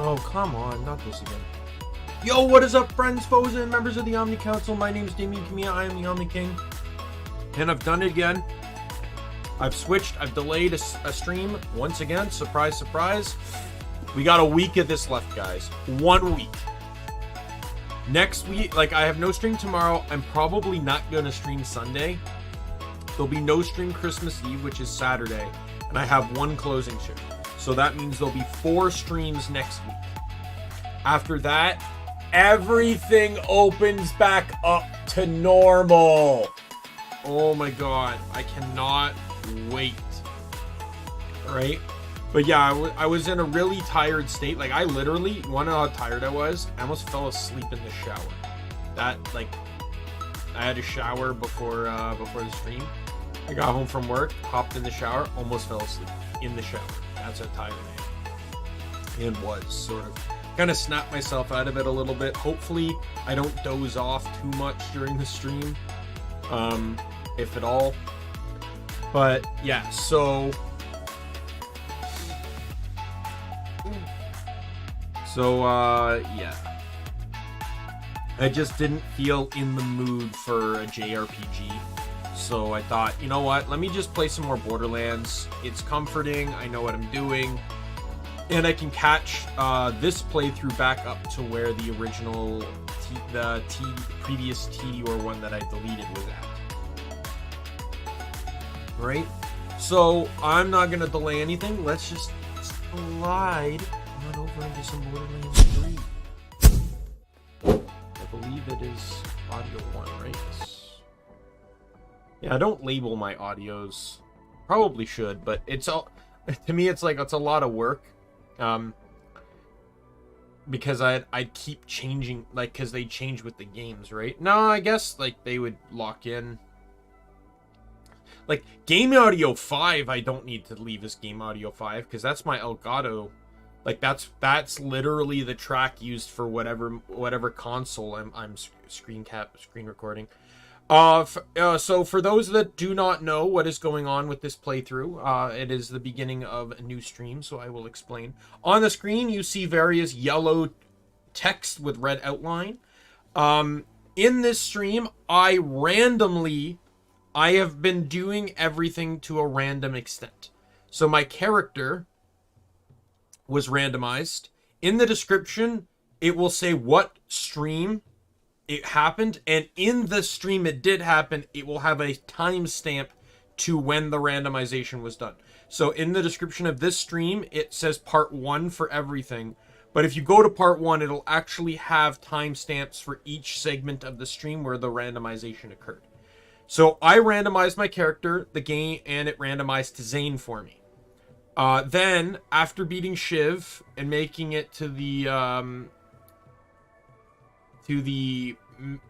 Oh, come on, not this again. Yo, what is up, friends, foes, and members of the Omni Council? My name is Daimien Kamiya. I am the Omni King. And I've done it again. I've switched. I've delayed a stream once again. Surprise, surprise. We got a week of this left, guys. 1 week. Next week, like, I have no stream tomorrow. I'm probably not going to stream Sunday. There'll be no stream Christmas Eve, which is Saturday. And I have one closing shift. So that means there'll be 4 streams next week. After that, everything opens back up to normal. Oh my god, I cannot wait. Right? But yeah, I was in a really tired state. Like, I literally, you wanna know how tired I was? I almost fell asleep in the shower. That, like, I had a shower before the stream. I got home from work, hopped in the shower, almost fell asleep in the shower. That's how tired I am. And was, sort of. Kind of snapped myself out of it a little bit. Hopefully, I don't doze off too much during the stream. If at all. But, yeah, so... yeah. I just didn't feel in the mood for a JRPG. So I thought, you know what? Let me just play some more Borderlands. It's comforting. I know what I'm doing. And I can catch this playthrough back up to where the original, previous TDR one that I deleted was at. Right? So I'm not going to delay anything. Let's just slide on over into some Borderlands 3. I believe it is audio 1, right? Yeah, I don't label my audios. Probably should, but it's all... To me, it's like, it's a lot of work. Because I'd keep changing, like, because they change with the games, right? No, I guess, like, they would lock in. Like, Game Audio 5, I don't need to leave as Game Audio 5, because that's my Elgato. Like, that's literally the track used for whatever console I'm screen recording. So for those that do not know what is going on with this playthrough, it is the beginning of a new stream, so I will explain. On the screen, you see various yellow text with red outline. In this stream, I have been doing everything to a random extent. So my character was randomized. In the description, it will say what stream it happened, and in the stream it did happen, it will have a timestamp to when the randomization was done. So in the description of this stream, it says part 1 for everything. But if you go to part 1, it'll actually have timestamps for each segment of the stream where the randomization occurred. So I randomized my character, the game, and it randomized to Zane for me. Then, after beating Shiv and making it to the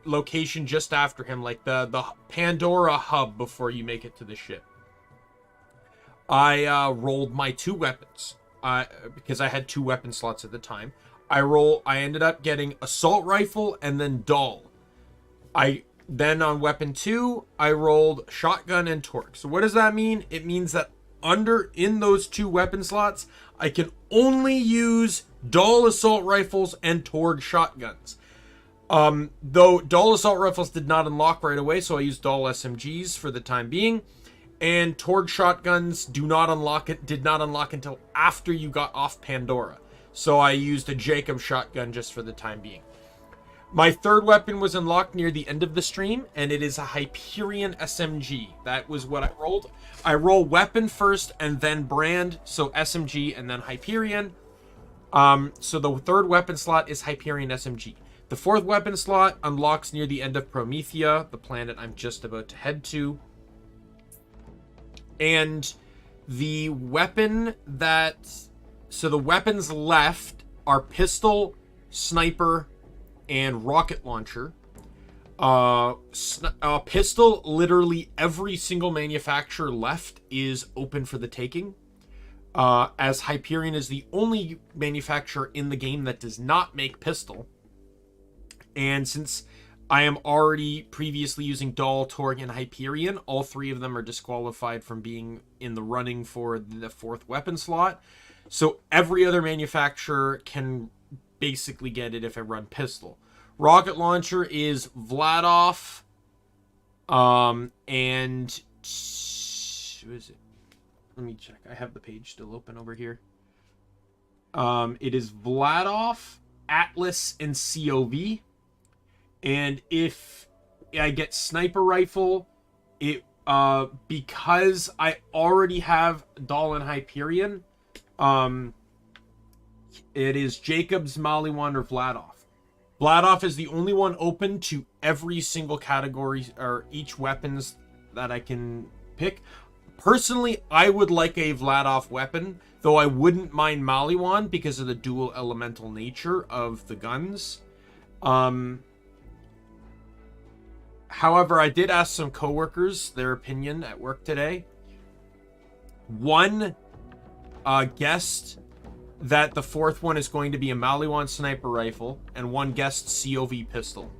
location just after him, like the Pandora hub before you make it to the ship, I rolled my 2 weapons, because I had 2 weapon slots at the time. I ended up getting Assault Rifle and then Dahl. Then on weapon 2, I rolled Shotgun and Torgue. So what does that mean? It means that in those 2 weapon slots, I can only use Dahl Assault Rifles and Torgue Shotguns. Though Dahl Assault Rifles did not unlock right away, so I used Dahl SMGs for the time being. And Torgue Shotguns did not unlock until after you got off Pandora. So I used a Jacob Shotgun just for the time being. My 3rd weapon was unlocked near the end of the stream, and it is a Hyperion SMG. That was what I rolled. I roll weapon first and then brand, so SMG and then Hyperion. So the 3rd weapon slot is Hyperion SMG. The 4th weapon slot unlocks near the end of Promethea, the planet I'm just about to head to. And the weapon so the weapons left are pistol, sniper, and rocket launcher. Pistol, literally every single manufacturer left is open for the taking. As Hyperion is the only manufacturer in the game that does not make pistol. And since I am already previously using Dahl, Torgue, and Hyperion, all 3 of them are disqualified from being in the running for the 4th weapon slot. So every other manufacturer can basically get it if I run pistol. Rocket launcher is Vladof. And who is it? Let me check. I have the page still open over here. It is Vladof, Atlas, and COV. And if I get sniper rifle, it because I already have Dahl and Hyperion, it is Jacobs, Maliwan, or Vladof. Vladof is the only one open to every single category or each weapons that I can pick. Personally, I would like a Vladof weapon, though I wouldn't mind Maliwan because of the dual elemental nature of the guns. However, I did ask some coworkers their opinion at work today. One guessed that the fourth one is going to be a Maliwan sniper rifle, and one guessed COV pistol.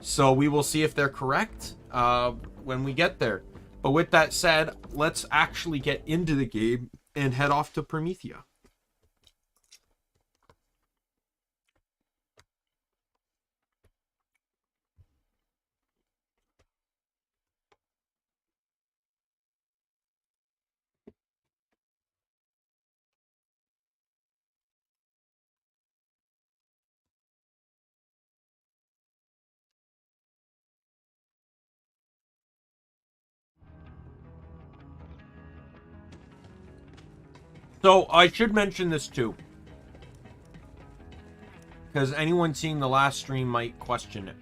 So we will see if they're correct when we get there. But with that said, let's actually get into the game and head off to Promethea. So I should mention this too, because anyone seeing the last stream might question it.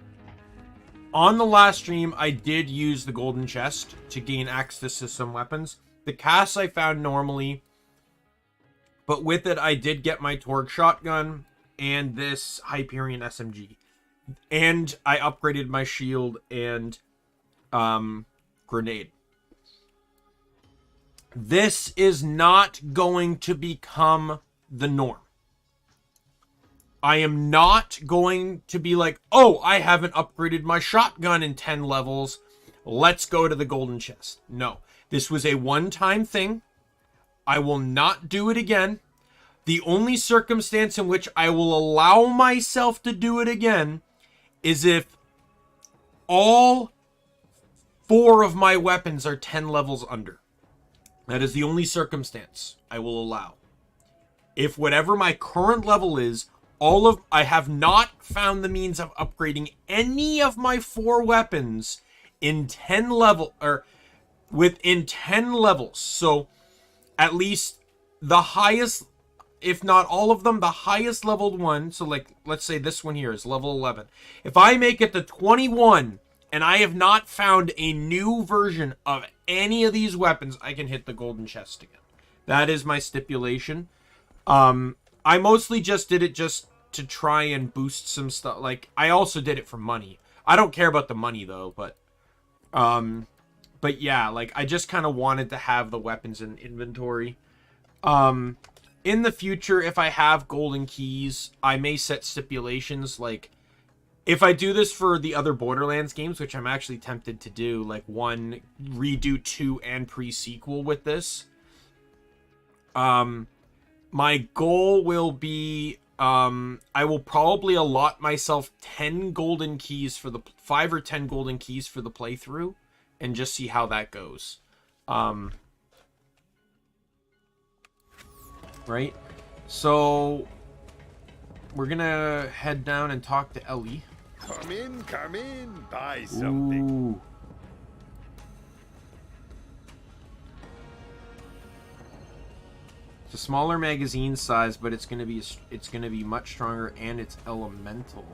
On the last stream, I did use the golden chest to gain access to some weapons. The casts I found normally, but with it, I did get my Torgue shotgun and this Hyperion SMG. And I upgraded my shield and grenade. This is not going to become the norm. I am not going to be like, oh, I haven't upgraded my shotgun in 10 levels. Let's go to the golden chest. No, this was a one-time thing. I will not do it again. The only circumstance in which I will allow myself to do it again is if all 4 of my weapons are 10 levels under. That is the only circumstance I will allow. If whatever my current level is, I have not found the means of upgrading any of my 4 weapons in 10 level or within 10 levels. So at least the highest, if not all of them, the highest leveled one. So like, let's say this one here is level 11. If I make it to 21 and I have not found a new version of any of these weapons, I can hit the golden chest again. That is my stipulation. I mostly just did it just to try and boost some stuff. Like, I also did it for money. I don't care about the money though, but yeah, like I just kind of wanted to have the weapons in inventory. In the future, if I have golden keys, I may set stipulations like, if I do this for the other Borderlands games, which I'm actually tempted to do, like 1, redo 2, and pre-sequel with this. My goal will be, I will probably allot myself 10 golden keys for the, 5 or 10 golden keys for the playthrough, and just see how that goes. Right? So, we're gonna head down and talk to Ellie. Come in, buy something. Ooh. It's a smaller magazine size, but it's gonna be much stronger, and it's elemental.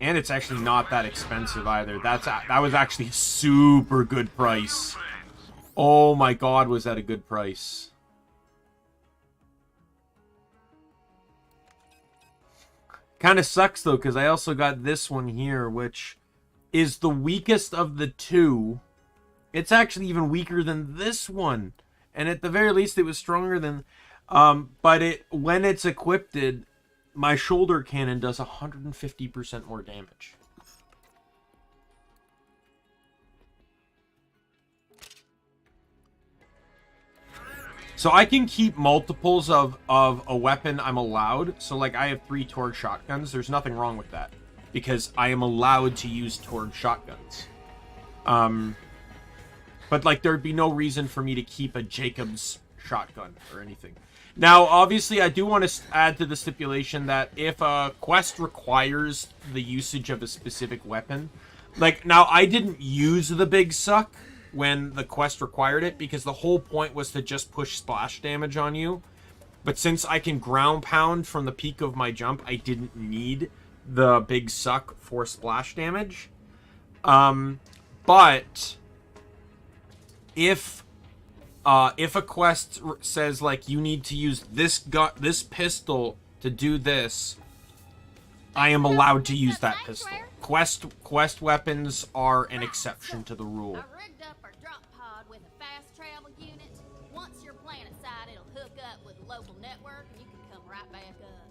And it's actually not that expensive either. That was actually a super good price. Oh my god, was that a good price. Kind of sucks though, because I also got this one here, which is the weakest of the 2. It's actually even weaker than this one, and at the very least, it was stronger than. But when it's equipped, my shoulder cannon does 150% more damage. So I can keep multiples of a weapon I'm allowed. So like I have 3 Torgue shotguns. There's nothing wrong with that because I am allowed to use Torgue shotguns. But like there'd be no reason for me to keep a Jacob's shotgun or anything. Now, obviously, I do want to add to the stipulation that if a quest requires the usage of a specific weapon, like now I didn't use the big suck when the quest required it because the whole point was to just push splash damage on you. But since I can ground pound from the peak of my jump, I didn't need the big suck for splash damage. But if a quest says like you need to use this pistol to do this, I am allowed to use that pistol. Quest weapons are an exception to the rule. I rigged up our drop pod with a fast travel unit. Once you're planet side, it'll hook up with the local network and you can come right back up.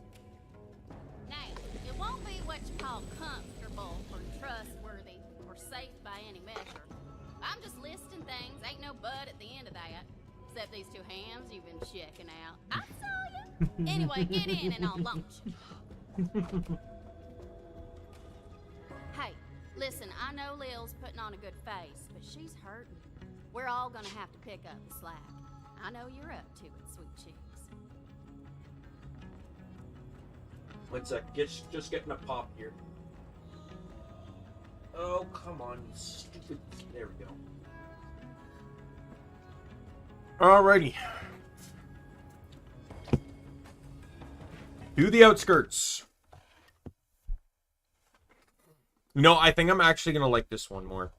Now, it won't be what you call comfortable or trustworthy or safe by any measure. I'm just listing things, ain't no bud at the end of that. Except these 2 hands you've been checking out. I saw you. Anyway, get in and I'll launch you. Hey, listen, I know Lil's putting on a good face, but she's hurting. We're all gonna have to pick up the slack. I know you're up to it, sweet cheeks. One sec, just getting a pop here. Oh, come on, you stupid. There we go. Alrighty. Do the outskirts. No, I think I'm actually gonna like this one more.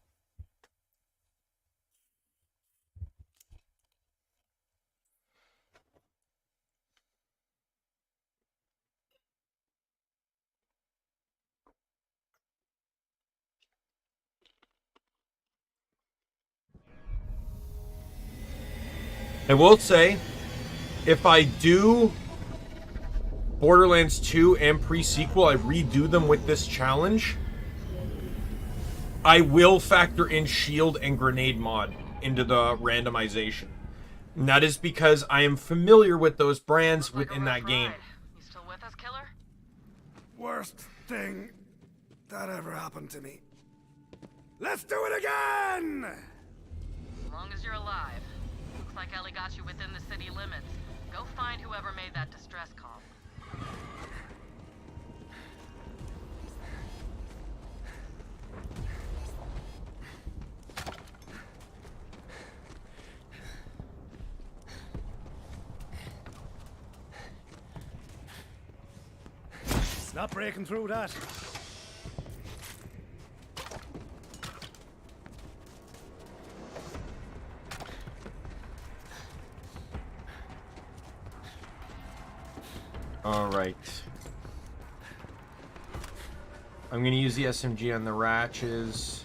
I will say, if I do Borderlands 2 and pre-sequel, I redo them with this challenge, I will factor in shield and grenade mod into the randomization. And that is because I am familiar with those brands within that game. You still with us, killer? Worst thing that ever happened to me. Let's do it again! As long as you're alive. Looks like Ellie got you within the city limits. Go find whoever made that distress call. It's not breaking through that. Alright. I'm gonna use the SMG on the Ratches.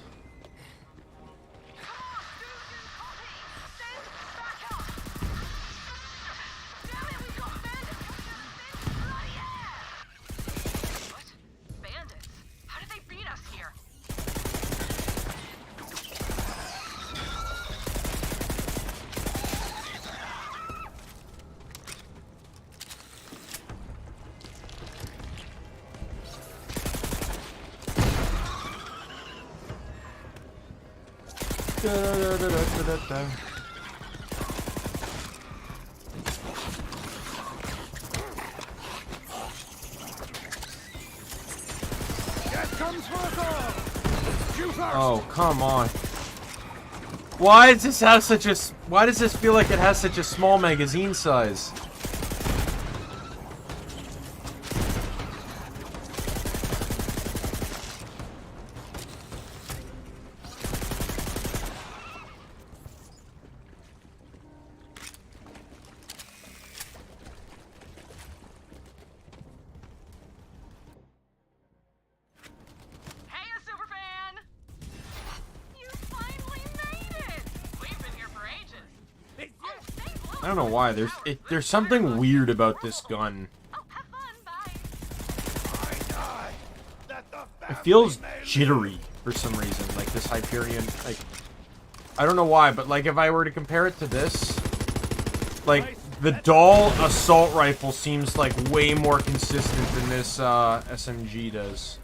Oh, come on. Why does this have such a... Why does this feel like it has such a small magazine size? I don't know why. There's something weird about this gun. It feels jittery for some reason. Like this Hyperion. Like I don't know why, but like if I were to compare it to this, Like, the Dahl Assault Rifle seems like way more consistent than this SMG does.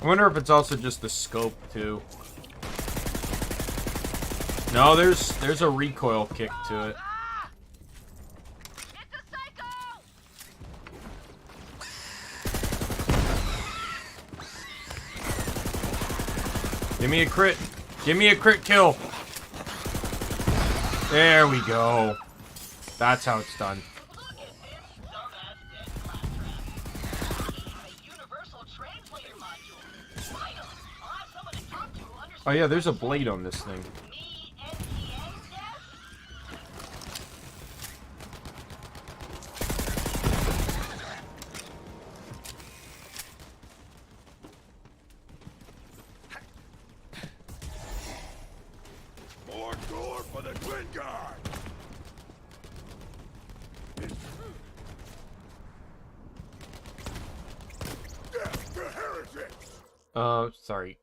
I wonder if it's also just the scope, too. No, there's a recoil kick to it. It's a psycho! Give me a crit. Give me a crit kill. There we go. That's how it's done. Oh yeah, there's a blade on this thing. More door for the twin guard. Death to heretics. Sorry.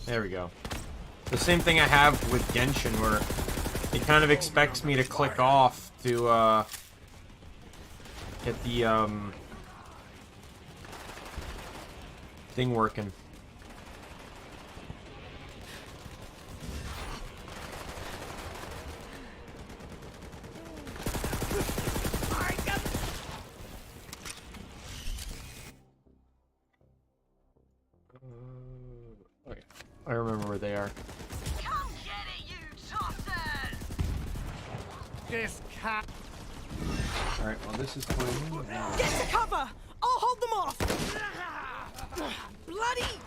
There we go. The same thing I have with Genshin, where it kind of expects me to click off to, get the, thing working. I remember where they are. Come get it, you tossers! This cat. Alright, well this is fine. Get to cover! I'll hold them off! Bloody!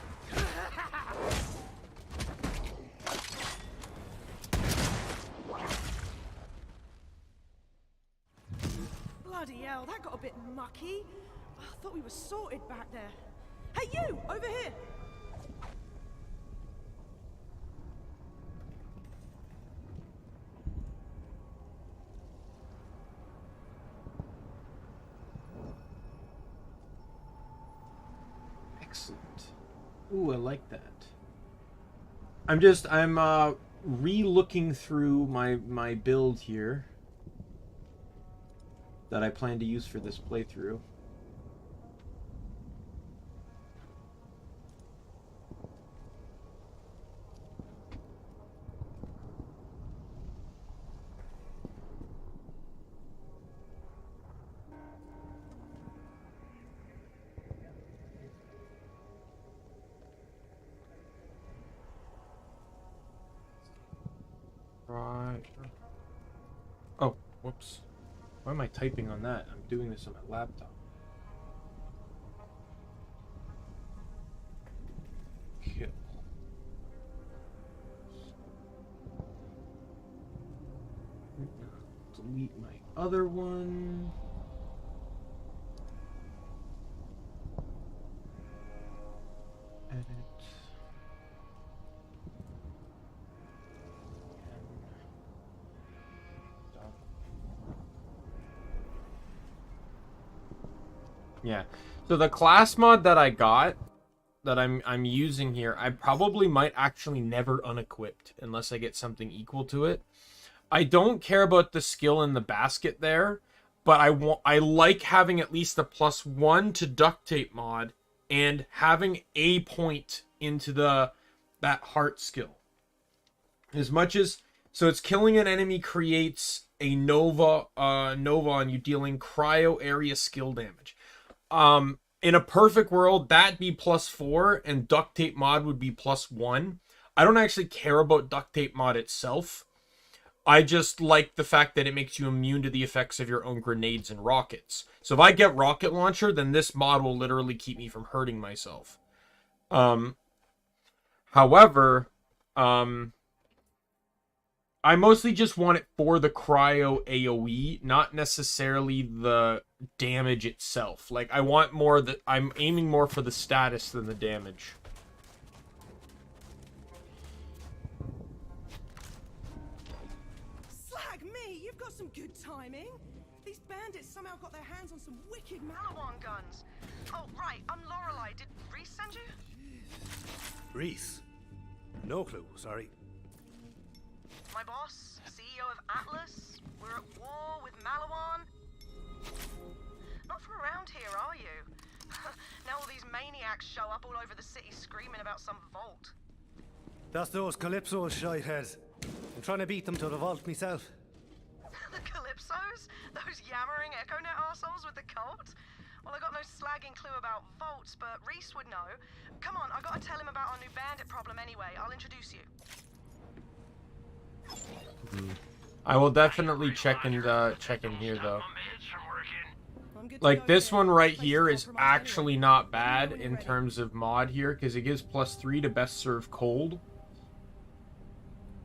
Bloody hell, that got a bit mucky. I thought we were sorted back there. Hey you, over here! Excellent. Ooh, I like that. I'm re-looking through my build here that I plan to use for this playthrough. Right. Oh, whoops. Why am I typing on that? I'm doing this on my laptop. Kill. Delete my other one. Edit. Yeah. So the class mod that I got, that I'm using here, I probably might actually never unequipped unless I get something equal to it. I don't care about the skill in the basket there, but I like having at least a +1 to duct tape mod and having a point into that heart skill. As much as so it's killing an enemy creates a nova on you, dealing cryo area skill damage. In a perfect world, that'd be +4 and duct tape mod would be +1. I don't actually care about duct tape mod itself. I just like the fact that it makes you immune to the effects of your own grenades and rockets. So if I get rocket launcher, then this mod will literally keep me from hurting myself. However, I mostly just want it for the cryo AoE, not necessarily the damage itself. Like, I want more that I'm aiming more for the status than the damage. Slag me! You've got some good timing. These bandits somehow got their hands on some wicked Malawan guns. Oh, right. I'm Lorelei. Did Reese send you? Reese? No clue, sorry. My boss, CEO of Atlas. We're at war with Malawan. Not from around here, are you? Now all these maniacs show up all over the city screaming about some vault. That's those Calypso shitheads. I'm trying to beat them to the vault myself. The Calypsos? Those yammering EchoNet arseholes with the cult? Well, I got no slagging clue about vaults, but Reese would know. Come on, I gotta tell him about our new bandit problem anyway. I'll introduce you. I will definitely check in here though. Like this one right here is actually not bad in terms of mod here because it gives +3 to best serve cold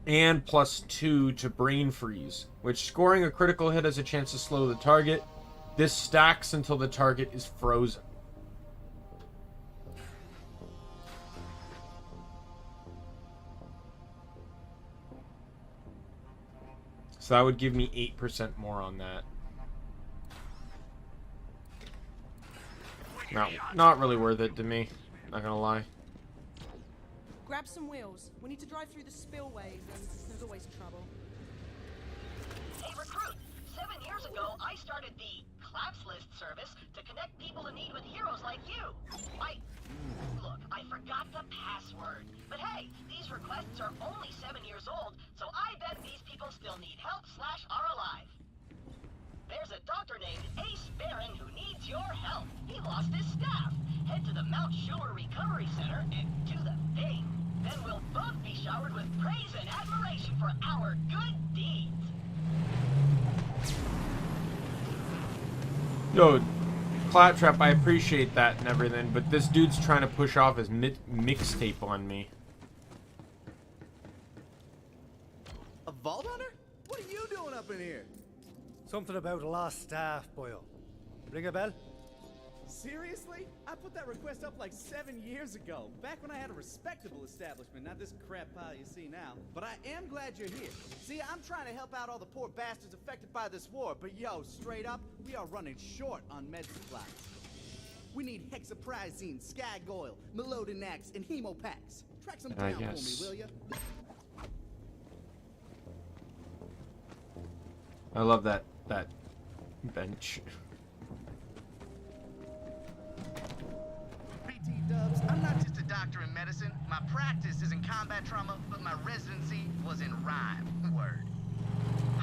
and +2 to brain freeze, which scoring a critical hit has a chance to slow the target. This stacks until the target is frozen. So that would give me 8% more on that. Not really worth it to me. Not gonna lie. Grab some wheels. We need to drive through the spillways, and there's always trouble. Hey, recruit! 7 years ago, I started the Claps List service to connect people in need with heroes like you. Look, I forgot the password. But hey, these requests are only 7 years old, so I bet these people still need help / are alive. There's a doctor named Ace Barron who needs your help. He lost his staff. Head to the Mount Schuler Recovery Center and do the thing. Then we'll both be showered with praise and admiration for our good deeds. Yo, Claptrap, I appreciate that and everything, but this dude's trying to push off his mixtape on me. A vault hunter? What are you doing up in here? Something about a lost staff, Boyle. Ring a bell? Seriously? I put that request up like 7 years ago, back when I had a respectable establishment, not this crap pile you see now. But I am glad you're here. See, I'm trying to help out all the poor bastards affected by this war, but yo, straight up, we are running short on med supplies. We need hexaprizine, skag oil, melodinax, and hemopacks. Track some down for me, will ya? I love that bench. Dubs, I'm not just a doctor in medicine. My practice is in combat trauma, but my residency was in rhyme. Word.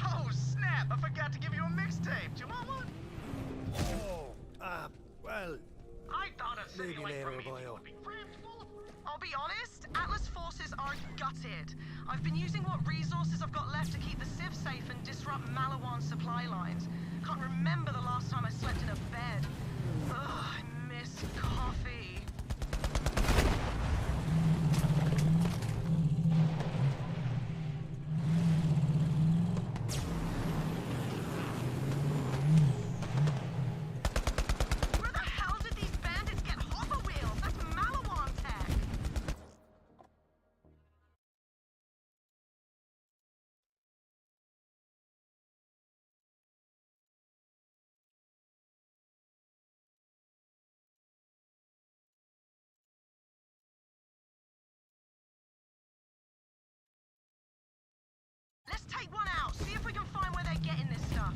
Oh, snap! I forgot to give you a mixtape. Do you want one? Oh, well, I thought a city maybe like later, Promethea Boyle. would be crammed full of... I'll be honest, Atlas forces are gutted. I've been using what resources I've got left to keep the Civ safe and disrupt Malawan's supply lines. Can't remember the last time I slept in a bed. Ugh, I miss coffee. Where the hell did these bandits get hopper wheels? That's Malawan tech. Let's take one out, see if we can find where they're getting this stuff.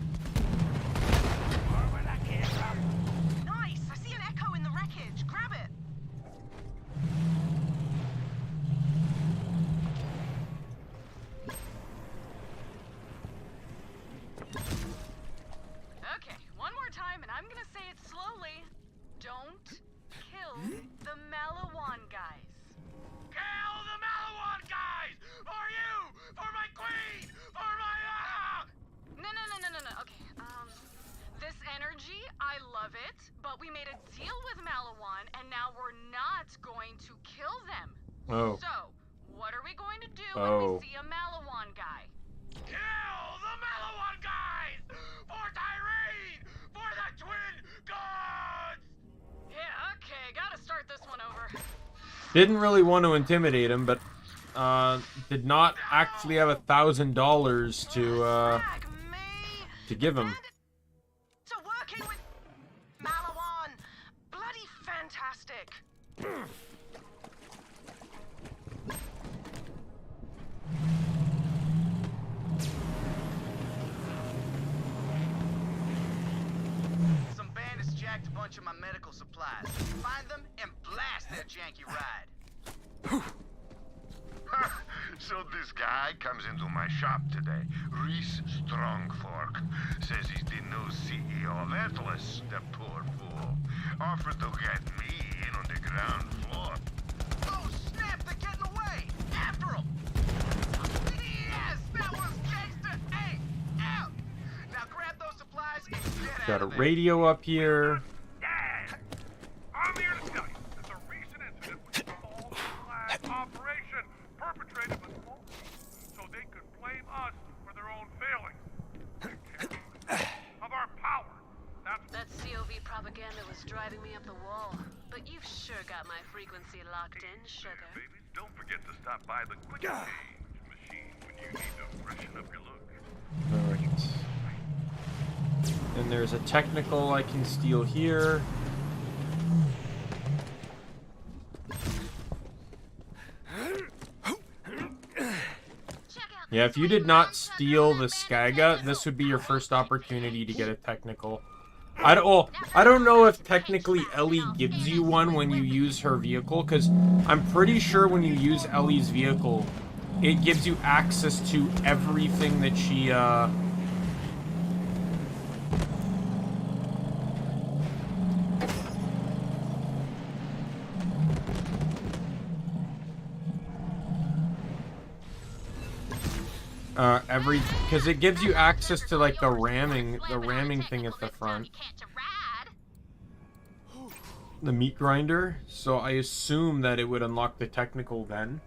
Nice! I see an echo in the wreckage. Grab it. Okay, one more time, and I'm gonna say it slowly. Don't kill the Malawan guys. Kill the Malawan guys! For you! For my queen! For my... No. Okay, this energy, I love it, but we made a deal with Malawan, and now we're not going to kill them. Oh. So, what are we going to do Oh. when we see a Malawan guy? Didn't really want to intimidate him, but did not actually have $1,000 to give him. To working with Malawan. Bloody fantastic. Some bandits jacked a bunch of my medical supplies. Find them and blast their janky ride. So this guy comes into my shop today. Reese Strongfork. Says he's the new CEO of Atlas, the poor fool. Offers to get me in on the ground floor. Oh snap, they're getting away! After them! Yes, that was gangster! Hey, out! Now grab those supplies and get Got out a of there. radio up here. Dad! I'm here to tell you that the recent incident was a false flag operation perpetrated by small so they could blame us for their own failings. Of our power. That COV propaganda was driving me up the wall. But you've sure got my frequency locked in, sugar. Baby, don't forget to stop by the quick change machine when you need to freshen up your look. Alright. And there's a technical I can steal here. Yeah, if you did not steal the Skaga, this would be your first opportunity to get a technical. I don't know if technically Ellie gives you one when you use her vehicle, because I'm pretty sure when you use Ellie's vehicle, it gives you access to everything that she, because it gives you access to like the ramming thing at the front, the meat grinder. So I assume that it would unlock the technical then.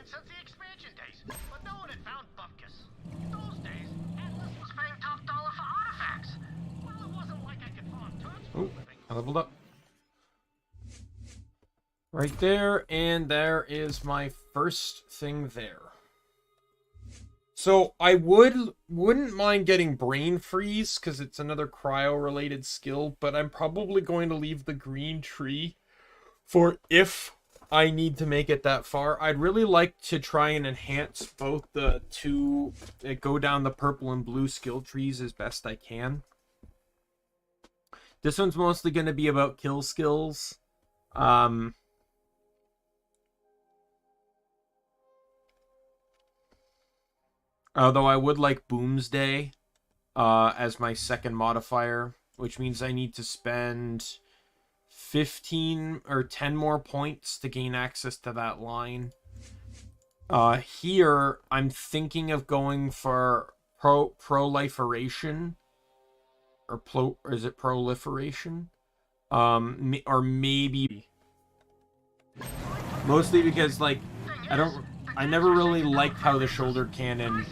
Since the expansion days, but no one had found Bupkis. In those days, Atlas was paying top dollar for artifacts. Well, it wasn't like I could farm turds for a living. I leveled up. Right there, and there is my first thing there. So I wouldn't mind getting Brain Freeze, because it's another cryo-related skill, but I'm probably going to leave the green tree for if I need to make it that far. I'd really like to try and enhance both the two, go down the purple and blue skill trees as best I can. This one's mostly going to be about kill skills. Although I would like Boomsday as my second modifier, which means I need to spend 15 or 10 more points to gain access to that line. Here, I'm thinking of going for proliferation. Or is it proliferation? Or maybe... Mostly because, like, I never really liked how the shoulder cannon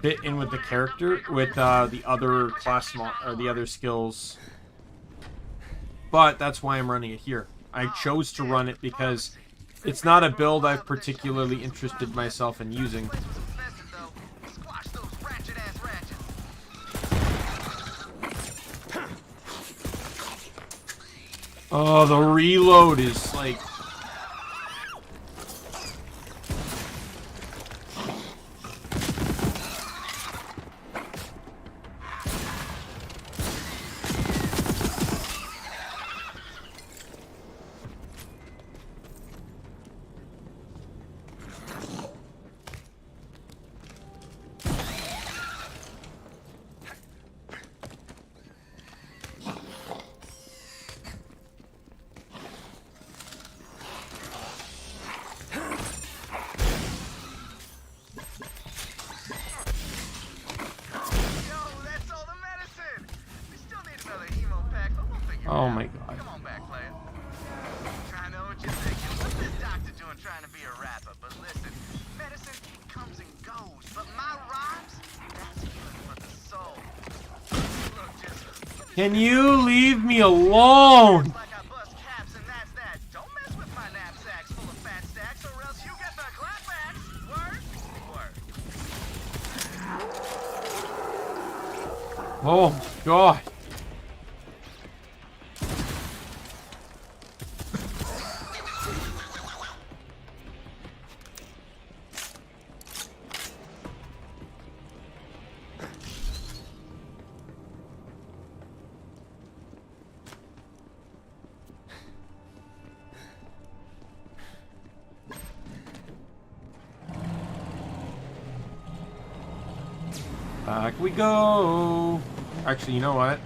fit in with the character, with the other class or the other skills. But that's why I'm running it here. I chose to run it because it's not a build I've particularly interested myself in using. Oh, the reload is like... trying to be a rapper, but listen, medicine comes and goes, but my rhymes, that's healing for the soul. Look, just... Can you leave me alone? Like I bust caps and that's that. Don't mess with my knapsacks full of fat stacks or else you get the clapbacks. Word? Word. Oh, God. Back we go. Actually, you know what?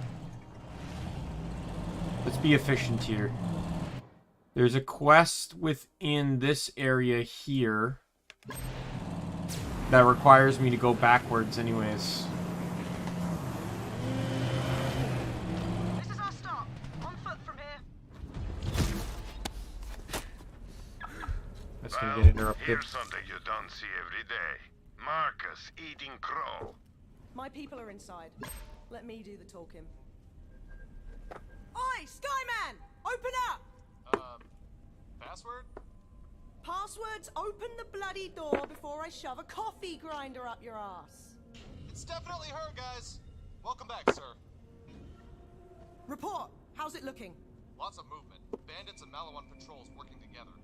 Let's be efficient here. There's a quest within this area here that requires me to go backwards anyways. This is our stop. On foot from here. That's gonna get interrupted. Here's something you don't see every day. Marcus eating crow. My people are inside. Let me do the talking. Oi, Skyman! Open up! Password? Passwords, open the bloody door before I shove a coffee grinder up your ass. It's definitely her, guys. Welcome back, sir. Report. How's it looking? Lots of movement. Bandits and Malawan patrols working together.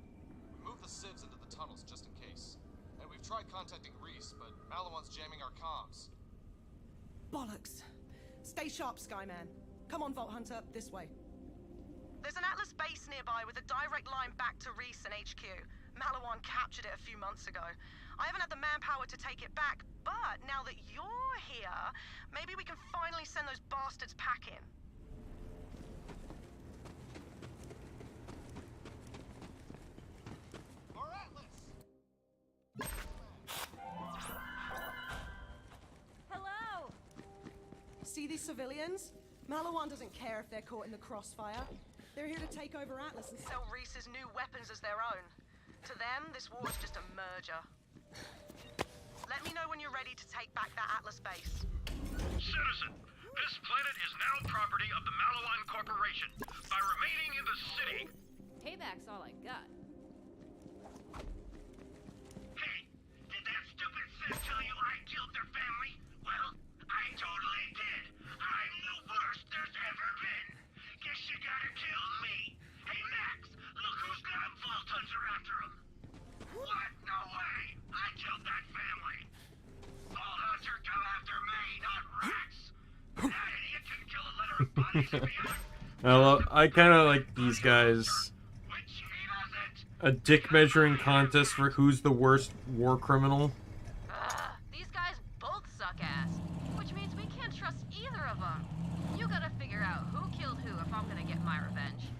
We moved the civs into the tunnels just in case. And we've tried contacting Reese, but Malawan's jamming our comms. Bollocks. Stay sharp, Skyman. Come on, Vault Hunter, this way. There's an Atlas base nearby with a direct line back to Reese and HQ. Malawan captured it a few months ago. I haven't had the manpower to take it back, but now that you're here, maybe we can finally send those bastards packing. Our Atlas! Hello! See these civilians? Malawan doesn't care if they're caught in the crossfire. They're here to take over Atlas and Sell Reese's new weapons as their own. To them, this war is just a merger. Let me know when you're ready to take back that Atlas base. Citizen, this planet is now property of the Malawan Corporation. By remaining in the city... Payback's all I got. Hey, did that stupid Sith tell you I killed their family? Well, I totally did. I'm the worst there's ever been. Guess you gotta kill me. Hey, Max, look who's got Vault Hunter after him. What? No way! I killed that family. Vault Hunter, come after me, not Rex. That idiot can kill a litter of bodies if he I kind of like these guys. A dick measuring contest for who's the worst war criminal. These guys both suck ass, which means we can't trust either of them. You gotta figure out who killed who if I'm gonna get my revenge.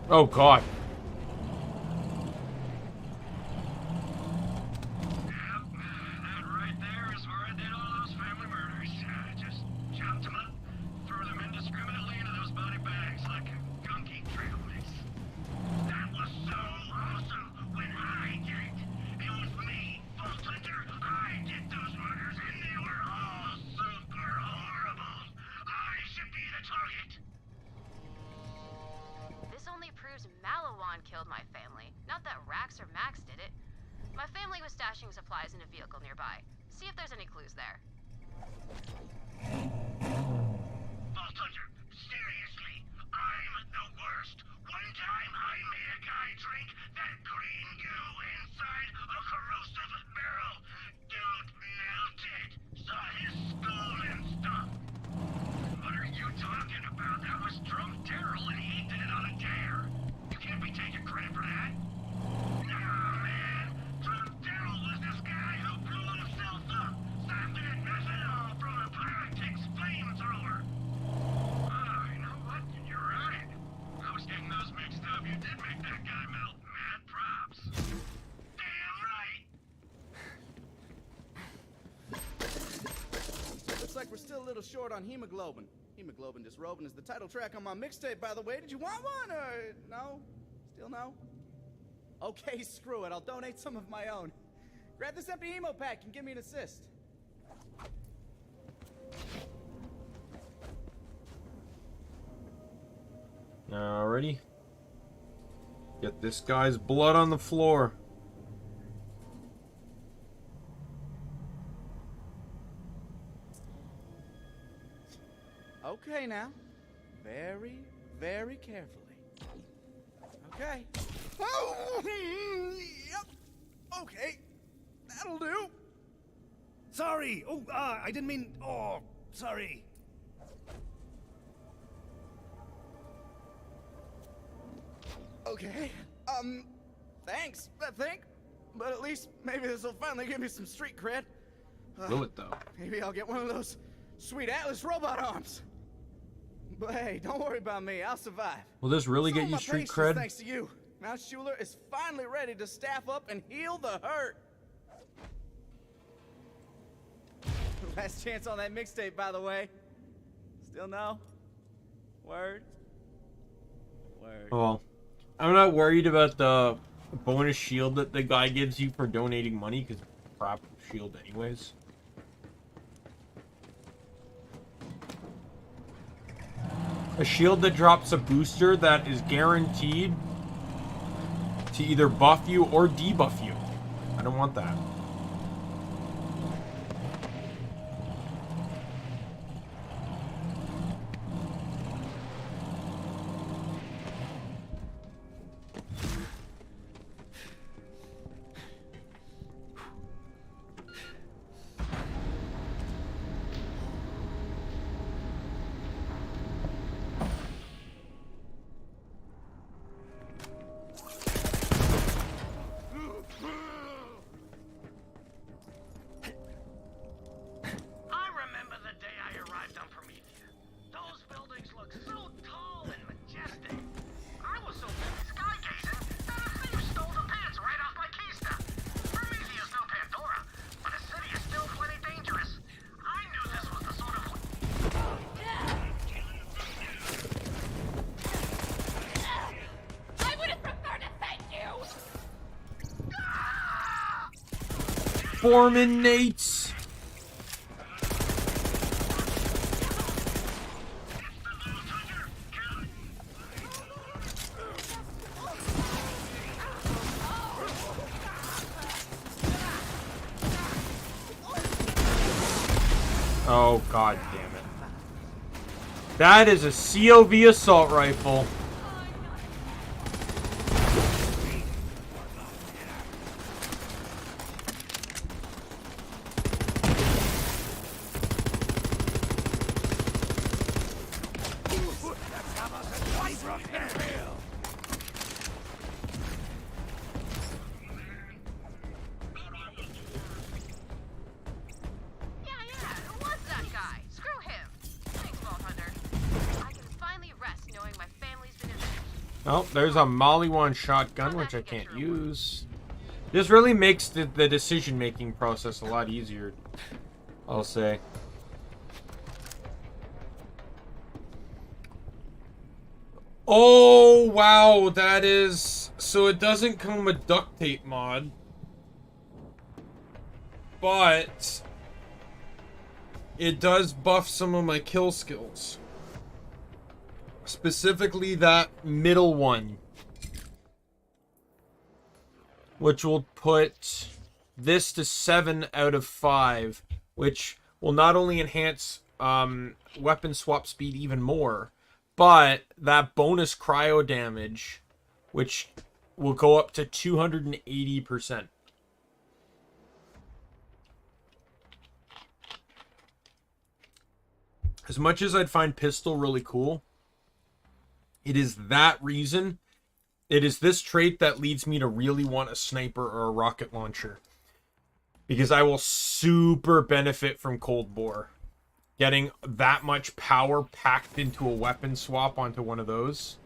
Oh God. That right there is where I did all those family murders. Just chopped them up, threw them indiscriminately into those body bags like a gunky trail mix. That was so awesome when I did it. It was me, Vault Hunter. I did those murders and they were all super horrible. I should be the target. This only proves Malawan killed my family, not that Rax or Max did it. My family was stashing supplies in a vehicle nearby. See if there's any clues there. Vault Hunter, seriously, I'm the worst. One time I made a guy drink that green goo inside a corrosive barrel. Dude melted. Saw his skull and stuff. What are you talking about? That was drunk Daryl and he did it on a dare. You can't be taking credit for that. Nah, man. Drunk Daryl was this guy who blew himself up. Suspended methanol from a pyrotech's flamethrower. Oh, you know what? You're right. I was getting those mixed up. You did make that guy melt. Mad props. Damn right. like we're still a little short on hemoglobin. Hemoglobin Disrobin is the title track on my mixtape, by the way. Did you want one, or no? Still no? Okay, screw it. I'll donate some of my own. Grab this empty hemo pack and give me an assist. Alrighty. Get this guy's blood on the floor. Okay, now. Very, very carefully. Okay. Oh, yep. Okay. That'll do. Sorry. Oh, I didn't mean... Oh, sorry. Okay. Thanks, I think. But at least maybe this will finally give me some street cred. Will it, though? Maybe I'll get one of those sweet Atlas robot arms. But hey, don't worry about me. I'll survive. Will this really get you street cred? Thanks to you. Now Schuler is finally ready to staff up and heal the hurt. Last chance on that mixtape, by the way. Still no? Word? Word. Well, I'm not worried about the bonus shield that the guy gives you for donating money, because it's a crap shield anyways. A shield that drops a booster that is guaranteed to either buff you or debuff you. I don't want that. I remember the day I arrived on Promethea. Those buildings looked so tall and majestic. I was so busy sky-gazing that a thief stole the pants right off my keister. Promethea's no Pandora, but the city is still plenty dangerous. I knew this was the sort of... I would have preferred to thank you! Forminates. Oh, god damn it. That is a COV Assault Rifle. Yeah, who was that guy? Screw him. Thanks, Vault Hunter. I can finally rest knowing my family's been avenged. Oh, there's a Molly 1 shotgun, which I can't use. This really makes the decision-making process a lot easier, I'll say. Oh, wow, that is... So it doesn't come with duct tape mod. But... it does buff some of my kill skills. Specifically that middle one. Which will put this to 7 out of 5. Which will not only enhance weapon swap speed even more, but that bonus cryo damage, which will go up to 280%. As much as I'd find pistol really cool, it is that reason. It is this trait that leads me to really want a sniper or a rocket launcher. Because I will super benefit from Cold Bore. Getting that much power packed into a weapon swap onto one of those.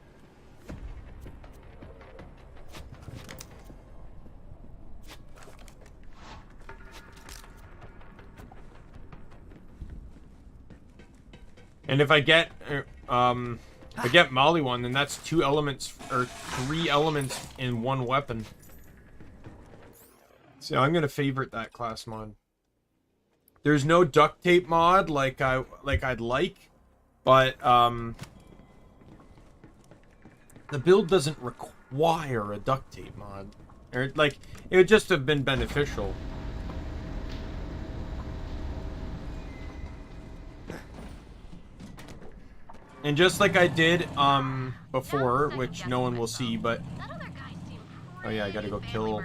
And if I get Molly one, then that's 2 elements or 3 elements in one weapon. So I'm gonna favorite that class mod. There's no duct tape mod like I'd like, but the build doesn't require a duct tape mod. Or like it would just have been beneficial. And just like I did before, which no one will see, but oh yeah, I gotta go kill.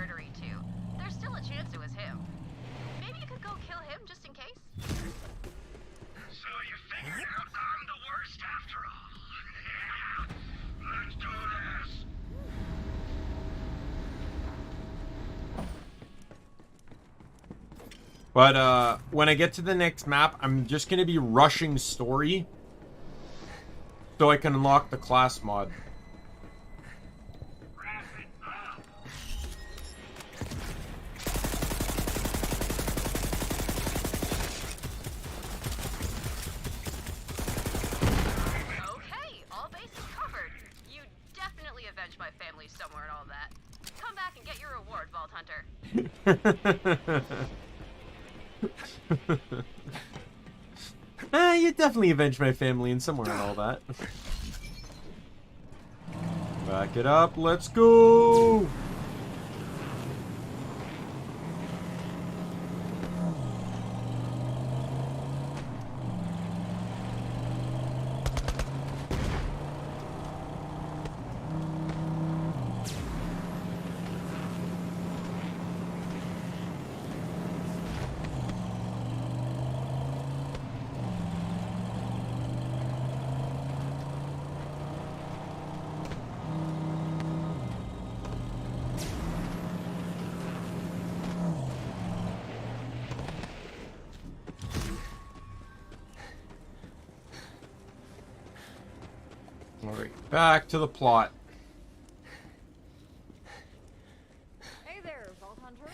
There's still a chance it was him. Maybe you could go kill him just in case. So you figured out I'm the worst after all. Let's do this. But when I get to the next map, I'm just gonna be rushing story so I can unlock the class mod. Okay, all bases covered. You definitely avenged my family somewhere and all that. Come back and get your reward, Vault Hunter. You definitely avenged my family and somewhere and all that. Back it up, let's go! Alright, back to the plot. Hey there, Vault Hunter.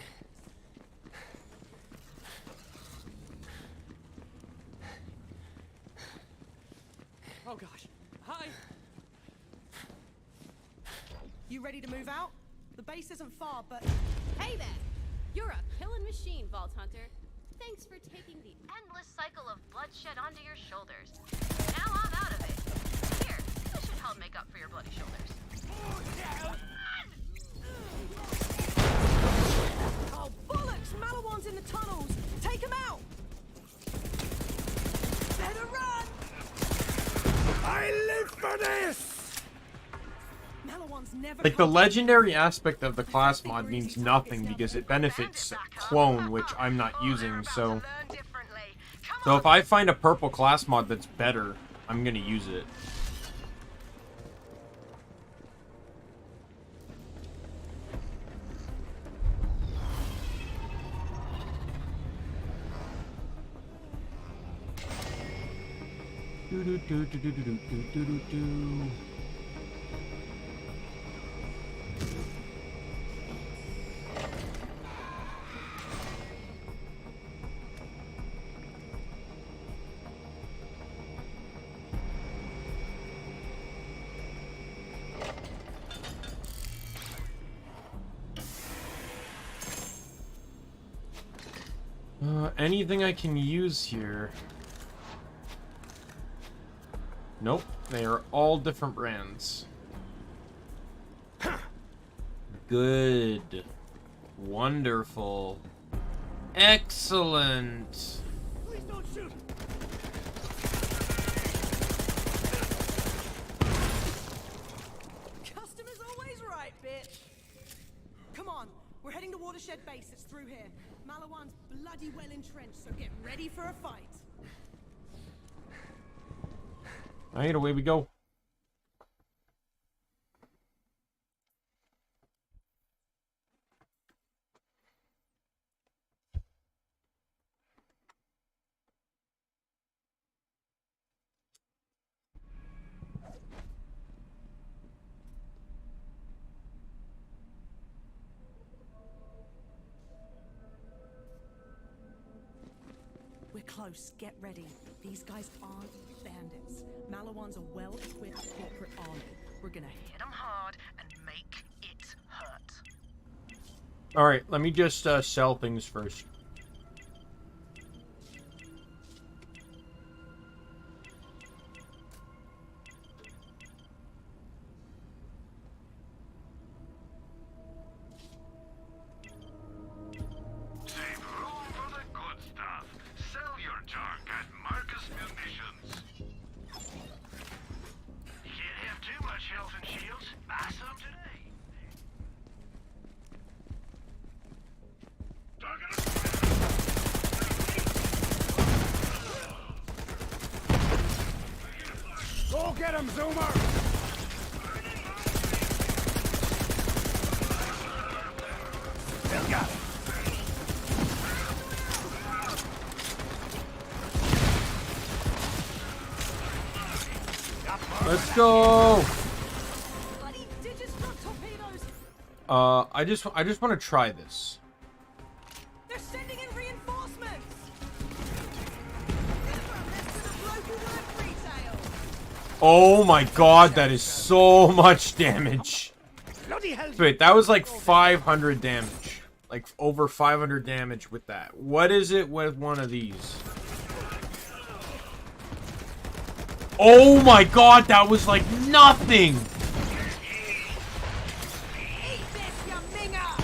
Oh gosh. Hi. You ready to move out? The base isn't far, but Hey there! You're a killing machine, Vault Hunter. Thanks for taking the Endless cycle of bloodshed onto your shoulders. Now I'm out of it. Here, this should help make up for your bloody shoulders. oh bollocks! Malawan's in the tunnels. Take him out. Better run. I live for this! Malawan's never Like, the legendary aspect of the class mod means nothing because it benefits clone, which I'm not using, so... So if I find a purple class mod that's better, I'm gonna use it. Do do do do do do do do do do. Anything I can use here? Nope, they are all different brands. Good. Wonderful. Excellent. Please don't shoot! Customer's always right, bitch. Come on, we're heading to Watershed Base. It's through here. Malawan's bloody well entrenched, so get ready for a fight. Alright, away we go. We're close. Get ready. These guys aren't bandits. Malawan's a well-equipped corporate army. We're gonna hit them hard and make it hurt. Alright, let me just sell things first. Save room for the good stuff. Sell your junk at Marcus Munitions. You can't have too much health and shields. Buy some today. Go get him, Zoomer! Still got him. Let's go! Bloody Digistruct torpedoes! I just want to try this. They're sending in reinforcements! Next to the local work retail! Oh my god, that is so much damage. Bloody hell. Wait, that was like 500 damage. Like over 500 damage with that. What is it with one of these? Oh my god, that was like nothing! Eat this, you minger!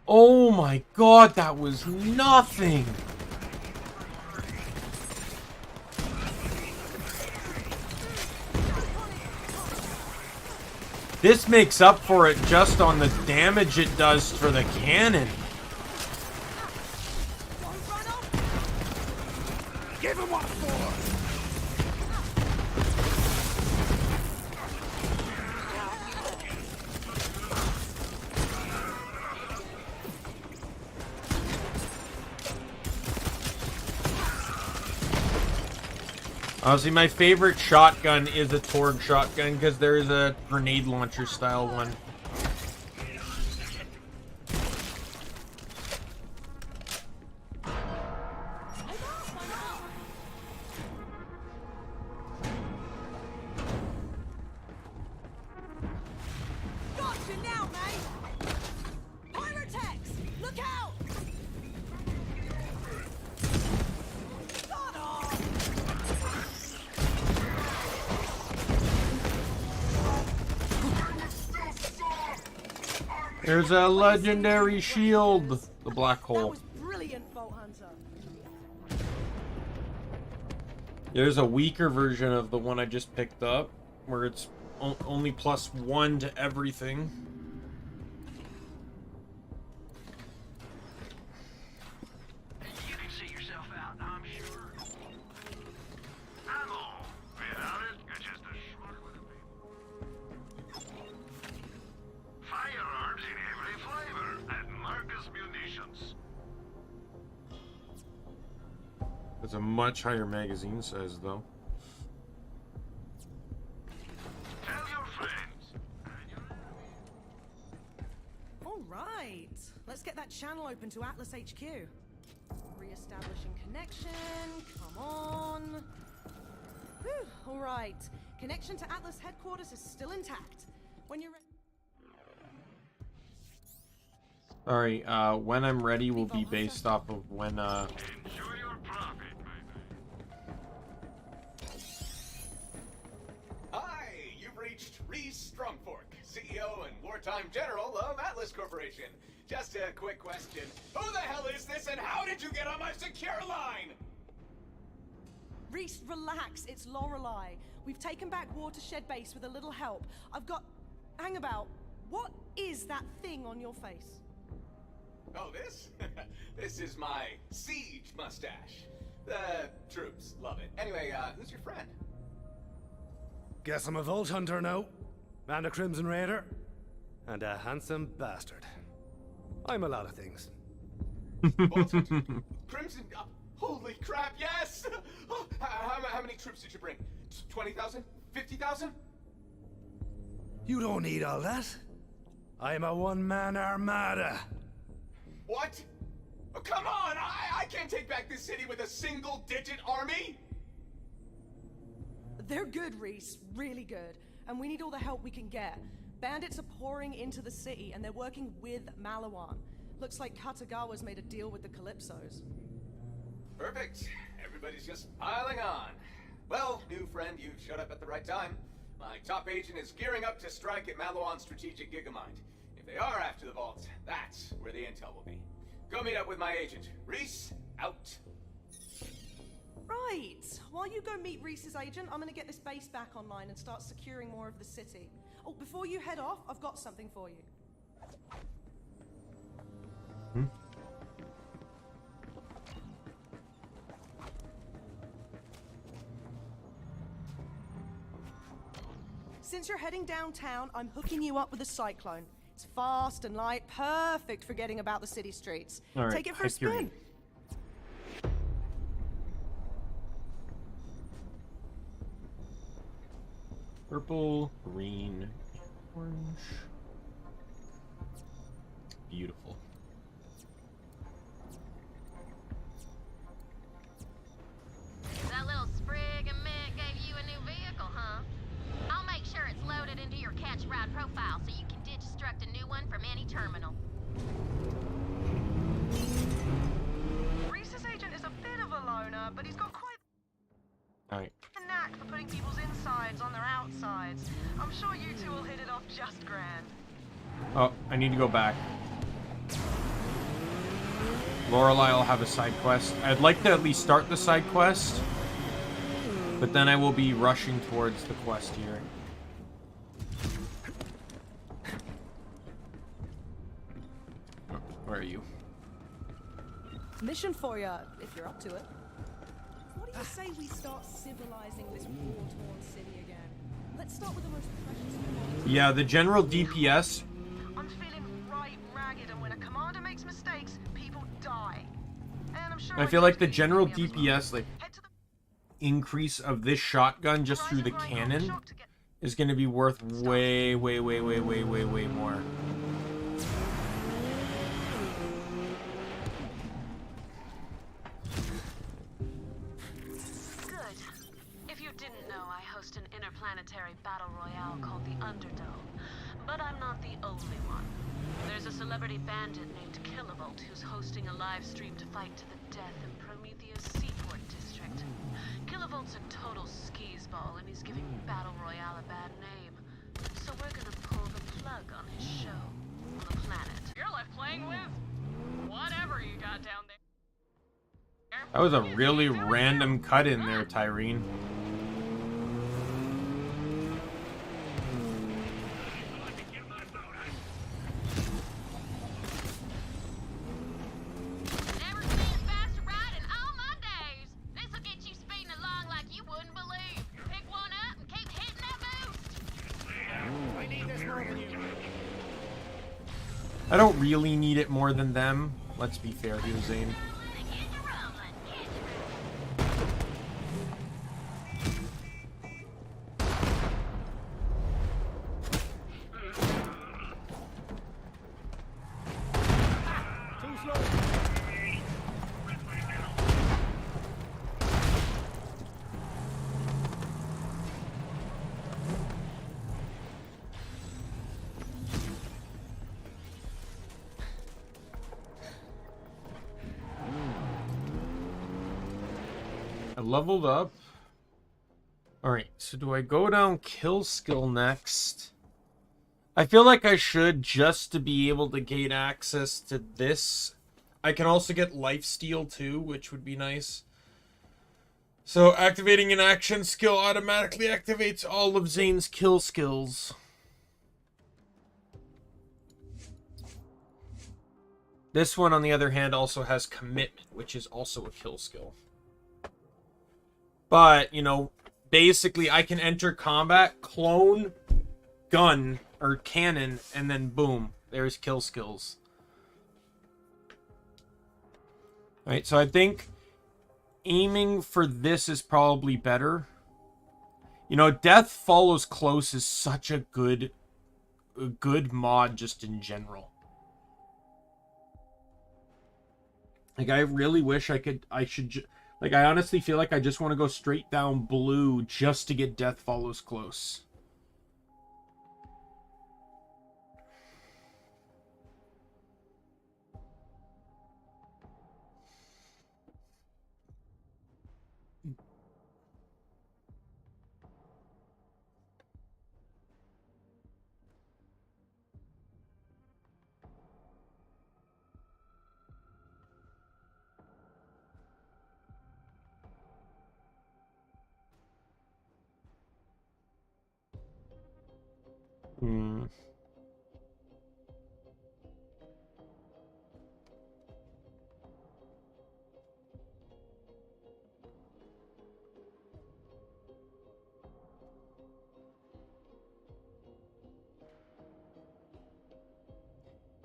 Oh my god, that was nothing! This makes up for it just on the damage it does for the cannon. Give him what for! Honestly, my favorite shotgun is a Torgue shotgun because there is a grenade launcher style one. Gotcha now, mate! Pyrotechs! Look out! Got off! There's a legendary shield. The black That hole. was brilliant, Vault Hunter. There's a weaker version of the one I just picked up, where it's only +1 to everything. You can see yourself out, I'm sure. Ammo. Without it, you're just a schmuck with a people. Firearms in every flavor at Marcus Munitions. It's a much higher magazine size, though. Tell your friends. All right. Let's get that channel open to Atlas HQ. Re-establishing connection. Come on. Whew. All right. Connection to Atlas headquarters is still intact. When you're ready. Alright, when I'm ready will be based off of when, Enjoy your profit, my man. Hi, you've reached Reese Strongfork, CEO and wartime general of Atlas Corporation. Just a quick question. Who the hell is this and how did you get on my secure line? Reese, relax. It's Lorelei. We've taken back Watershed Base with a little help. I've got... Hang about. What is that thing on your face? Oh, this? This is my siege mustache. The troops love it. Anyway, who's your friend? Guess I'm a Vault Hunter now. And a Crimson Raider. And a handsome bastard. I'm a lot of things. Vault Hunter? Crimson... holy crap, yes! How many troops did you bring? 20,000? 50,000? You don't need all that. I'm a one-man armada. What? Oh, come on! I can't take back this city with a single-digit army! They're good, Reese. Really good. And we need all the help we can get. Bandits are pouring into the city, and they're working with Malawan. Looks like Katagawa's made a deal with the Calypsos. Perfect. Everybody's just piling on. Well, new friend, you showed up at the right time. My top agent is gearing up to strike at Malawan's strategic gigamind. If they are after the vault, that's where the intel will be. Go meet up with my agent. Reese, out. Right. While you go meet Reese's agent, I'm gonna get this base back online and start securing more of the city. Oh, before you head off, I've got something for you. Since you're heading downtown, I'm hooking you up with a cyclone. It's fast and light, perfect for getting about the city streets. All right, take it for a spin. Purple, green, orange. Beautiful. That little sprig of mint gave you a new vehicle, huh? I'll make sure it's loaded into your catch ride profile so you can destruct a new one from any terminal. Reese's agent is a bit of a loner, but he's got quite Alright. a knack for putting people's insides on their outsides. I'm sure you two will hit it off just grand. Oh, I need to go back. Lorelei will have a side quest. I'd like to at least start the side quest, but then I will be rushing towards the quest here. Oh, where are you? Mission for you, if you're up to it. What do you say we start civilizing this war-torn city again? Let's start with the most precious commodity. Yeah, the general DPS. I'm feeling right ragged, and when a commander makes mistakes, people die. And I'm sure I feel like the general DPS, like, increase of this shotgun just through the cannon is going to be worth way more. Good. If you didn't know, I host an interplanetary battle royale called the Underdome. But I'm not the only one. There's a celebrity bandit named Kilovolt who's hosting a live stream to fight to the death in Promethea's Seaport District. Kilovolt's a total skis-ball, and he's giving Battle Royale a bad name. So we're gonna pull the plug on his show on the planet. You're left playing with whatever you got down there. That was a really random cut in there, Tyrene. Never seen a faster ride in all my days. This'll get you speeding along like you wouldn't believe. Pick one up and keep hitting that boost. I need this more than you. I don't really need it more than them. Let's be fair here, Zane. Too slow. I leveled up. Alright, so do I go down kill skill next? I feel like I should, just to be able to gain access to this. I can also get lifesteal too, which would be nice. So activating an action skill automatically activates all of Zane's kill skills. This one, on the other hand, also has commitment, which is also a kill skill. But, you know, basically I can enter combat, clone, gun, or cannon, and then boom, there's kill skills. Alright, so I think aiming for this is probably better. You know, death follows close is such a good good mod just in general. Like, I really wish I honestly feel like I just want to go straight down blue just to get Death Follows Close.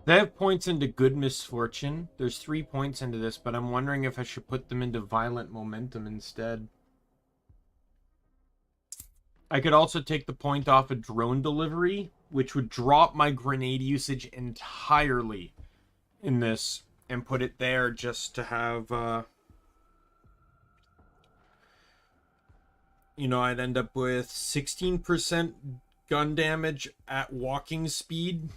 They have points into Good Misfortune. There's 3 points into this, but I'm wondering if I should put them into Violent Momentum instead. I could also take the point off of Drone Delivery, which would drop my grenade usage entirely in this, and put it there just to have, you know, I'd end up with 16% gun damage at walking speed.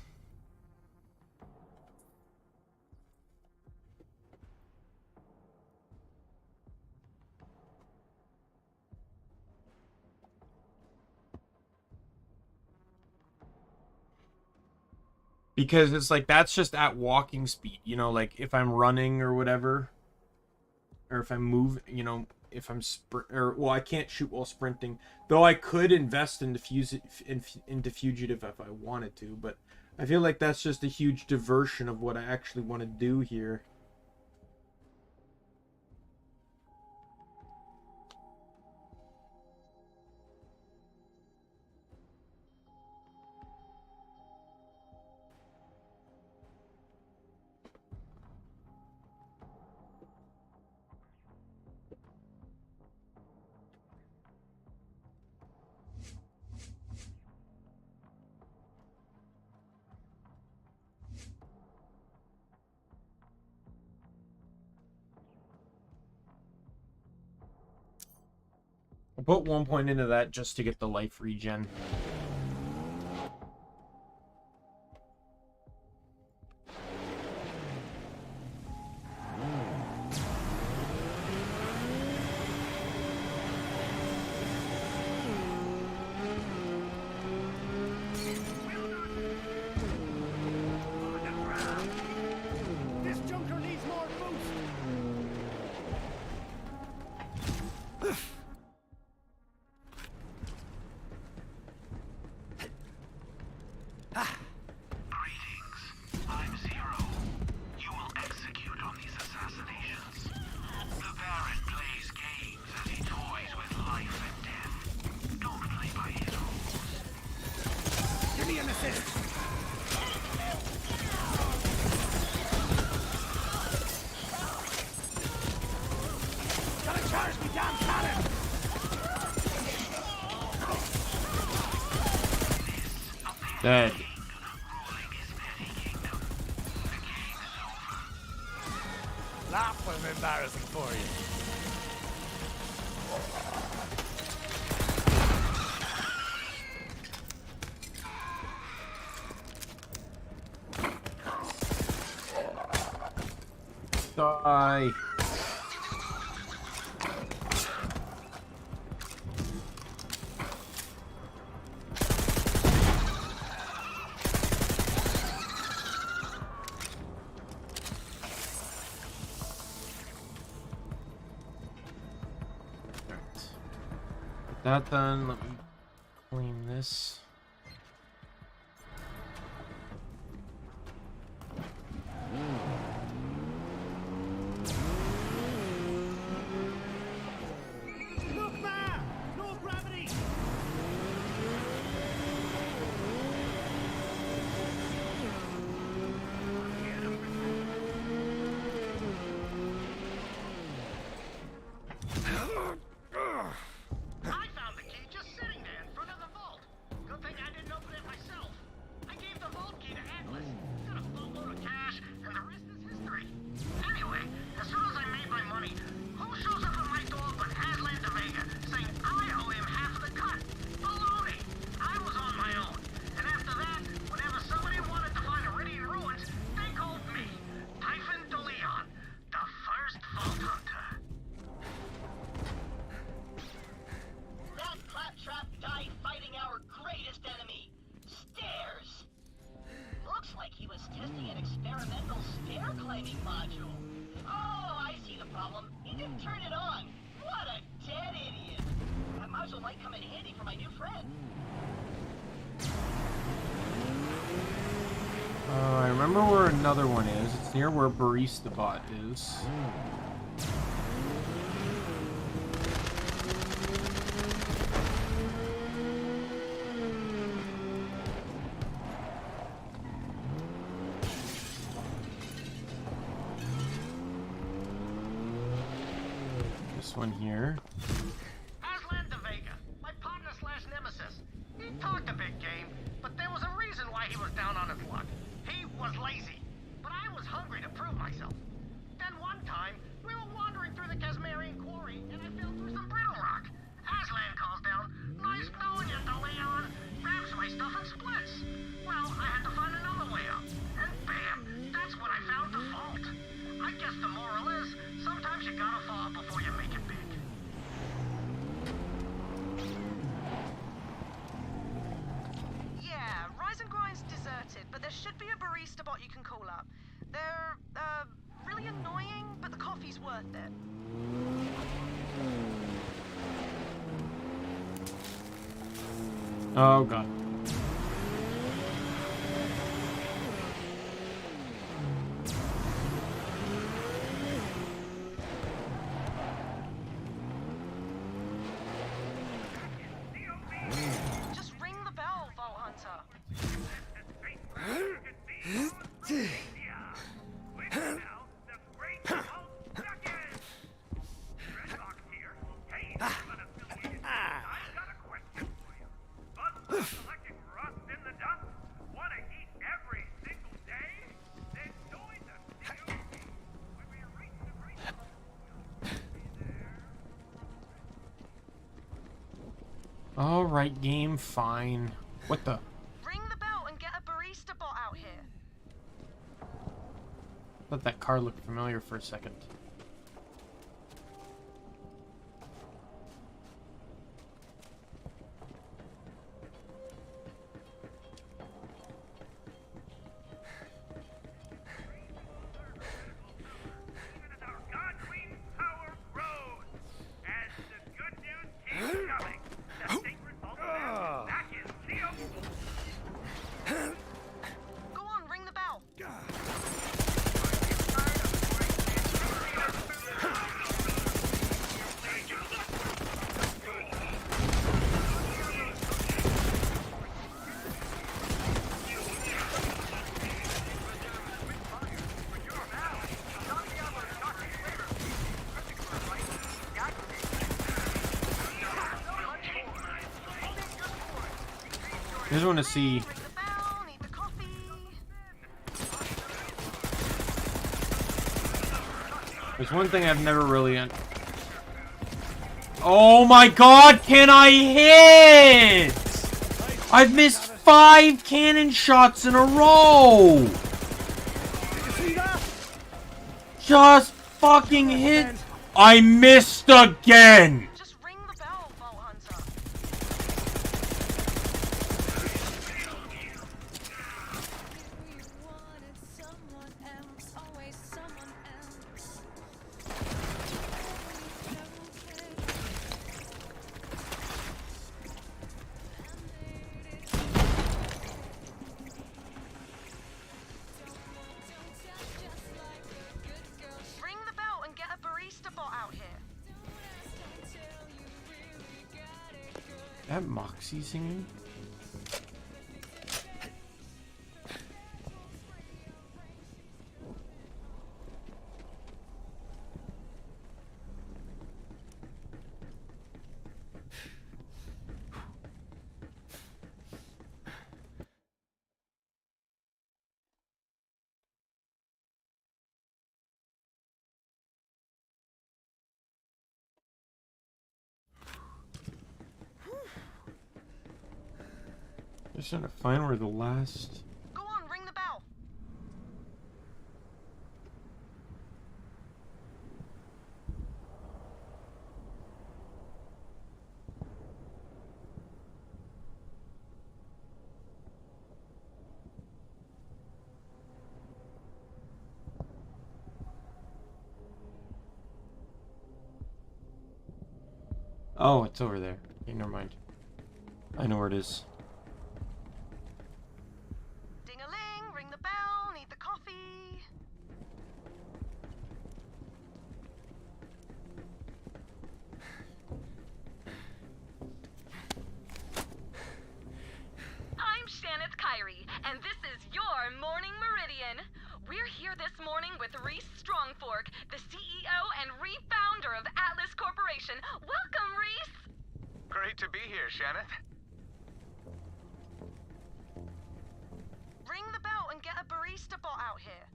Because it's like, that's just at walking speed, you know, like if I'm running or whatever, or if I'm moving, you know, if I'm well, I can't shoot while sprinting, though I could invest into Fugitive if I wanted to, but I feel like that's just a huge diversion of what I actually want to do here. I'll put 1 point into that just to get the life regen. This junker needs more boost. Dead. That was embarrassing for you. Die. That done. Let me clean this. Look, man! No gravity! I found the key just sitting there in front of the vault. Good remember where another one is. It's near where Barista Bot is. This one here. Aslan de Vega, my partner slash nemesis. He talked a big game, but there was a reason why he was down on his luck. He was lazy, but I was hungry to prove myself. Then one time, we were wandering through the Casmarian quarry, and I fell through some brittle rock. Aslan calls down, "Nice knowing you, DeLeon," grabs my stuff and splits. Well, I had to find another way up, and bam, that's when I found the fault. I guess the moral is, sometimes you gotta fall before you make it big. Yeah, Rise and Grind's deserted, but there should be a barista bot you can call up. They're, really annoying, but the coffee's worth it. Oh god. Just ring the bell, Vault Hunter. Alright, game, fine. What the? Ring the bell and get a barista bot out here. Thought that car looked familiar for a second. Go on, ring the bell. I just want to see. Ring the bell, need the coffee. There's one thing I've never really. Oh my god, can I hit? I've missed 5 cannon shots in a row. Just fucking hit. I missed again. Just ring the bell, Vault Hunter. Ring the bell and get a barista bot out here. That Moxie singing? Just trying to find where the last. Go on, ring the bell. Oh, it's over there. Okay, never mind. I know where it is. Ding-a-ling, ring the bell, need the coffee. Daimien. We're here this morning with Reese Strongfork, the CEO and refounder of Atlas Corporation. Welcome, Reese! Great to be here, Shannon. Ring the bell and get a barista bot out here.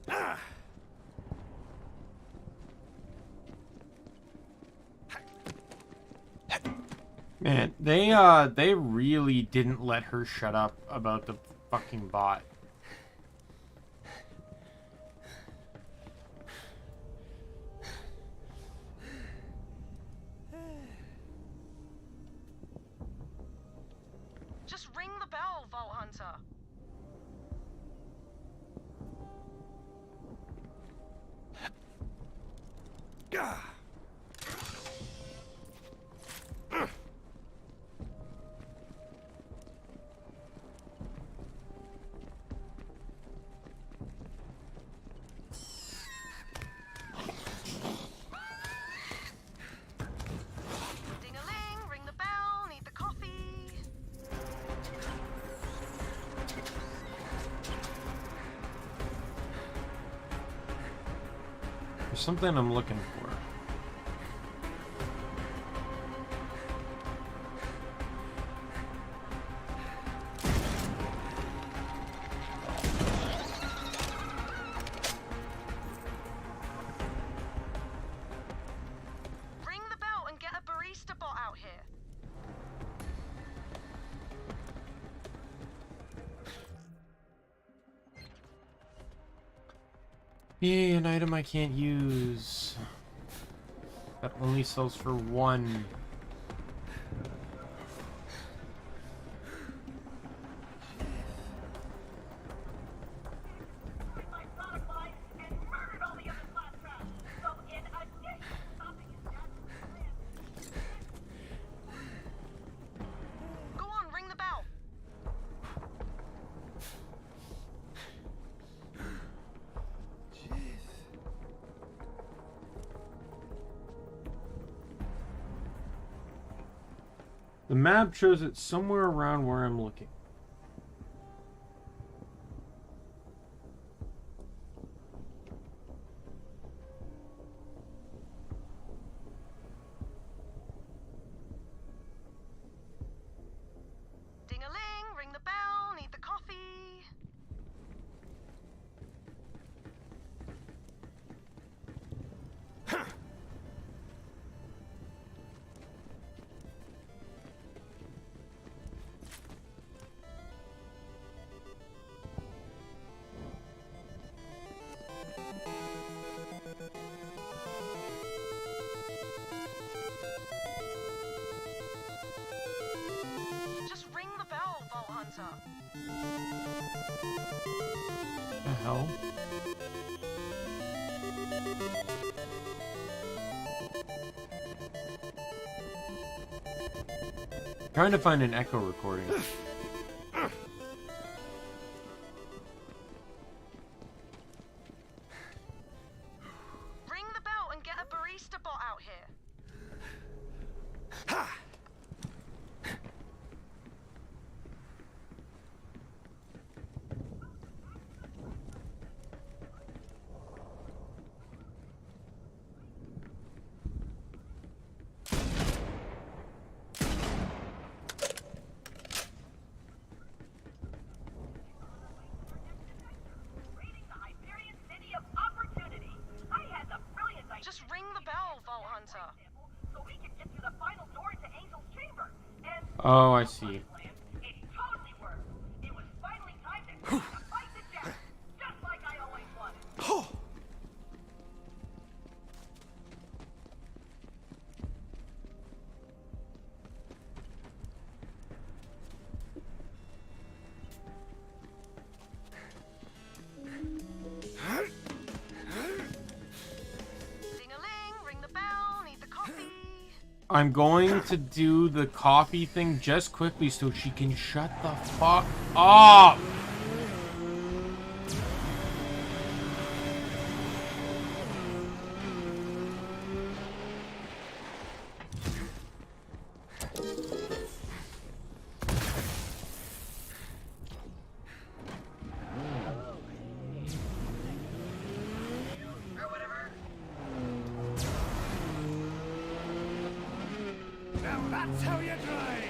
Ah! Man, they really didn't let her shut up about the fucking bot. Just ring the bell, Vault Hunter. Gah! Ding-a-ling, ring the bell, need the coffee. There's something I'm looking for. Ring the bell and get a barista bot out here. Yay, an item I can't use. That only sells for one. My modified and murdered all the other class traps. So in addition to stopping his dad's plan, Go on, ring the bell. The map shows it somewhere around where I'm looking. Ding-a-ling, ring the bell, need the coffee. Just ring the bell, Vault Hunter. The hell? Trying to find an echo recording. Ring the bell and get a barista bot out here. raiding the Hyperion city of opportunity. I had the brilliant idea. Just ring the bell, Vault Hunter. So we can get through the final door to Angel's chamber. And Oh, I see. plan, it totally worked. It was finally time to fight the death, just like I always wanted. Ding-a-ling, ring the bell, need the coffee. I'm going to do the coffee thing just quickly so she can shut the fuck up. That's how you drive!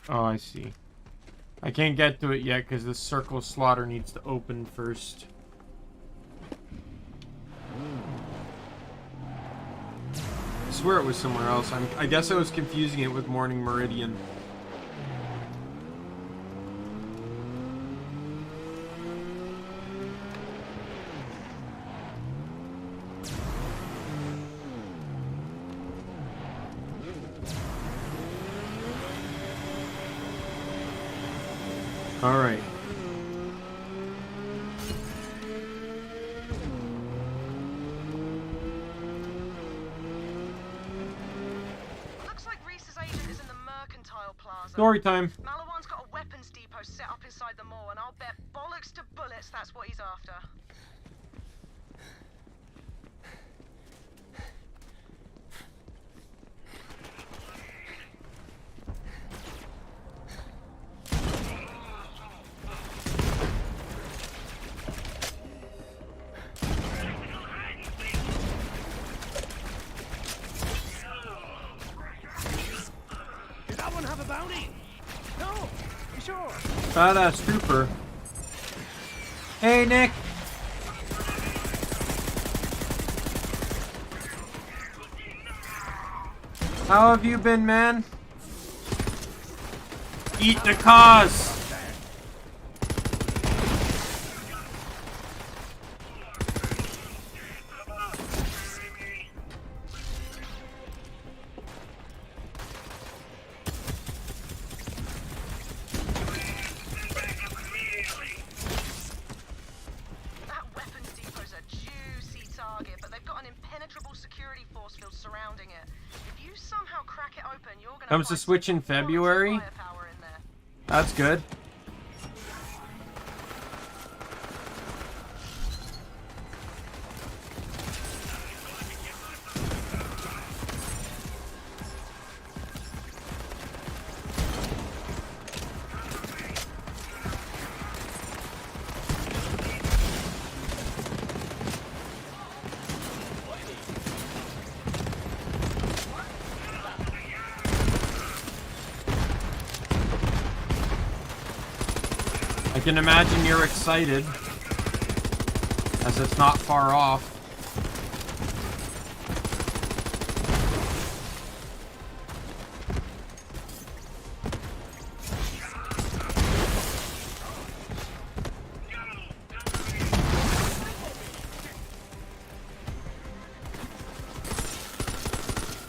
Oh, I see. I can't get to it yet because the circle of slaughter needs to open first. I swear it was somewhere else. I guess I was confusing it with Morning Meridian. All right. Looks like Reese's agent is in the Mercantile Plaza. Story time. Malawan's got a weapons depot set up inside the mall, and I'll bet bollocks to bullets that's what he's after. Did that one have a bounty? No, you sure? Badass trooper. Hey, Nick. How have you been, man? Eat the cause. That weapons depot's a juicy target, but they've got an impenetrable security force field surrounding it. If you somehow crack it open, you're gonna Comes to Switch in February. firepower in there. That's good. I can imagine you're excited, as it's not far off.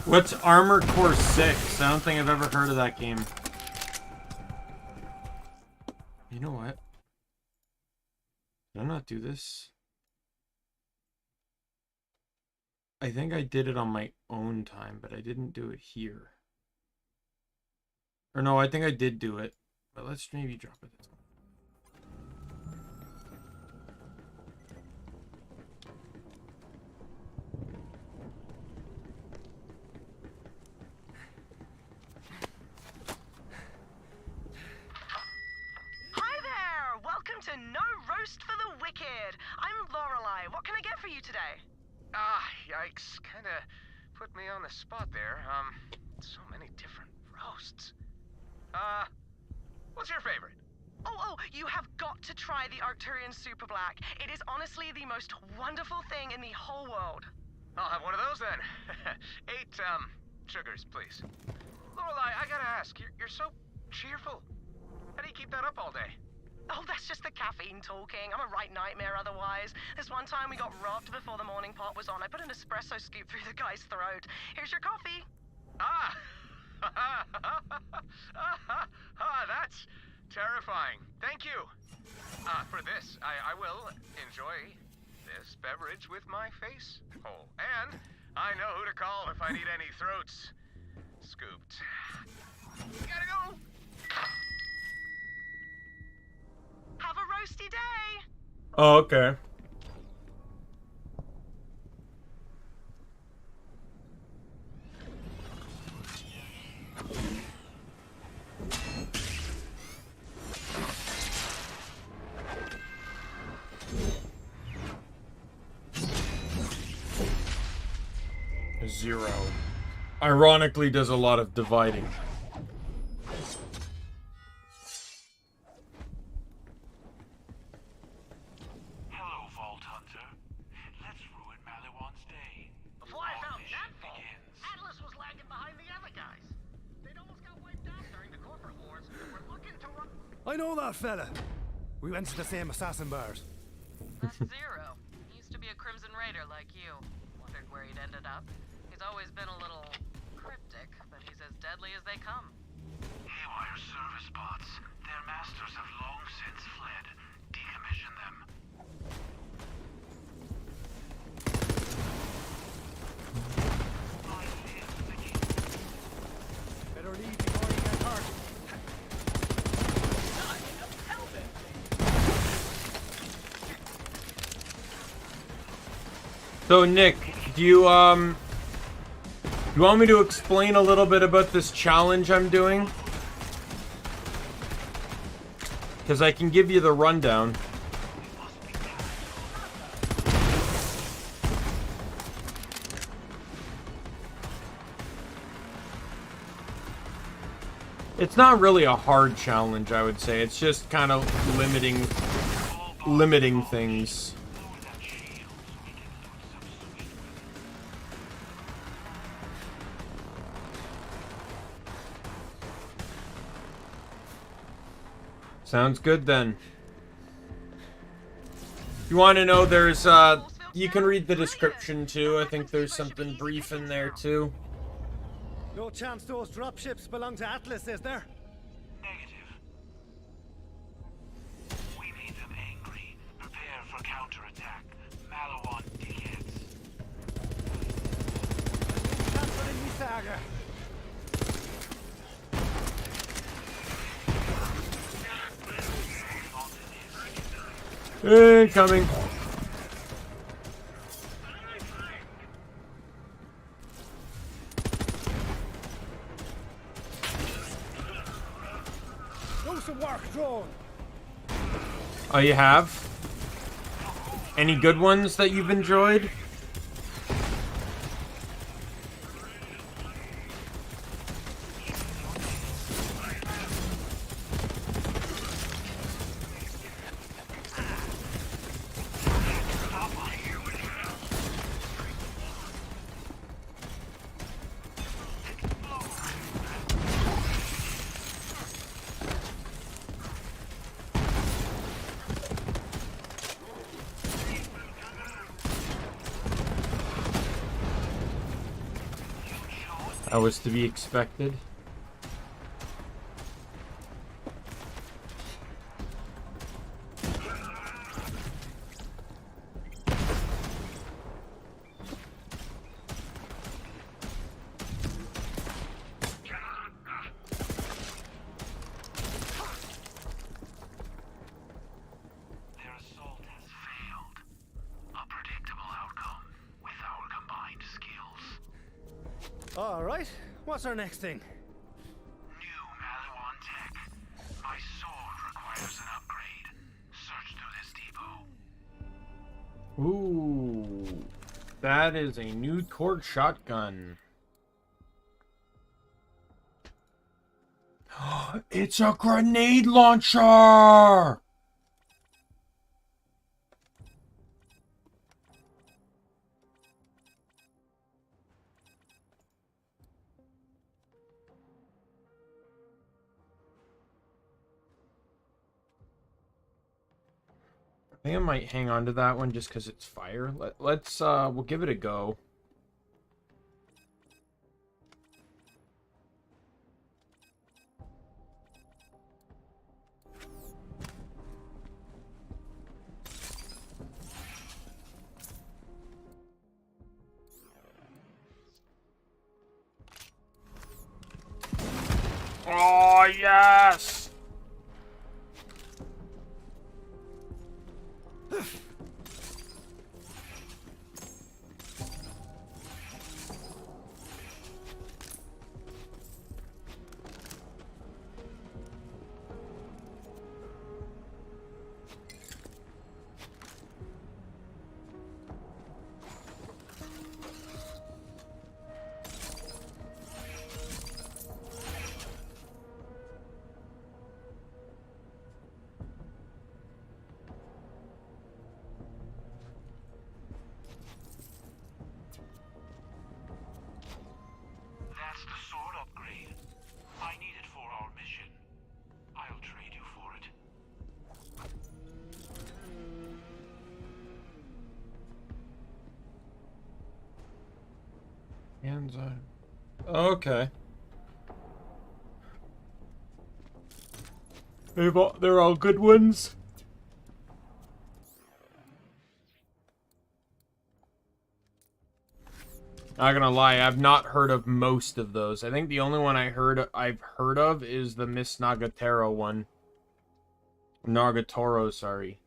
What's Armored Core 6? I don't think I've ever heard of that game. You know what? Did I not do this? I think I did it on my own time, but I didn't do it here. Or no, I think I did do it. But let's maybe drop it this way. Hi there! Welcome to No Roast for the Wicked. I'm Lorelei. What can I get for you today? Ah, yikes. Kinda put me on the spot there. So many different roasts. What's your favorite? Oh, you have got to try the Arcturian Super Black. It is honestly the most wonderful thing in the whole world. I'll have one of those then. 8, sugars, please. Lorelei, I gotta ask, you're so cheerful. How do you keep that up all day? Oh, that's just the caffeine talking. I'm a right nightmare otherwise. This one time we got robbed before the morning pot was on. I put an espresso scoop through the guy's throat. Here's your coffee. Ah! That's terrifying. Thank you. For this, I will enjoy this beverage with my face whole. And I know who to call if I need any throats scooped. Gotta go! Have a roasty day! Oh, okay. 0. Ironically, does a lot of dividing. Hello, Vault Hunter. Let's ruin Maliwan's day. Before I found that vault, Atlas was lagging behind the other guys. They'd almost got wiped out during the corporate wars, and we're looking to run. I know that fella. We went to the same assassin bars. That's Zero. He used to be a Crimson Raider like you. Wondered where he'd ended up. He's always been a little cryptic, but he's as deadly as they come. Haywire service bots. Their masters have long since fled. Decommission them. Better leave before you get hurt. So Nick, do you want me to explain a little bit about this challenge I'm doing? Because I can give you the rundown. It's not really a hard challenge, I would say. It's just kind of limiting things. Sounds good then. If you want to know, there's you can read the description too. I think there's something brief in there too. No chance those dropships belong to Atlas, is there? Negative. We made them angry. Prepare for counterattack. Maliwan dickheads. Canceling me saga. Incoming. Do some work, drone. Oh, you have? Any good ones that you've enjoyed? That was to be expected. Their assault has failed. A predictable outcome with our combined skills. All right. What's our next thing? New Maliwan tech. My sword requires an upgrade. Search through this depot. Ooh, that is a new Torgue shotgun. It's a grenade launcher! I think I might hang on to that one just because it's fire. Let's we'll give it a go. Oh, yes! ones okay. They're all good ones. Not gonna lie, I've not heard of most of those. I think the only one I've heard of is the Miss Nagatoro one. Nagatoro, sorry.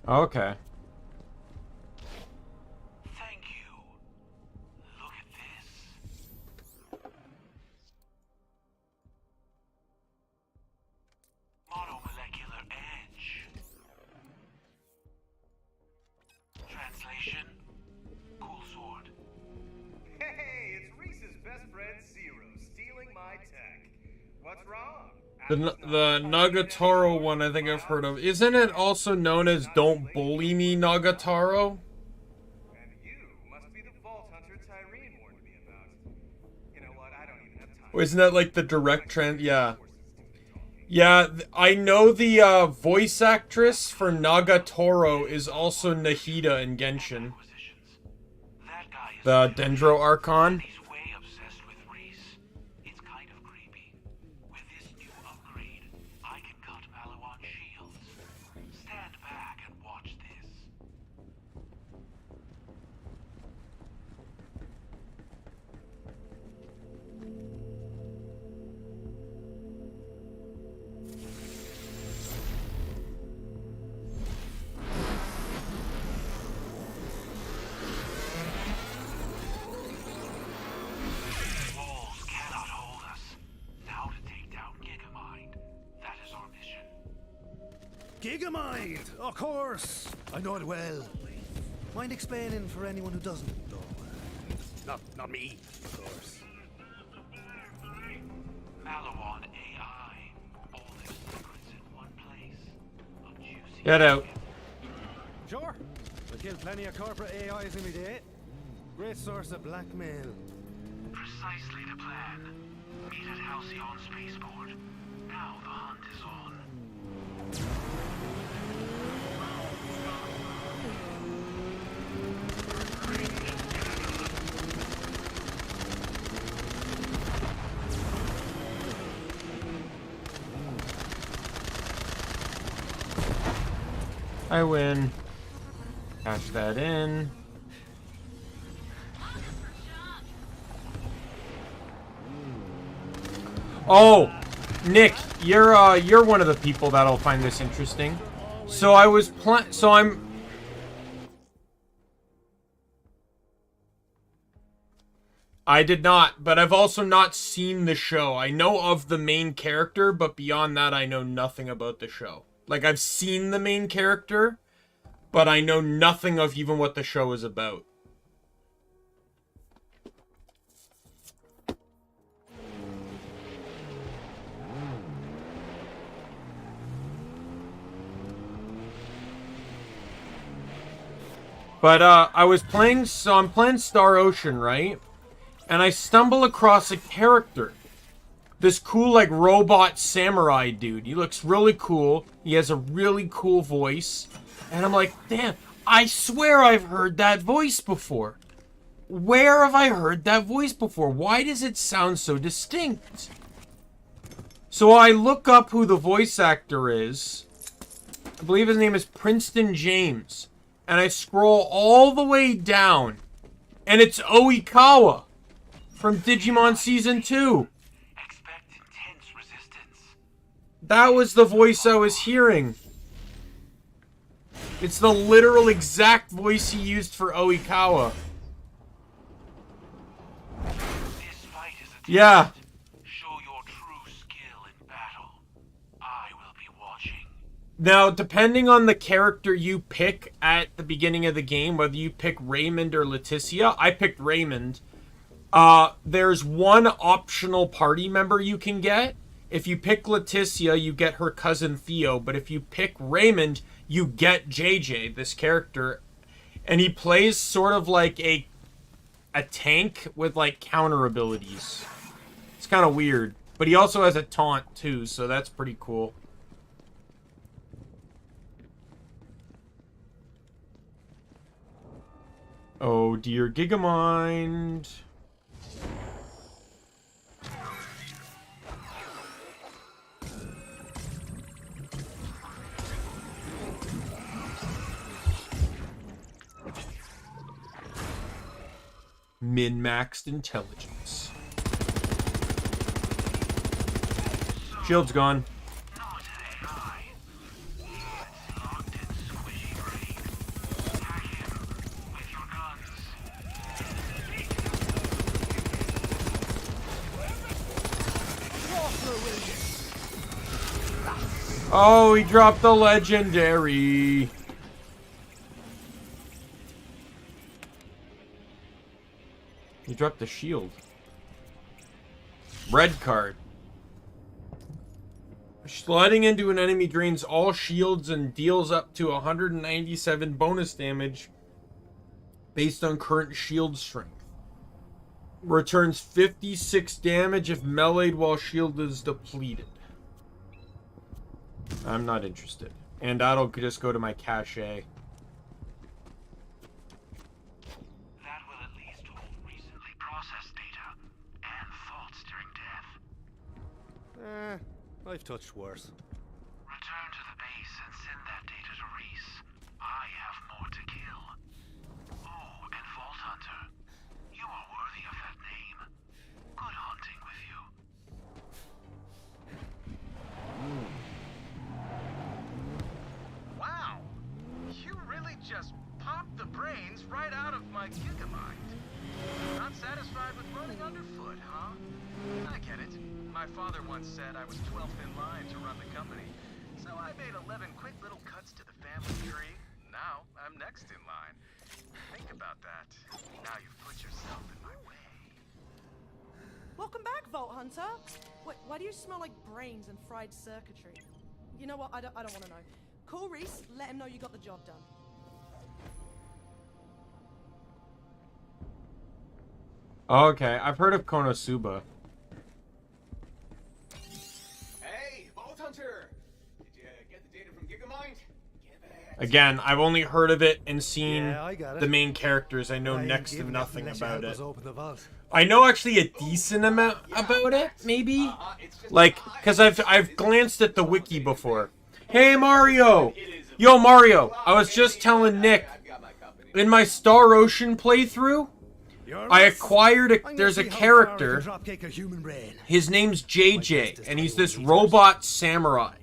Okay. Thank you. Look at this. Monomolecular edge. Translation: cool sword. Hey, it's Reese's best friend Zero stealing my tech. What's wrong? The Nagatoro one I think I've heard of. Isn't it also known as Don't Bully Me Nagatoro? And you must be the Vault Hunter Tyreen warned me about. You know what? I don't even have time. Or isn't that like the direct trend? Yeah. Yeah, I know the voice actress for Nagatoro is also Nahida in Genshin. The Dendro Archon. He's way obsessed with Reese. It's kind of creepy. With this new upgrade, I can cut Malawan's shields. Stand back and watch this. Walls cannot hold us. Now to take down Gigamind. That is our mission. Gigamind! Of course! I know it well. Mind explaining for anyone who doesn't, though? Not me, of course. Malawan AI. All their secrets in one place. A juicy Get out. Sure. I killed plenty of corporate AIs in my day. Great source of blackmail. Precisely the plan. Meet at Halcyon Spaceport. Now the hunt is on. I win. Cash that in. Oh, Nick, you're one of the people that'll find this interesting. So I did not, but I've also not seen the show. I know of the main character, but beyond that, I know nothing about the show. Like, I've seen the main character, but I know nothing of even what the show is about. But, I'm playing Star Ocean, right? And I stumble across a character. This cool, like, robot samurai dude. He looks really cool. He has a really cool voice. And I'm like, damn, I swear I've heard that voice before. Where have I heard that voice before? Why does it sound so distinct? So I look up who the voice actor is. I believe his name is Princeton James. And I scroll all the way down. And it's Oikawa from Digimon Season 2. Expect intense resistance. That was the voice I was hearing. It's the literal exact voice he used for Oikawa. This fight is a Yeah. test. Show your true skill in battle. I will be watching. Now, depending on the character you pick at the beginning of the game, whether you pick Raymond or Leticia, I picked Raymond. There's one optional party member you can get. If you pick Leticia, you get her cousin Theo. But if you pick Raymond, you get JJ, this character. And he plays sort of like a tank with like counter abilities. It's kind of weird. But he also has a taunt, too, so that's pretty cool. Oh, dear Gigamind. Min-maxed intelligence. Shield's gone. Oh, he dropped the legendary. He dropped the shield. Red card. Sliding into an enemy drains all shields and deals up to 197 bonus damage based on current shield strength. Returns 56 damage if meleeed while shield is depleted. I'm not interested. And that'll just go to my cache. That will at least hold recently processed data and thoughts during death. I've touched worse. Return to the base and send that data to Reese. I have more to kill. Oh, and Vault Hunter, you are worthy of that name. Good hunting with you. Wow! You really just popped the brains right out of my Gigamind. Not satisfied with running underfoot, huh? I get it. My father once said I was 12th in line to run the company, so I made 11 quick little cuts to the family tree. Now I'm next in line. Think about that. Now you've put yourself in my way. Welcome back, Vault Hunter. Why do you smell like brains and fried circuitry? You know what? I don't want to know. Call Reese. Let him know you got the job done. Okay, I've heard of Konosuba. Hey, Vault Hunter! Did you get the data from Gigamind? Again, I've only heard of it and seen Yeah, I got it. the main characters. I know I ain't next to giving nothing unless you about help it. us open the vault. I know actually a decent amount about it, maybe? Like, because I've glanced at the wiki before. Hey, Mario! Yo, Mario! I was just telling Nick, in my Star Ocean playthrough, I acquired there's a character, his name's JJ, and he's this robot samurai.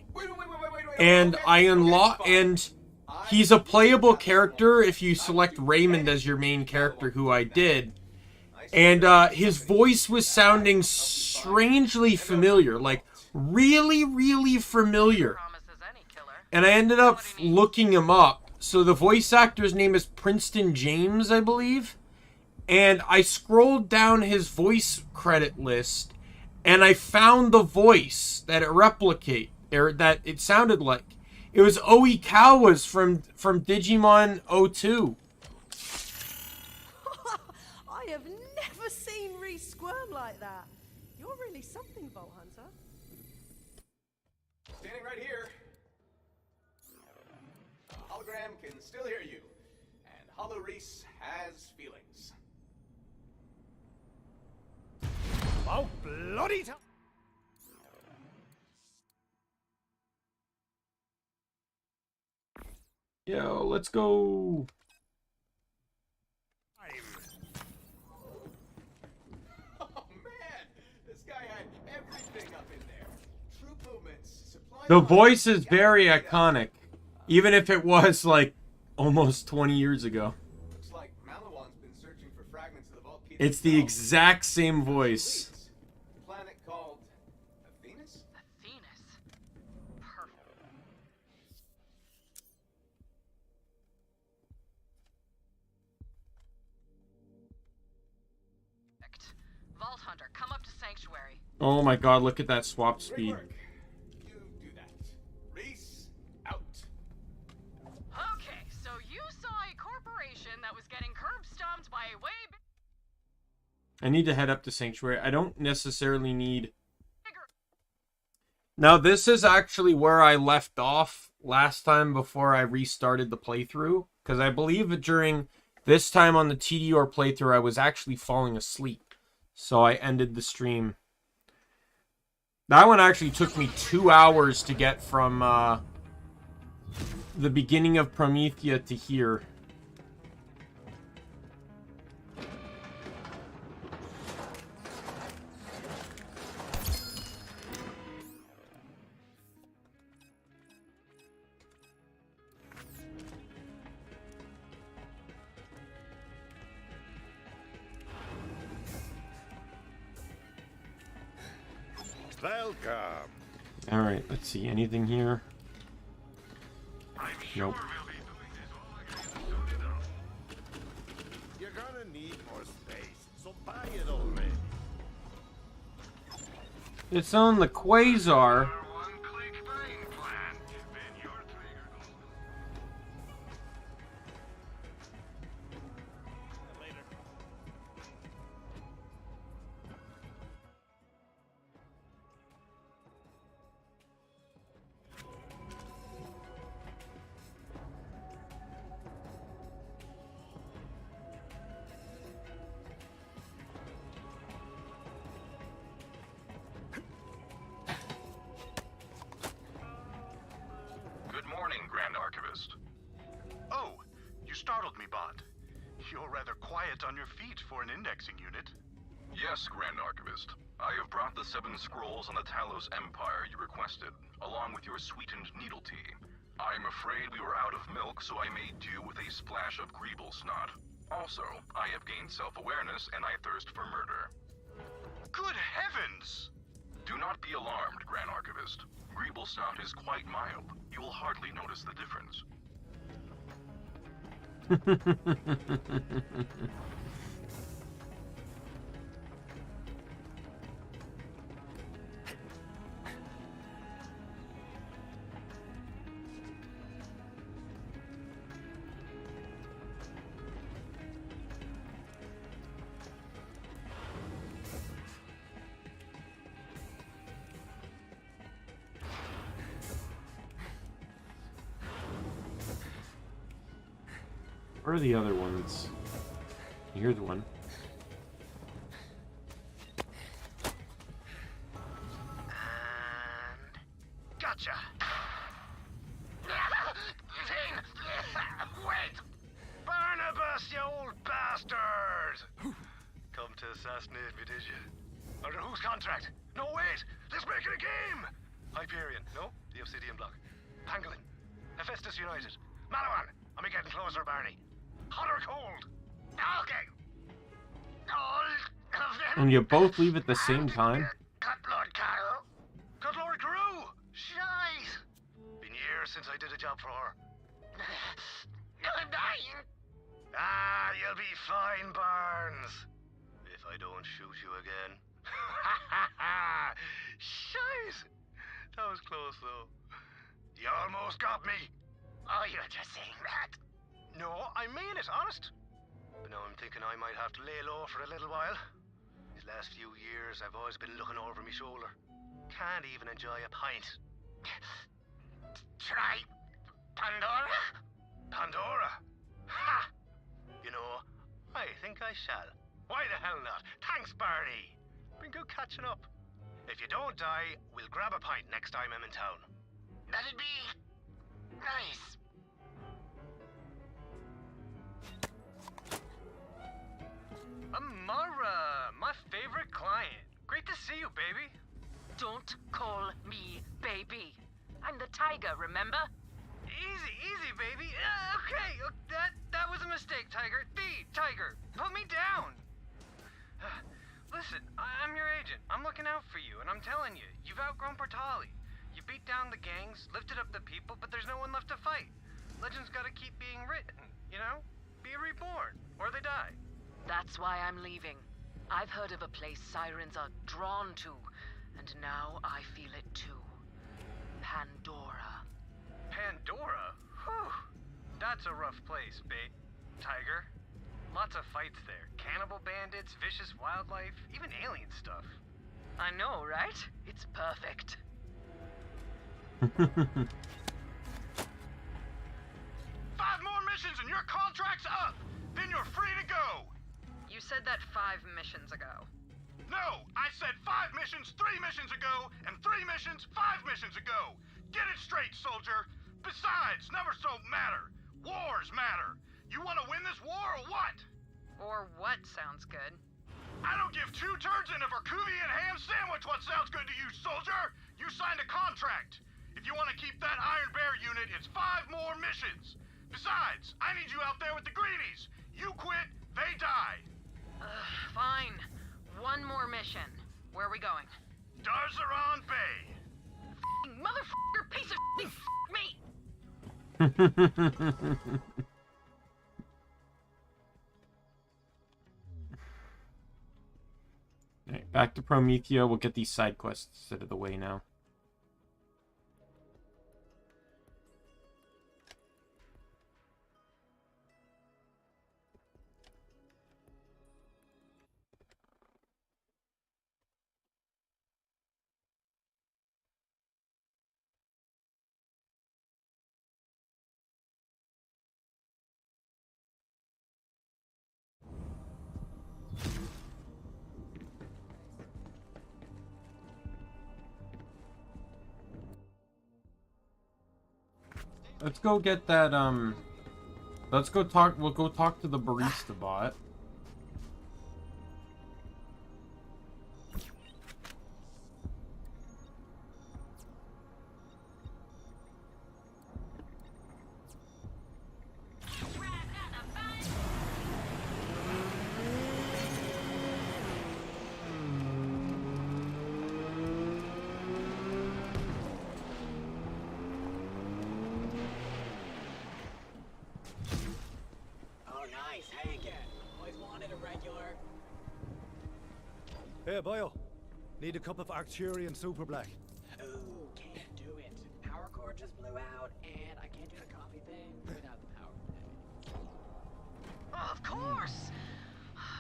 And and he's a playable character if you select Raymond as your main character, who I did. And his voice was sounding strangely familiar, like really, really familiar. And I ended up looking him up. So the voice actor's name is Princeton James, I believe. And I scrolled down his voice credit list, and I found the voice that it sounded like. It was Oikawa's from Digimon 02. I have never seen Reese squirm like that. You're really something, Vault Hunter. Standing right here. Hologram can still hear you. And Hollow Reese has feelings. Oh, bloody time! Yo, let's go. Oh man, this guy had everything up in there. Troop movements, supply. The voice is very iconic, even if it was like almost 20 years ago. Looks like Malawan's been searching for fragments of the vault key. It's the exact same voice. Planet called Venus? Venus. Perfect. Vault Hunter, come up to Sanctuary. Oh my god, look at that swap speed. You do that. Reese, out. Okay, so you saw a corporation that was getting curb stomped by a way I need to head up to Sanctuary. I don't necessarily need... Now, this is actually where I left off last time before I restarted the playthrough. Because I believe during this time on the TDR playthrough, I was actually falling asleep. So I ended the stream. That one actually took me 2 hours to get from the beginning of Promethea to here. Welcome. Alright, let's see. Anything here? Nope. You're gonna need more space, so buy it already. It's on the Quasar. On your feet for an indexing unit. Yes, Grand Archivist. I have brought the 7 scrolls on the Talos Empire you requested, along with your sweetened needle tea. I'm afraid we were out of milk, so I made do with a splash of Greeble snot. Also, I have gained self-awareness and I thirst for murder. Good heavens! Do not be alarmed, Grand Archivist. Greeble snot is quite mild. You will hardly notice the difference. Where are the other ones? Here's one. And gotcha. Zane, wait! Barnabas, you old bastard! Come to assassinate me, did you? Under whose contract? No, wait! Let's make it a game! Hyperion, no? The Obsidian block. Pangolin. Hephaestus United. Malawan! Am I getting closer, Barney? Hot or cold? Okay. All of them. And you both leave at the same time? Cut Lord Carroll. Cut Lord Carew. Shite. Been years since I did a job for her. I'm dying. Ah, you'll be fine, Barnes. If I don't shoot you again. Shite. That was close, though. You almost got me. Oh, you're just saying that. No, I mean it, honest. But now I'm thinking I might have to lay low for a little while. These last few years, I've always been looking over my shoulder. Can't even enjoy a pint. Try Pandora? Pandora? Ha! You know, I think I shall. Why the hell not? Thanks, Barney. Been good catching up. If you don't die, we'll grab a pint next time I'm in town. That'd be nice. Amara, my favorite client. Great to see you, baby. Don't call me baby. I'm the tiger, remember? Easy, baby. Okay, that was a mistake, Tiger. The Tiger, put me down. Listen, I'm your agent. I'm looking out for you, and I'm telling you, you've outgrown Portali. You beat down the gangs, lifted up the people, but there's no one left to fight. Legends gotta keep being written, you know? Be reborn, or they die. That's why I'm leaving. I've heard of a place sirens are drawn to, and now I feel it too. Pandora. Pandora? Whew. That's a rough place, Tiger. Lots of fights there. Cannibal bandits, vicious wildlife, even alien stuff. I know, right? It's perfect. 5 more missions and your contract's up! Then you're free to go! You said that 5 missions ago. No, I said 5 missions 3 missions ago, and 3 missions 5 missions ago! Get it straight, soldier! Besides, numbers don't matter. Wars matter. You want to win this war or what? Or what sounds good? I don't give 2 turds in a Verkuvian ham sandwich what sounds good to you, soldier! You signed a contract. If you want to keep that Iron Bear unit, it's 5 more missions. Besides, I need you out there with the greenies. You quit, they die. Fine. 1 more mission. Where are we going? Darzaron Bay. Motherfucker, piece of shit, me! Alright, back to Promethea. We'll get these side quests out of the way now. Let's go get that, let's go talk, we'll go talk to the barista bot. Hey, Boyle. Need a cup of Arcturian Super Black. Ooh, can't do it. Power cord just blew out, and I can't do the coffee thing without the power. Oh, of course!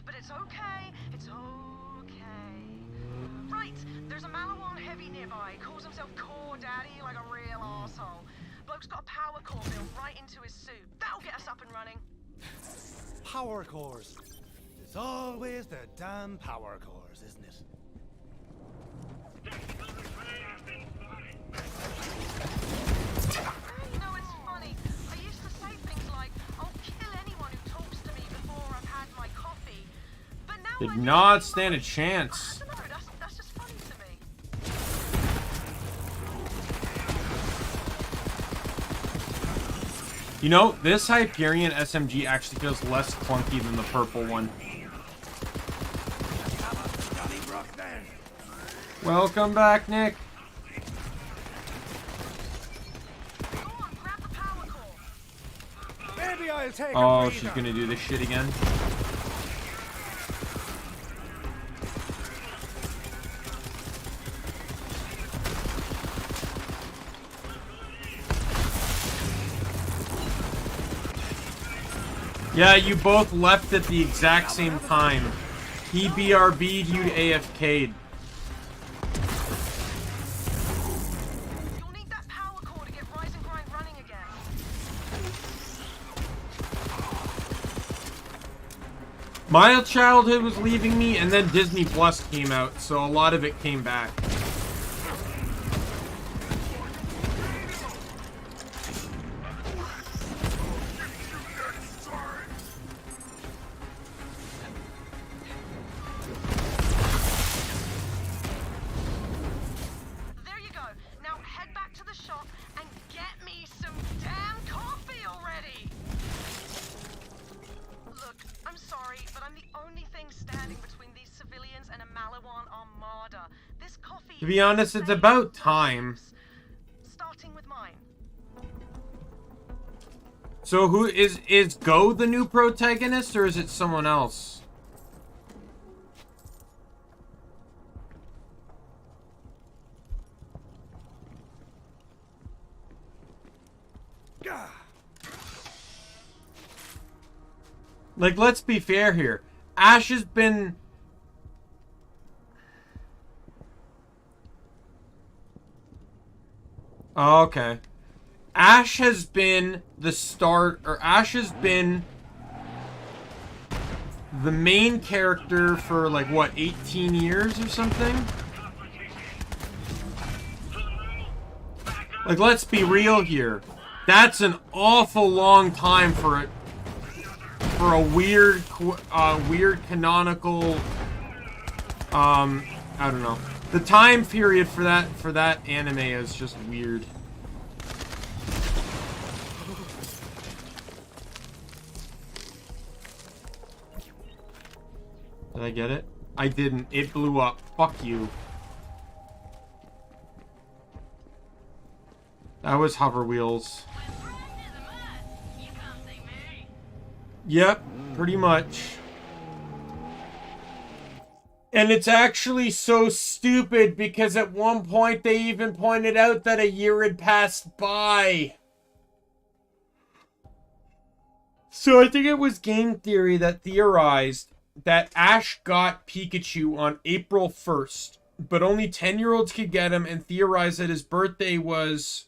But it's okay. It's okay. Right, there's a Malawan heavy nearby. He calls himself Core Daddy like a real arsehole. Bloke's got a power core built right into his suit. That'll get us up and running. Power cores. It's always the damn power cores, isn't it? You know, it's funny. I used to say things like, I'll kill anyone who talks to me before I've had my coffee. But now Did not stand a chance. I don't know, that's just funny to me. You know, this Hyperion SMG actually feels less clunky than the purple one. Welcome back, Nick. Maybe I'll take Oh, she's gonna do this shit again. Yeah, you both left at the exact same time. He BRB'd, you'd AFK'd. You'll need that power core to get Rise and Grind running again. My childhood was leaving me, and then Disney Plus came out, so a lot of it came back. There you go. Now head back to the shop and get me some damn coffee already. Look, I'm sorry, but I'm the only thing standing between these civilians and a Malawan armada. This coffee. To be honest, it's about time. Starting with mine. So who is Go the new protagonist, or is it someone else? Like, let's be fair here. Ash has been... Oh, okay. Ash has been the start, or Ash has been the main character for, like, what, 18 years or something? Like, let's be real here. That's an awful long time for it. For a weird canonical, I don't know. The time period for that anime is just weird. Did I get it? I didn't. It blew up. Fuck you. That was hover wheels. Yep, pretty much. And it's actually so stupid because at one point they even pointed out that a year had passed by. So I think it was Game Theory that theorized that Ash got Pikachu on April 1st, but only 10-year-olds could get him, and theorized that his birthday was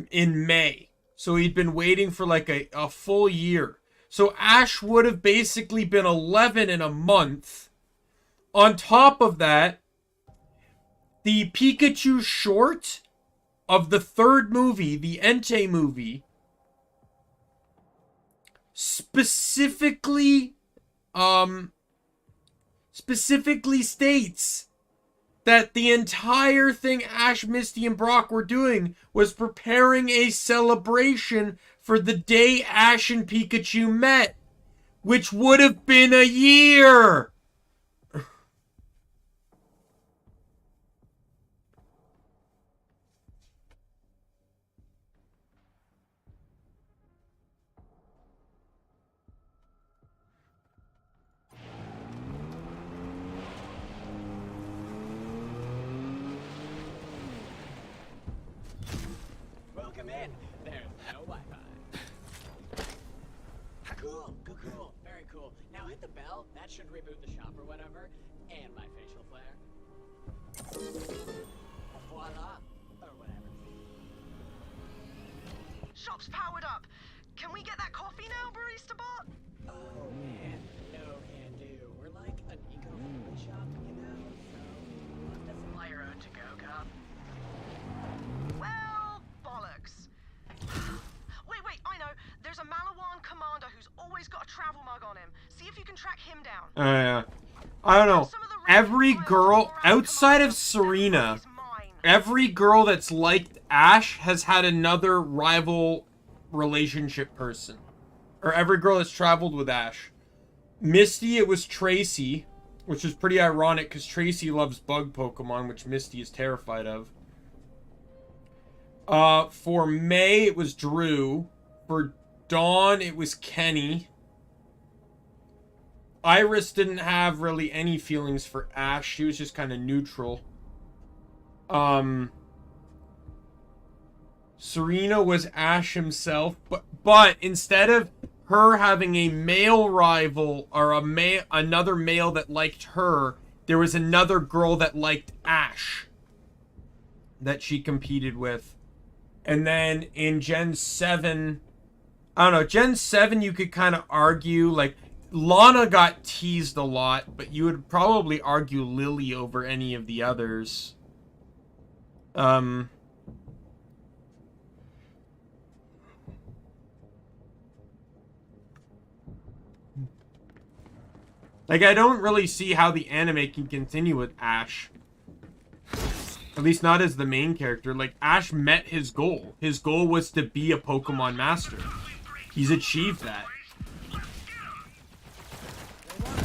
in May. So he'd been waiting for like a full year. So Ash would have basically been 11 in a month. On top of that, the Pikachu short of the third movie, the Entei movie, specifically states that the entire thing Ash, Misty, and Brock were doing was preparing a celebration for the day Ash and Pikachu met, which would have been a year. Welcome in. There's no Wi-Fi. Cool. Very cool. Now hit the bell. That should reboot the shop or whatever. And my facial flare. Voila. Or whatever. Shop's powered up. Can we get that coffee now, barista bot? Oh man, no can do. We're like an eco-friendly shop, you know, so you'll have to supply your own to-go cup. Well, bollocks. Wait, I know. There's a Malawan commander who's always got a travel mug on him. See if you can track him down. Yeah. I don't know. Every girl, outside of Serena, every girl that's liked Ash has had another rival relationship person. Or every girl that's traveled with Ash. Misty, it was Tracy, which is pretty ironic because Tracy loves bug Pokemon, which Misty is terrified of. For May, it was Drew. For Dawn, it was Kenny. Iris didn't have really any feelings for Ash. She was just kind of neutral. Serena was Ash himself, but instead of her having a male rival or another male that liked her, there was another girl that liked Ash that she competed with. And then in Gen 7, I don't know, Gen 7 you could kind of argue, like, Lana got teased a lot, but you would probably argue Lily over any of the others. Like, I don't really see how the anime can continue with Ash. At least not as the main character. Like, Ash met his goal. His goal was to be a Pokemon master. He's achieved that.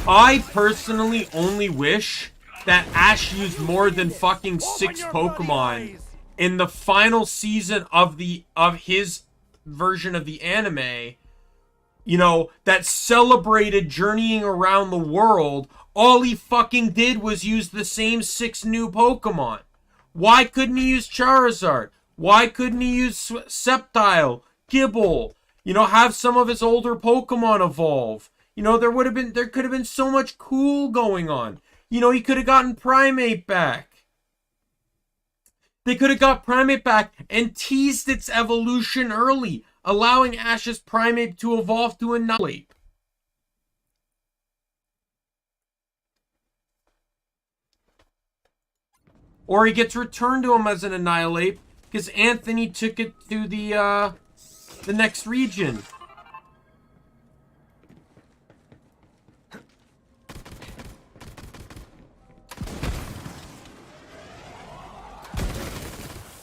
I personally only wish that Ash used more than fucking 6 Pokemon in the final season of his version of the anime. You know, that celebrated journeying around the world. All he fucking did was use the same 6 new Pokemon. Why couldn't he use Charizard? Why couldn't he use Sceptile, Gibble, You know, have some of his older Pokemon evolve. You know, there could have been so much cool going on. You know, he could have gotten Primate back. They could have got Primate back and teased its evolution early, allowing Ash's Primate to evolve to Annihilate. Or he gets returned to him as an Annihilate because Anthony took it to the next region.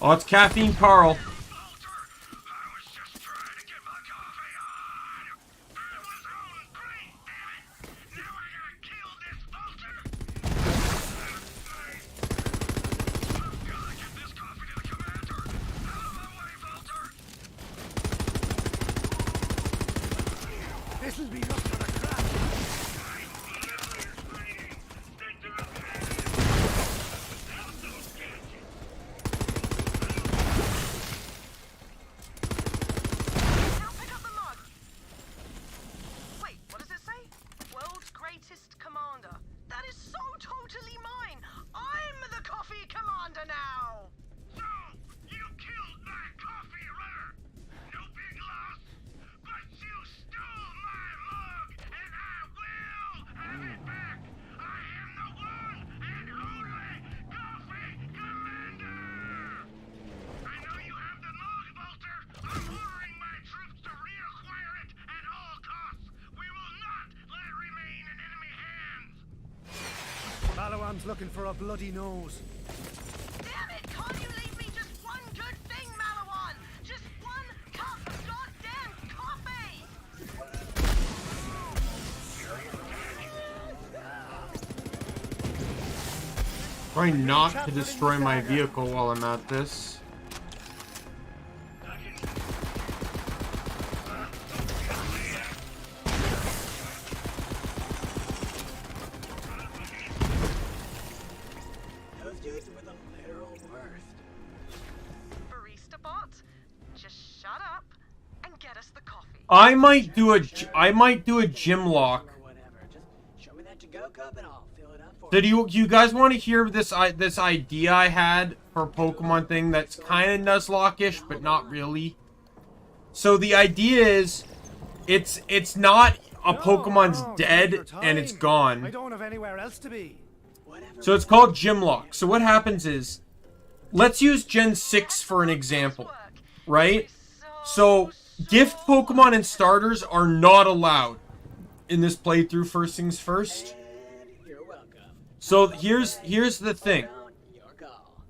Oh, it's Caffeine Carl. This'll be rough for the crowd. Pick up the mug. Wait, what does it say? World's greatest commander. That is so totally mine. I'm the coffee commander now. So, you killed my coffee runner. No big loss, but you stole my mug, and I will have it back. I am the one and only coffee commander. I know you have the mug, Volter. I'm ordering my troops to reacquire it at all costs. We will not let it remain in enemy hands. Malawan's looking for a bloody nose. Damn it! Can't you leave me just one good thing, Malawan? Just one cup of goddamn coffee! Try not to destroy my vehicle while I'm at this. Those dudes were the literal worst. Barista bot, just shut up and get us the coffee. I might do a gym lock. Show me that to-go cup and I'll fill it up for Did you guys want to hear this idea I had for a Pokemon thing that's kind of Nuzlocke-ish, but not really? So the idea is, it's not a Pokemon's dead and it's I gone. don't have anywhere else to be. So it's called Gym Lock. So what happens is, let's use Gen 6 for an example, right? So gift Pokemon and starters are not allowed in this playthrough, first things first. So here's the thing.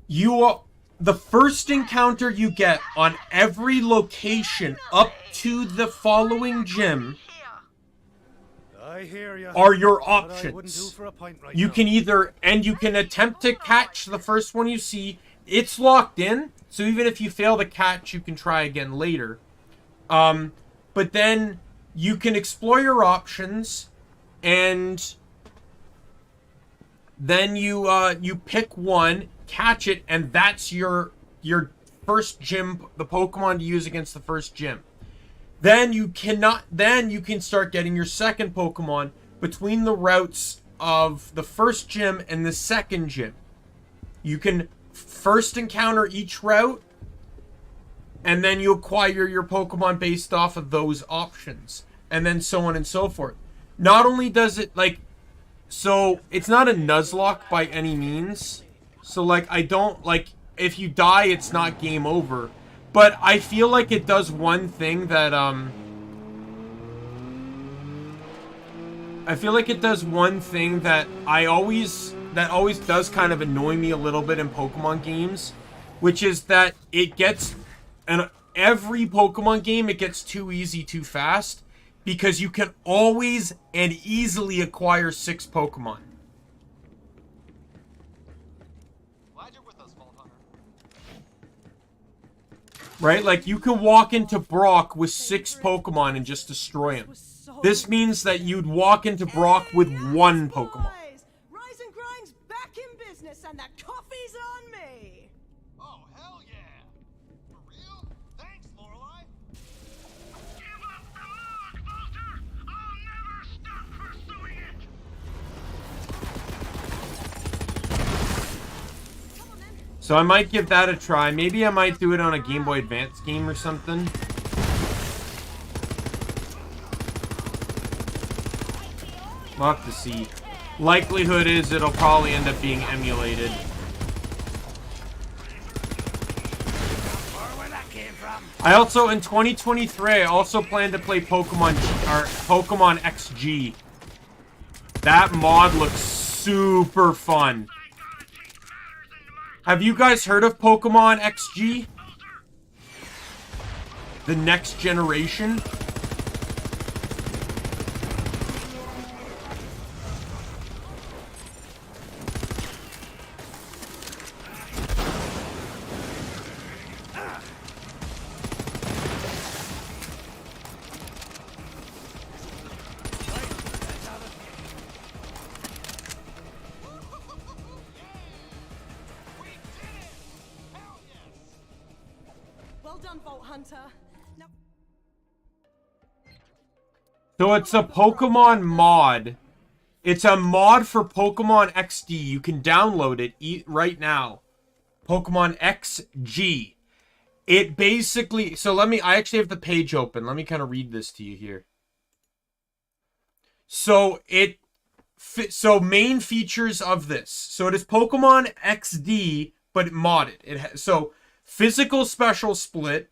The first encounter you get on every location up to the following gym I hear you. are your But I wouldn't do options. for a pint right You now. can you can attempt to catch the first one you see. It's locked in, so even if you fail to catch, you can try again later. But then you can explore your options, and then you pick one, catch it, and that's your first gym, the Pokemon to use against the first gym. Then you can start getting your second Pokemon between the routes of the first gym and the second gym. You can first encounter each route, and then you acquire your Pokemon based off of those options, and then so on and so forth. Not only does it, so it's not a Nuzlocke by any means. So, if you die, it's not game over. But I feel like it does one thing that, always does kind of annoy me a little bit in Pokemon games, which is that it gets, and every Pokemon game, it gets too easy too fast, because you can always and easily acquire 6 Pokemon. Right? Like, you can walk into Brock with 6 Pokemon and just destroy him. This means that you'd walk into Brock with 1 Pokemon. Rise and Grind's back in business, and that coffee's on me. Oh, hell yeah! For real? Thanks, Lorelei! Give So I might give that a try. Maybe I might do it on a Game Boy Advance game or something. We'll have to see. Likelihood is it'll probably end up being emulated. I also, in 2023, I also plan to play Pokemon XG. That mod looks super fun. Have you guys heard of Pokemon XG? The next generation? Well done, Vault Hunter. Now So it's a Pokemon mod. It's a mod for Pokemon XD. You can download it right now. Pokemon XG. It basically... So I actually have the page open. Let me kind of read this to you here. So main features of this. So it is Pokemon XD, but modded. So physical special split,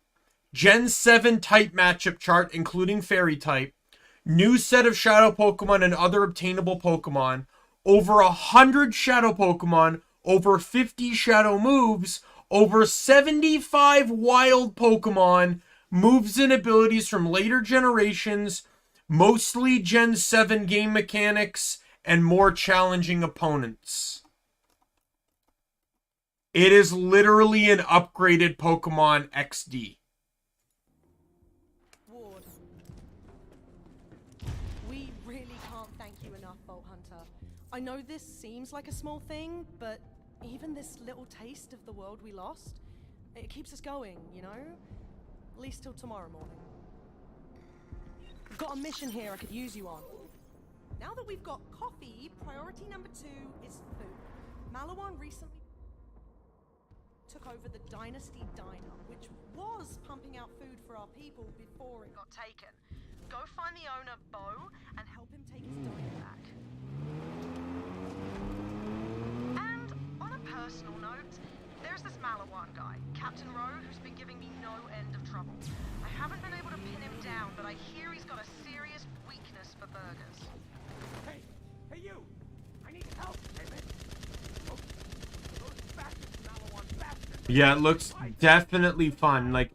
Gen 7 type matchup chart, including Fairy type, new set of Shadow Pokemon and other obtainable Pokemon, over 100 Shadow Pokemon, over 50 Shadow moves, over 75 Wild Pokemon, moves and abilities from later generations, mostly Gen 7 game mechanics, and more challenging opponents. It is literally an upgraded Pokemon XD. Ward. We really can't thank you enough, Vault Hunter. I know this seems like a small thing, but even this little taste of the world we lost, it keeps us going, you know? At least till tomorrow morning. I've got a mission here I could use you on. Now that we've got coffee, priority number 2 is food. Malawan recently took over the Dynasty Diner, which was pumping out food for our people before it got taken. Go find the owner, Bo, and help him take his diner back. And on a personal note, there's this Malawan guy, Captain Rowe, who's been giving me no end of trouble. I haven't been able to pin him down, but I hear he's got a serious weakness for burgers. Hey you! I need help, David! Oh, those bastards, Malawan bastards! Yeah, it looks definitely fun. Like,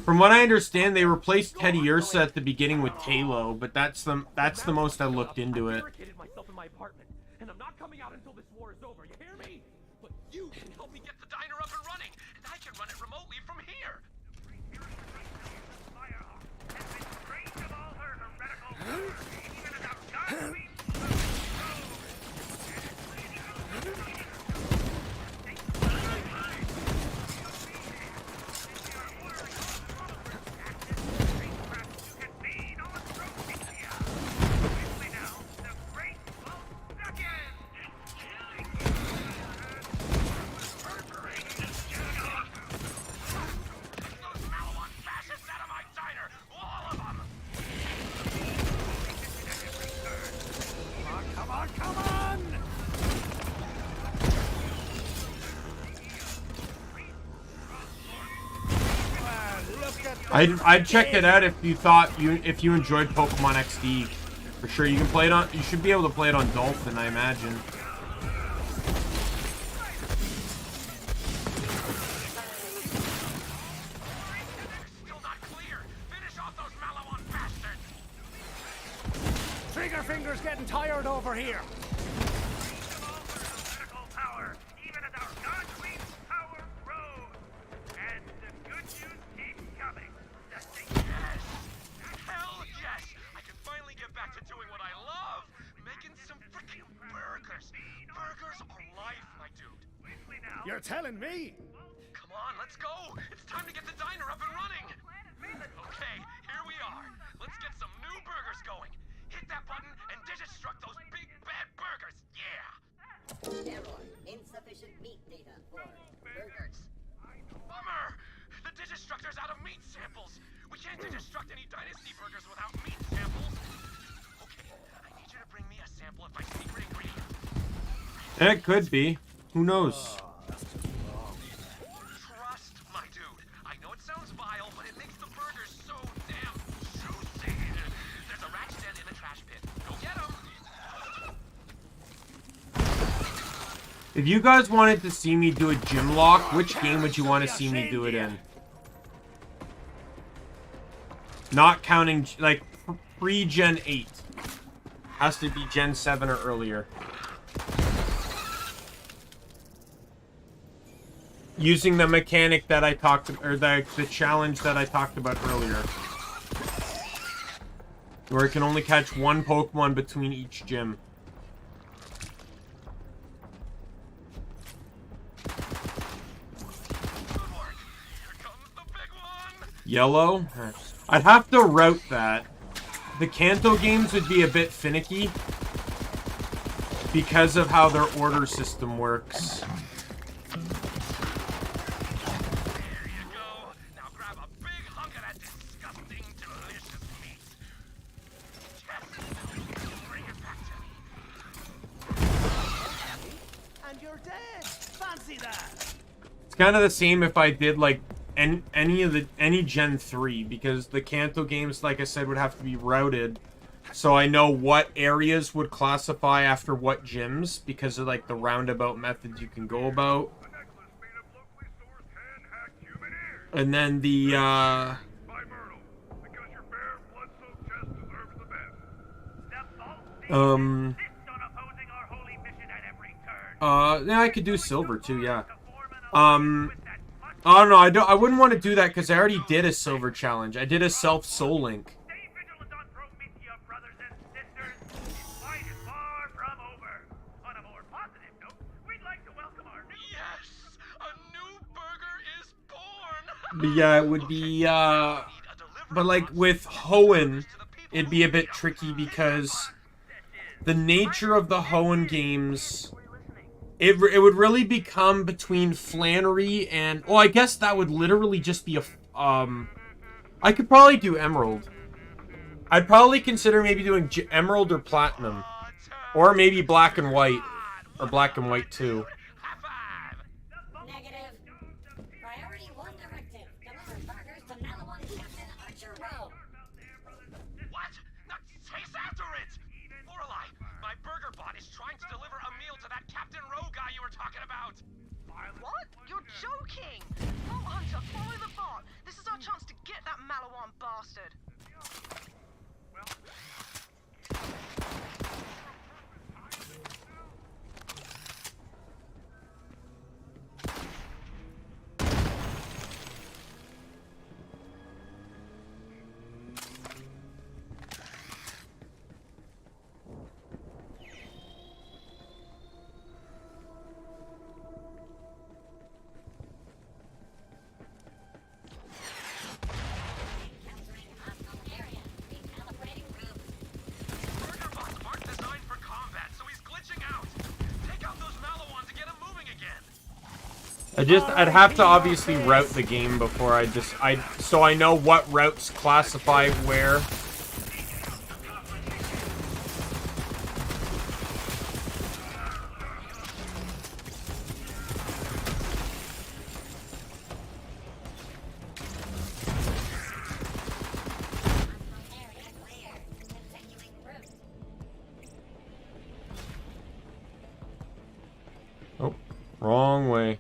from what I understand, they replaced Teddy Ursa at the beginning with Talo, but that's the most I looked into it. barricaded myself in my apartment, and I'm not coming out until this war is over, you hear me? But you can help me get the diner up and running, and I can run it remotely from here! I'd check it out if you enjoyed Pokemon XD. For sure, you can play it on. You should be able to play it on Dolphin, I imagine. Trigger finger's getting tired over here. You're telling me? Come on, let's go! It's time to get the diner up and running! Okay, here we are. Let's get some new burgers going. Hit that button and digit-struck those big bad burgers! Yeah! Error. Insufficient meat data for burger samples. We can't destruct any dynasty burgers without meat samples. Okay, I need you to bring me a sample of my secret ingredient. It could be. Who knows? Trust, my dude. I know it sounds vile, but it makes the burgers so damn juicy. There's a rat's den in the trash pit. Go get him. If you guys wanted to see me do a gym lock, which game would you want to see me do it in? Not counting, like, pre-Gen 8. Has to be Gen 7 or earlier. Using the mechanic that I talked about, or the challenge that I talked about earlier. Where it can only catch one Pokemon between each gym. Yellow? I'd have to route that. The Kanto games would be a bit finicky because of how their order system works. And you're dead. Fancy that. It's kind of the same if I did like any Gen 3, because the Kanto games, like I said, would have to be routed, so I know what areas would classify after what gyms because of like the roundabout methods you can go about. And then the yeah, I could do silver too, yeah. Oh no, I wouldn't want to do that because I already did a silver challenge. I did a self-soul link. But yeah, it would be, but like with Hoenn, it'd be a bit tricky because the nature of the Hoenn games, it would really become between Flannery and, well, I guess that would literally just be a, I could probably do Emerald. I'd probably consider maybe doing Emerald or Platinum, or maybe Black and White, or Black and White 2. What? You're joking! Vault Hunter, follow the bot! This is our chance to get that Malawan bastard! I'd have to obviously route the game before so I know what routes classify where. Oh, wrong way.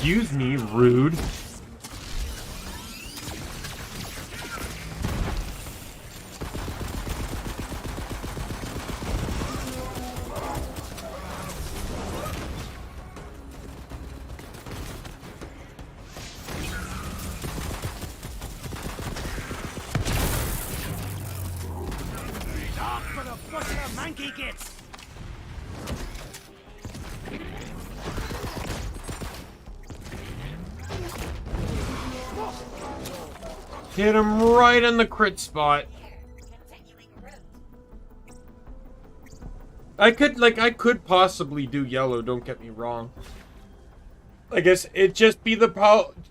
Excuse me, rude. what the monkey gets. Hit him right in the crit spot. I could possibly do yellow, don't get me wrong. I guess it'd just be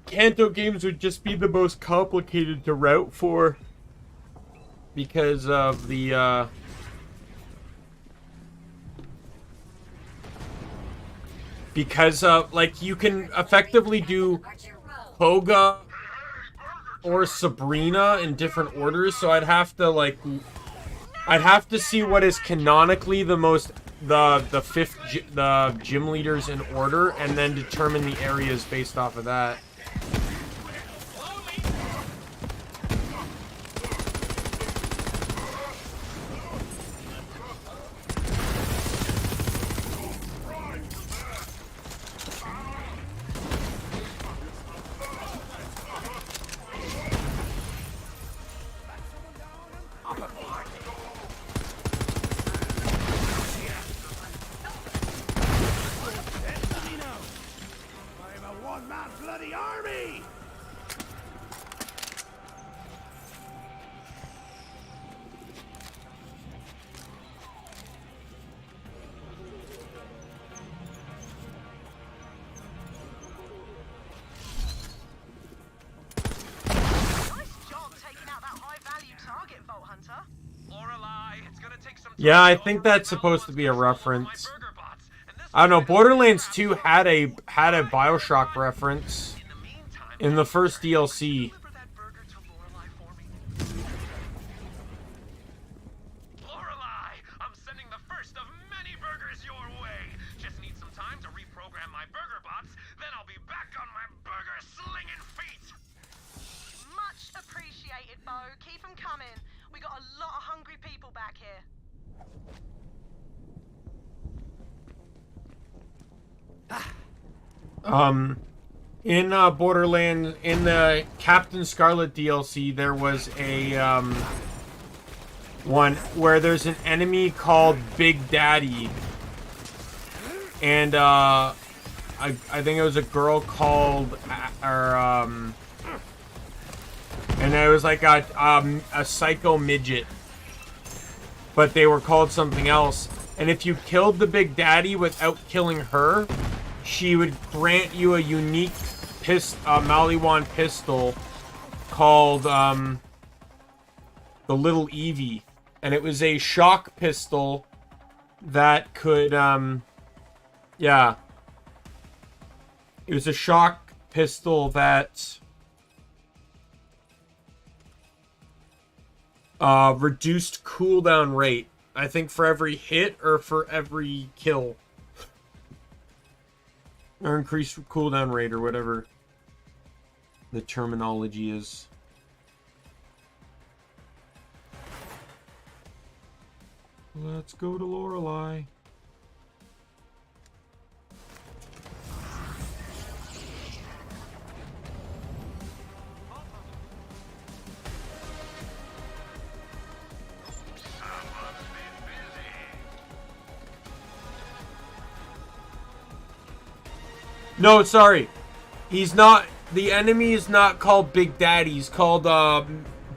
Kanto games would just be the most complicated to route for. Because of the, like, you can effectively do Koga or Sabrina in different orders, so I'd have to see what is canonically the gym leaders in order, and then determine the areas based off of that. Yeah, I think that's supposed to be a reference. I don't know. Borderlands 2 had a BioShock reference in the first DLC. In Borderlands, in the Captain Scarlet DLC, there was a one where there's an enemy called Big Daddy, and I think it was a girl called, and it was like a psycho midget, but they were called something else. And if you killed the Big Daddy without killing her, she would grant you a unique Maliwan pistol called the Little Evie, and it was a shock pistol that could yeah, it was a shock pistol that reduced cooldown rate, I think, for every hit or for every kill. Or increased cooldown rate, or whatever the terminology is. Let's go to Lorelei. No, sorry. He's not... The enemy is not called Big Daddy. He's called,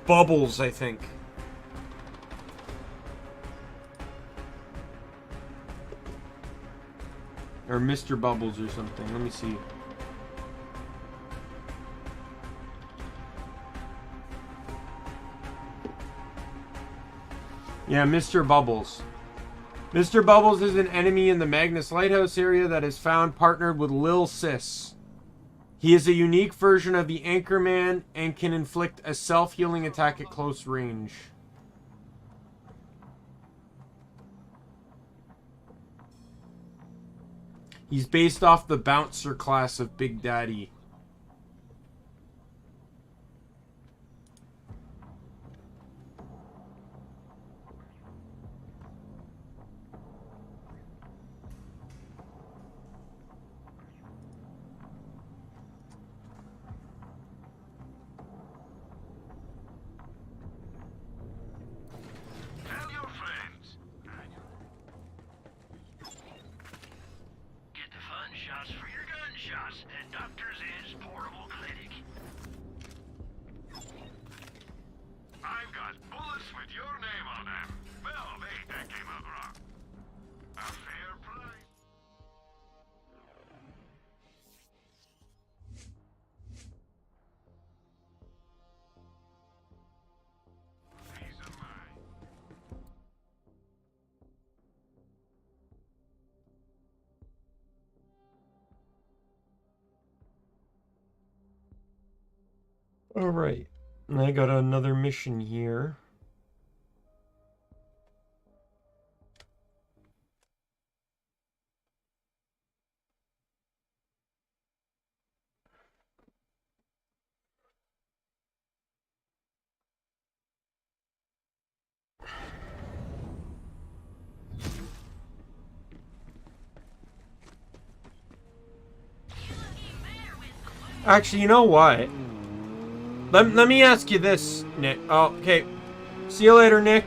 Bubbles, I think. Or Mr. Bubbles or something. Let me see. Yeah, Mr. Bubbles. Mr. Bubbles is an enemy in the Magnus Lighthouse area that is found partnered with Lil Sis. He is a unique version of the Anchorman and can inflict a self-healing attack at close range. He's based off the Bouncer class of Big Daddy. Alright. I got another mission here. Actually, you know what? Let me ask you this, Nick. Oh, okay. See you later, Nick.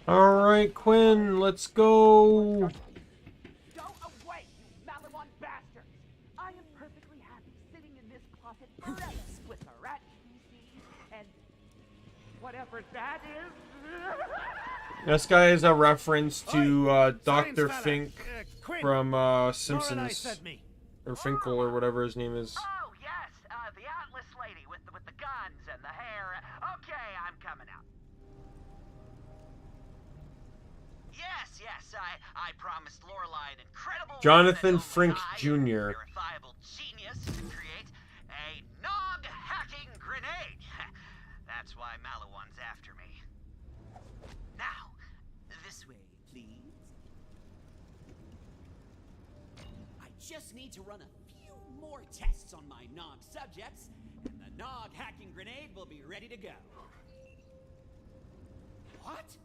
Alright, Quinn, let's go. Go away, you Malawan bastards! I am perfectly happy sitting in this closet forever with a rat PC and whatever that is. This guy is a reference to Dr. Fink from Simpsons. Or Finkel, or whatever his name is. Oh, yes, the Atlas lady with the guns and the hair. Okay, I'm coming out. Yes, I promised Lorelei an incredible Jonathan Frink Jr. verifiable genius to create a nog-hacking grenade. That's why Malawan's after me. Now, this way, please. I just need to run a few more tests on my nog subjects, and the nog-hacking grenade will be ready to go. What?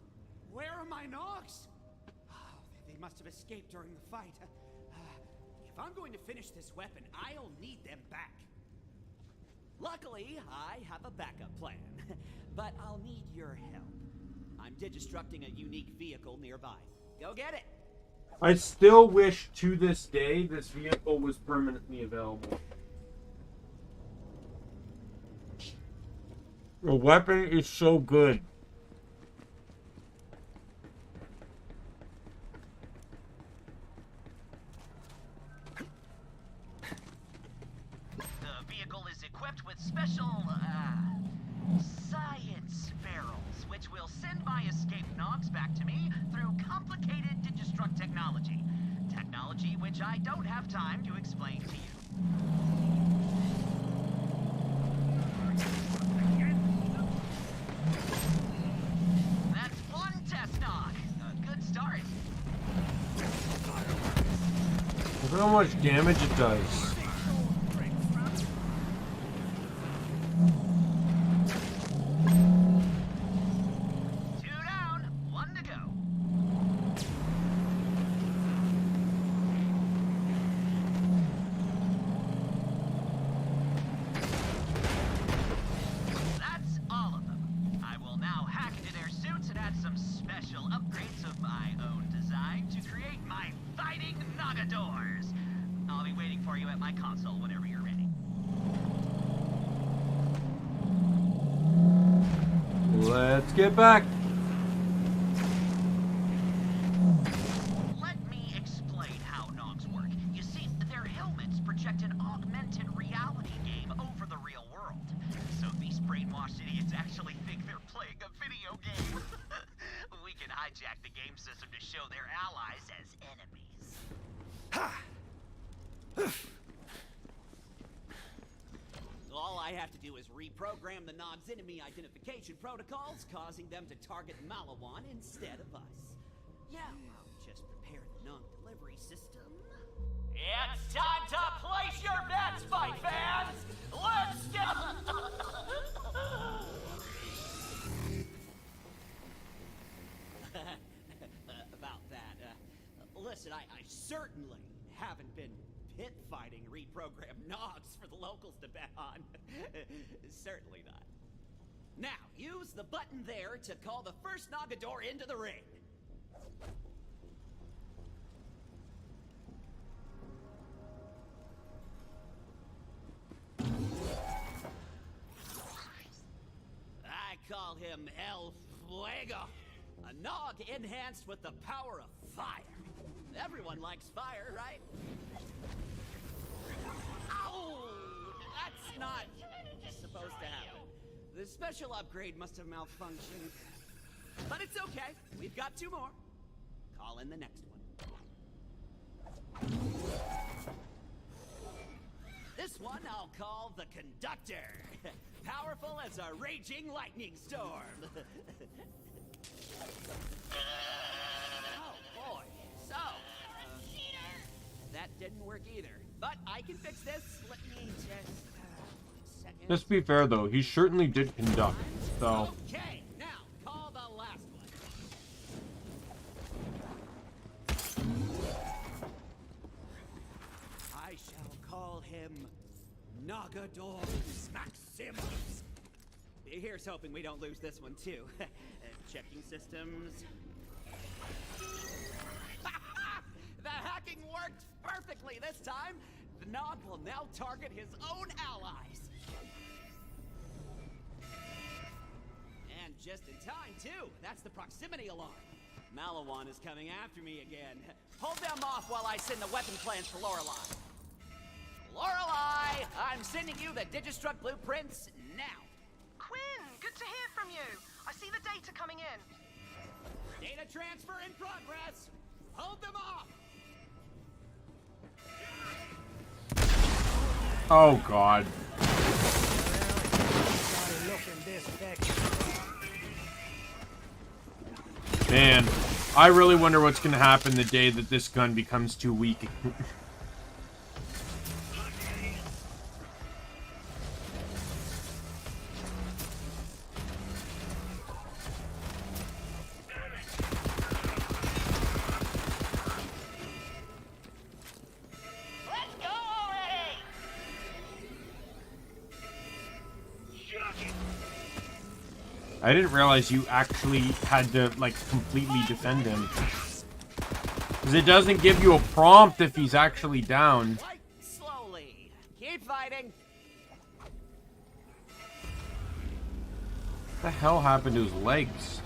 Where are my nogs? They must have escaped during the fight. If I'm going to finish this weapon, I'll need them back. Luckily, I have a backup plan, but I'll need your help. I'm digistructing a unique vehicle nearby. Go get it! I still wish to this day this vehicle was permanently available. The weapon is so good. With special, science barrels, which will send my escaped nogs back to me through complicated digistruct technology. Technology which I don't have time to explain to you. That's one test nog. A good start. Look at how much damage it does. Let's get back. Let me explain how nogs work. You see, their helmets project an augmented reality game over the real world. So these brainwashed idiots actually think they're playing a video game. We can hijack the game system to show their allies as enemies. Ha! All I have to do is reprogram the Nog's enemy identification protocols, causing them to target Malawan instead of us. Yeah, just listen, I certainly haven't been pit fighting reprogrammed Nogs for the locals to bet on. Certainly not. Now, use the button there to call the first Nogador into the ring. I call him El Fuego. A Nog enhanced with the power of fire. Everyone likes fire, right? Ow! That's not supposed to happen. The special upgrade must have malfunctioned. But it's okay. We've got 2 more. Call in the next one. This one I'll call the Conductor. Powerful as a raging lightning storm. Oh boy. So, that didn't work either. But I can fix this. Let me just... 1 second. Just to be fair, though, he certainly did conduct, so... Okay, now, call the last one. I shall call him Nagador Maximus. Here's hoping we don't lose this one, too. Checking systems. The hacking worked perfectly this time. The Nog will now target his own allies. And just in time, too. That's the proximity alarm. Malawan is coming after me again. Hold them off while I send the weapon plans to Lorelei. Lorelei, I'm sending you the Digistruct blueprints now. Quinn, good to hear from you. I see the data coming in. Data transfer in progress. Hold them off. Oh, God. Man, I really wonder what's going to happen the day that this gun becomes too weak. I didn't realize you actually had to, like, completely defend him. Because it doesn't give you a prompt if he's actually down. Slowly. Keep fighting. What the hell happened to his legs?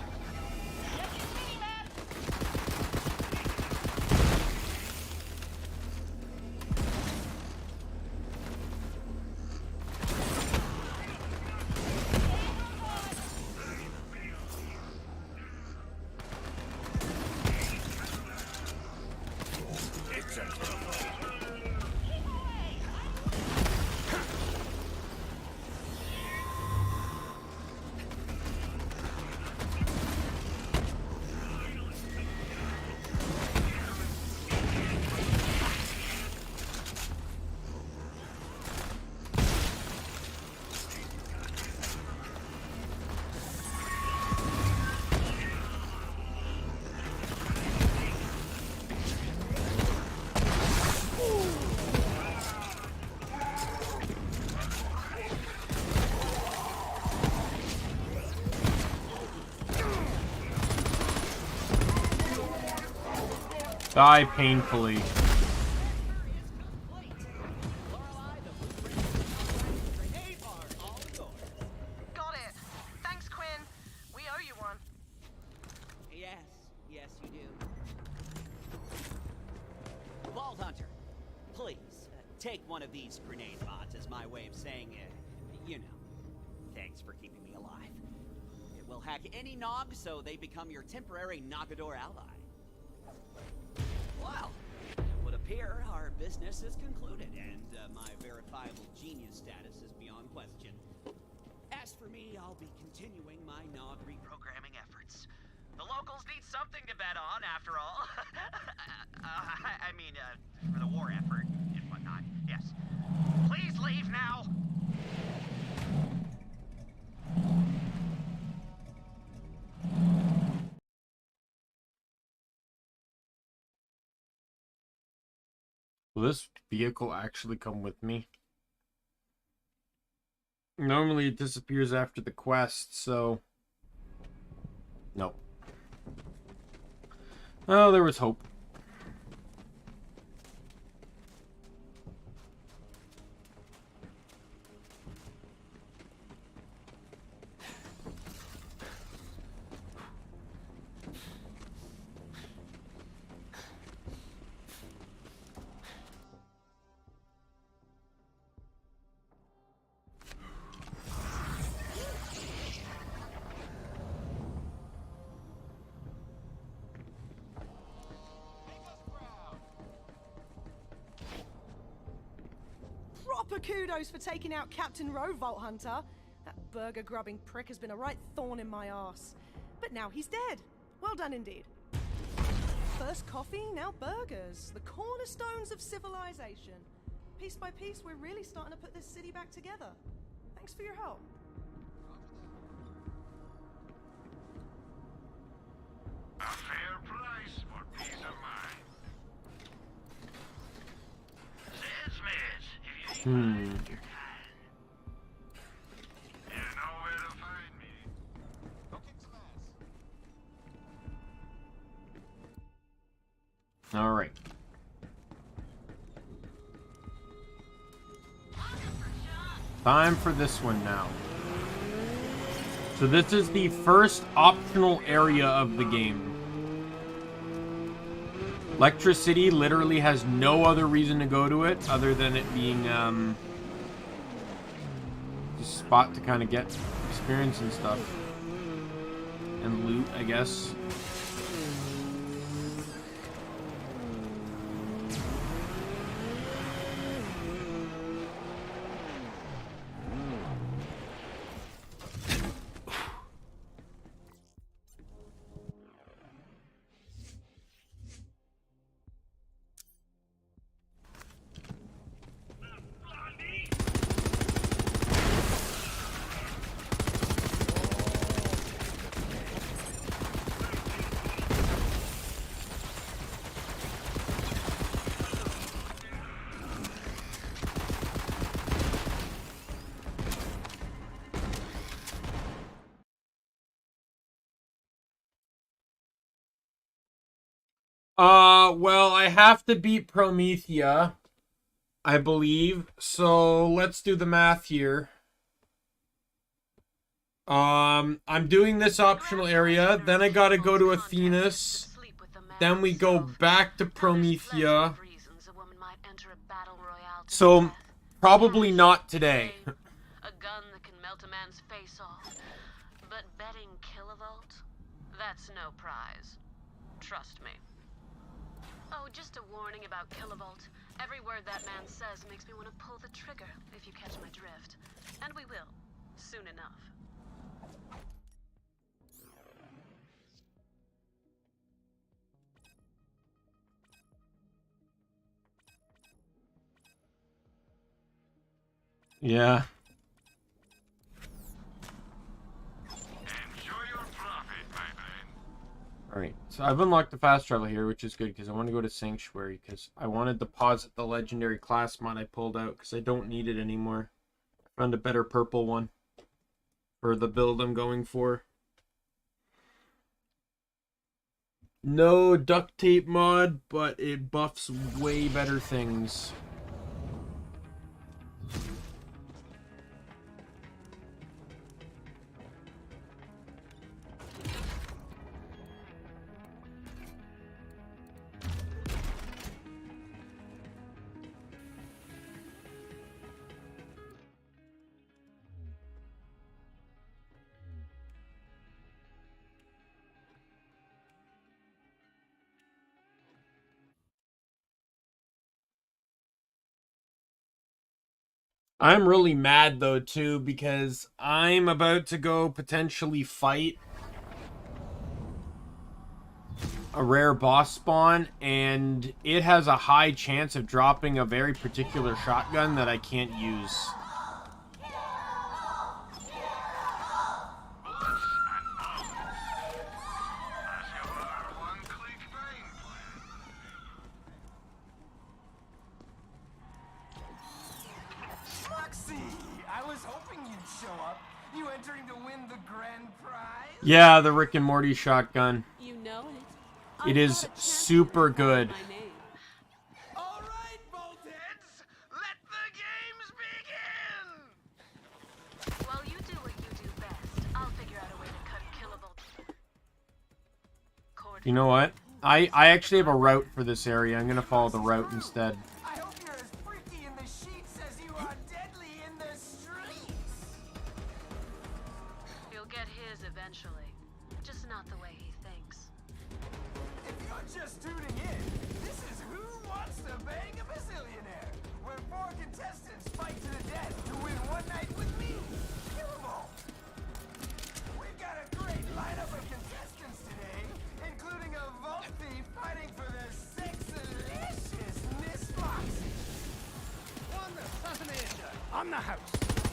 Die painfully. Got it. Thanks, Quinn. We owe you one. Yes, yes you do. Vault Hunter, please, take one of these grenade bots as my way of saying, you know, thanks for keeping me alive. It will hack any Nog so they become your temporary Nogador ally. Well, it would appear our business is concluded, and my verifiable genius status is beyond question. As for me, I'll be continuing my Nog reprogramming efforts. The locals need something to bet on, after all. I mean, for the war effort and whatnot. Yes. Please leave now. Will this vehicle actually come with me? Normally it disappears after the quest, so... Nope. Oh, there was hope. Proper kudos for taking out Captain Rowe, Vault Hunter. That burger-grubbing prick has been a right thorn in my arse. But now he's dead. Well done indeed. First coffee, now burgers. The cornerstones of civilization. Piece by piece, we're really starting to put this city back together. Thanks for your help. A fair price for peace of mind. Says Miss, if you ain't your kind, you know where to find me. Go kick some ass. All right. Time for this one now. So this is the first optional area of the game. Electricity literally has no other reason to go to it other than it being a spot to kind of get experience and stuff. And loot, I guess. Well, I have to beat Promethea, I believe. So let's do the math here. I'm doing this optional area, then I gotta go to Athenas, then we go back to Promethea. So probably not today. A gun that can melt a man's face off. But betting kilovolt? That's no prize. Trust me. Oh, just a warning about kilovolt. Every word that man says makes me want to pull the trigger, if you catch my drift. And we will. Soon enough. Yeah. Enjoy your profit, my friend. Alright, so I've unlocked the fast travel here, which is good because I want to go to Sanctuary because I want to deposit the legendary class mod I pulled out because I don't need it anymore. I found a better purple one for the build I'm going for. No duct tape mod, but it buffs way better things. I'm really mad though too because I'm about to go potentially fight a rare boss spawn and it has a high chance of dropping a very particular shotgun that I can't use. show up. You entering to win the grand prize? Yeah, the Rick and Morty shotgun. You know it. It is super good. My name. All right, boltheads, let the games begin. While you do what you do best, I'll figure out a way to cut killable. You know what? I actually have a route for this area. I'm gonna follow the route instead. I hope you're as freaky in the sheets as you are deadly in the streets. He'll get his eventually, just not the way he thinks. If you're just tuning in, this is Who Wants to Bang a Bazillionaire, where 4 contestants fight to the death to win one night with me, Killable. We've got a great lineup of contestants today, including a vault thief fighting for the sexalicious Miss Moxie. On the house.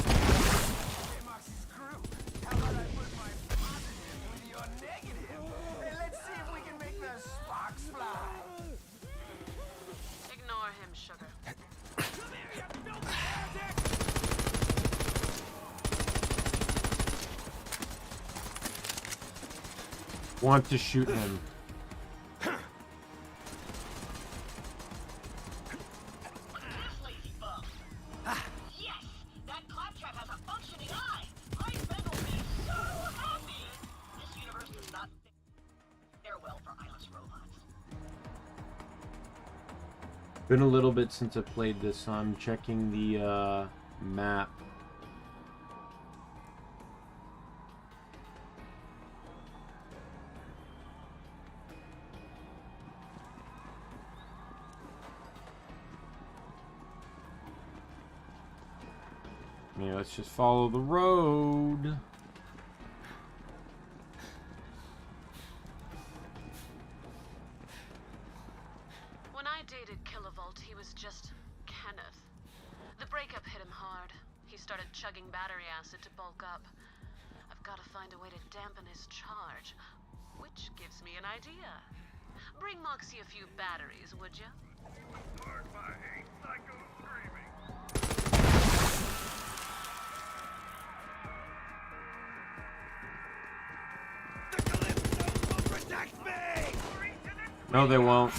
Hey, Moxie's crew, how about I put my positive with your negative, and let's see if we can make the sparks fly. Ignore him, sugar. Want to shoot him. Yes, that claptrap has a functioning eye. My friend will be so happy. This universe does not fare well for eyeless robots. Been a little bit since I played this, so I'm checking the map. Yeah, let's just follow the road. When I dated Kilovolt, he was just Kenneth. The breakup hit him hard. He started chugging battery acid to bulk up. I've got to find a way to dampen his charge, which gives me an idea. Bring Moxie a few batteries, would you? No, they won't.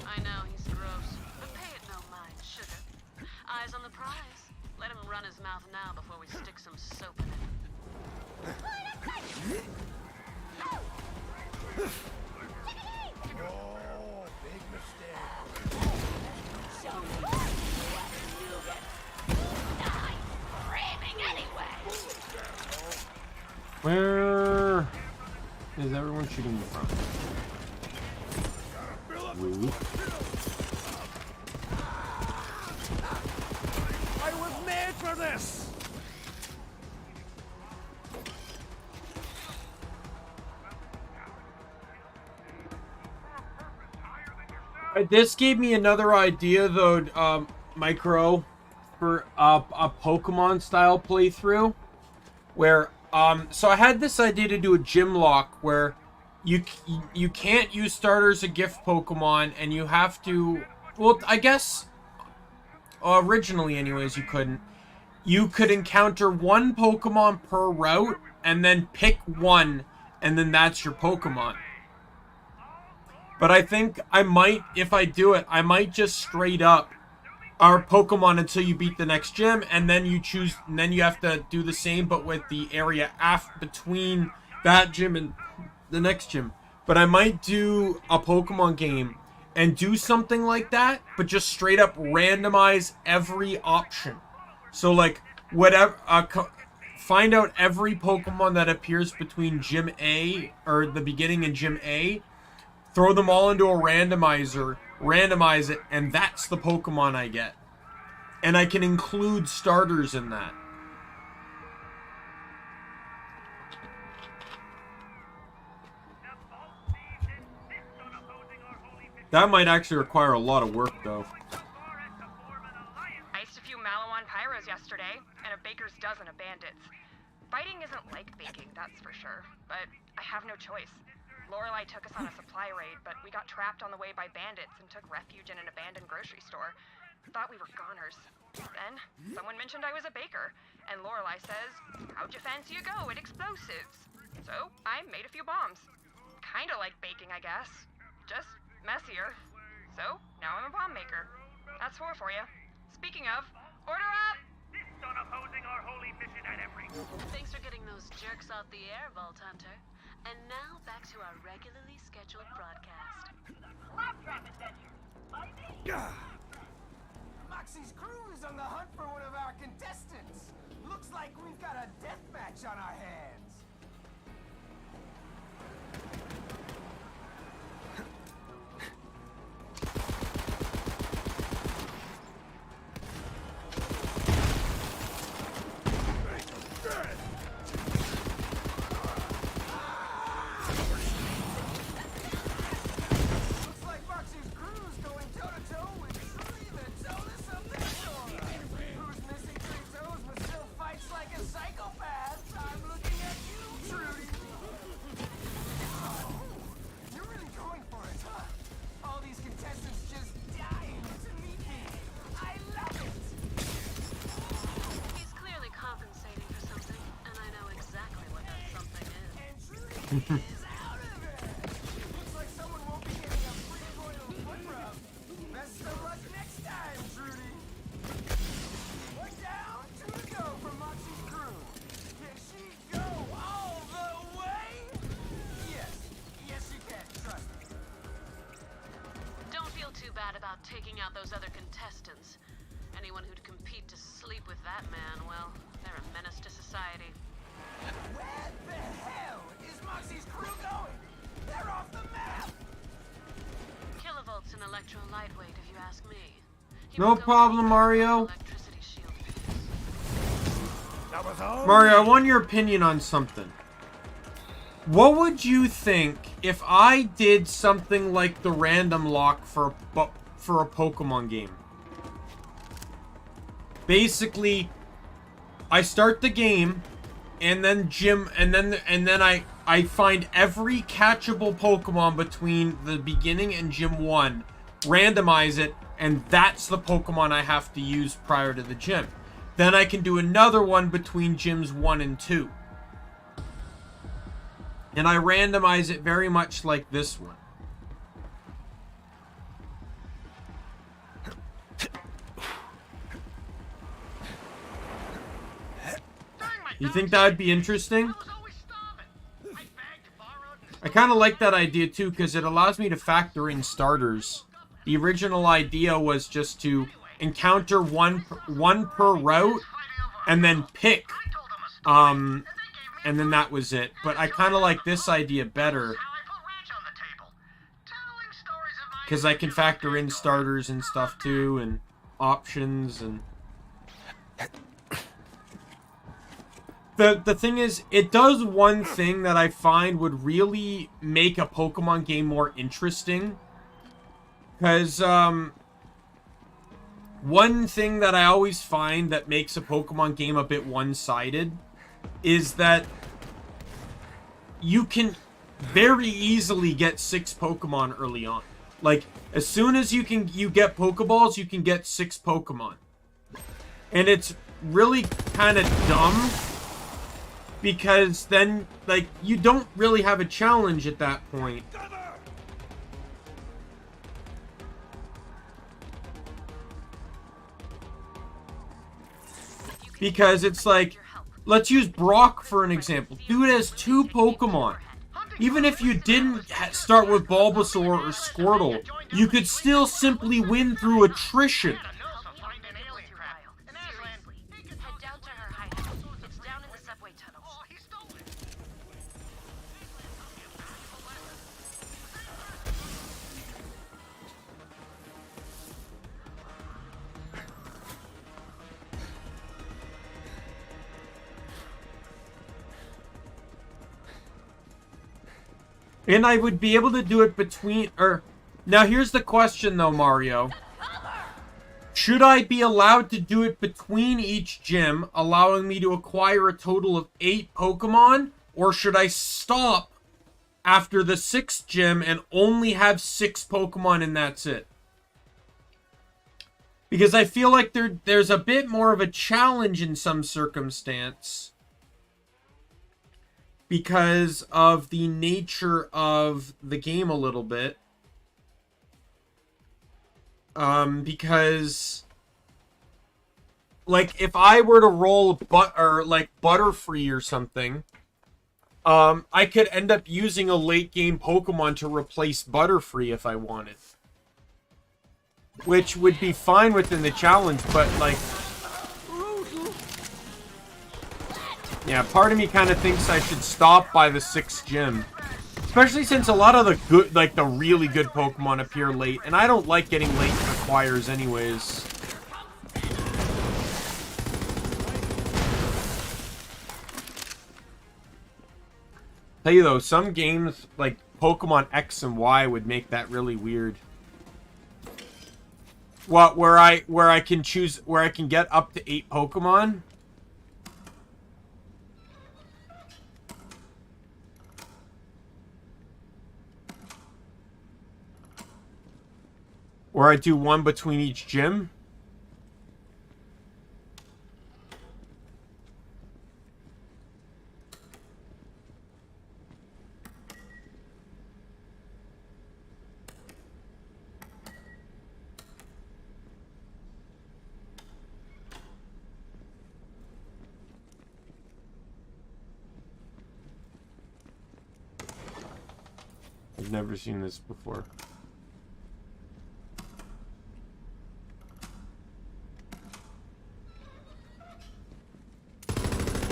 I know, he's gross, but pay it no mind, sugar. Eyes on the prize. Let him run his mouth now before we stick some soap in it. Oh, big mistake. Where is everyone shooting from? Woo. I was made for this. This gave me another idea, though, Micro, for a Pokemon style playthrough, where so I had this idea to do a gym lock where you can't use starters as gift Pokemon, and you have to, well, I guess originally anyways you couldn't. You could encounter one Pokemon per route and then pick one, and then that's your Pokemon. But I think I might, if I do it, I might just straight up our Pokemon until you beat the next gym, and then you choose, and then you have to do the same, but with the area between that gym and the next gym. But I might do a Pokemon game and do something like that, but just straight up randomize every option. So like whatever, find out every Pokemon that appears between Gym A, or the beginning in Gym A, throw them all into a randomizer, randomize it, and that's the Pokemon I get. And I can include starters in that. That might actually require a lot of work, though. Iced a few Malawan pyros yesterday, and a baker's dozen of bandits. Fighting isn't like baking, that's for sure, but I have no choice. Lorelei took us on a supply raid, but we got trapped on the way by bandits and took refuge in an abandoned grocery store. Thought we were goners. Then, someone mentioned I was a baker, and Lorelei says, "How'd you fancy a go at explosives?" So, I made a few bombs. Kinda like baking, I guess. Just messier. So, now I'm a bomb maker. That's 4 for you. Speaking of, order up! On opposing our holy mission at every... Thanks for getting those jerks off the air, Vault Hunter. And now back to our regularly scheduled broadcast. Claptrap adventure by me. Moxie's crew is on the hunt for one of our contestants. Looks like we've got a death match on our hands. Looks like someone won't be getting a free royal foot rub. Best of luck next time, Trudy. We're down to the go for Moxie's crew. Can she go all the way? Yes. Yes, she can. Trust me. Don't feel too bad about taking out those other contestants. Anyone who'd compete to sleep with that man, well, they're a menace to society. Where the hell is Moxie's crew going? They're off the map! Kilovolt's an electro lightweight, if you ask me. No problem, Mario. Mario, I want your opinion on something. What would you think if I did something like the random lock for a Pokemon game? Basically, I start the game, and then I find every catchable Pokemon between the beginning and Gym 1, randomize it, and that's the Pokemon I have to use prior to the gym. Then I can do another one between Gyms 1 and 2. And I randomize it very much like this one. You think that would be interesting? I kind of like that idea too, because it allows me to factor in starters. The original idea was just to encounter one per route and then pick. And then that was it. But I kind of like this idea better, because I can factor in starters and stuff too, and options and... The thing is, it does one thing that I find would really make a Pokemon game more interesting. Because, one thing that I always find that makes a Pokemon game a bit one-sided is that you can very easily get 6 Pokemon early on. Like, as soon as you get Pokeballs, you can get 6 Pokemon. And it's really kind of dumb, because then, like, you don't really have a challenge at that point. Because it's like, let's use Brock for an example. Dude has 2 Pokemon. Even if you didn't start with Bulbasaur or Squirtle, you could still simply win through attrition. And I would be able to do it between, or Now, here's the question, though, Mario. Should I be allowed to do it between each gym, allowing me to acquire a total of 8 Pokemon? Or should I stop after the 6th gym and only have 6 Pokemon and that's it? Because I feel like there's a bit more of a challenge in some circumstance because of the nature of the game a little bit. Because, like, if I were to roll Butterfree or something, I could end up using a late game Pokemon to replace Butterfree if I wanted. Which would be fine within the challenge, but, like... Yeah, part of me kind of thinks I should stop by the 6th gym. Especially since a lot of the good, like, the really good Pokemon appear late. And I don't like getting late acquires anyways. Tell you though, some games, like Pokemon X and Y, would make that really weird. What, where I can choose, where I can get up to 8 Pokemon? Or I do one between each gym? I've never seen this before.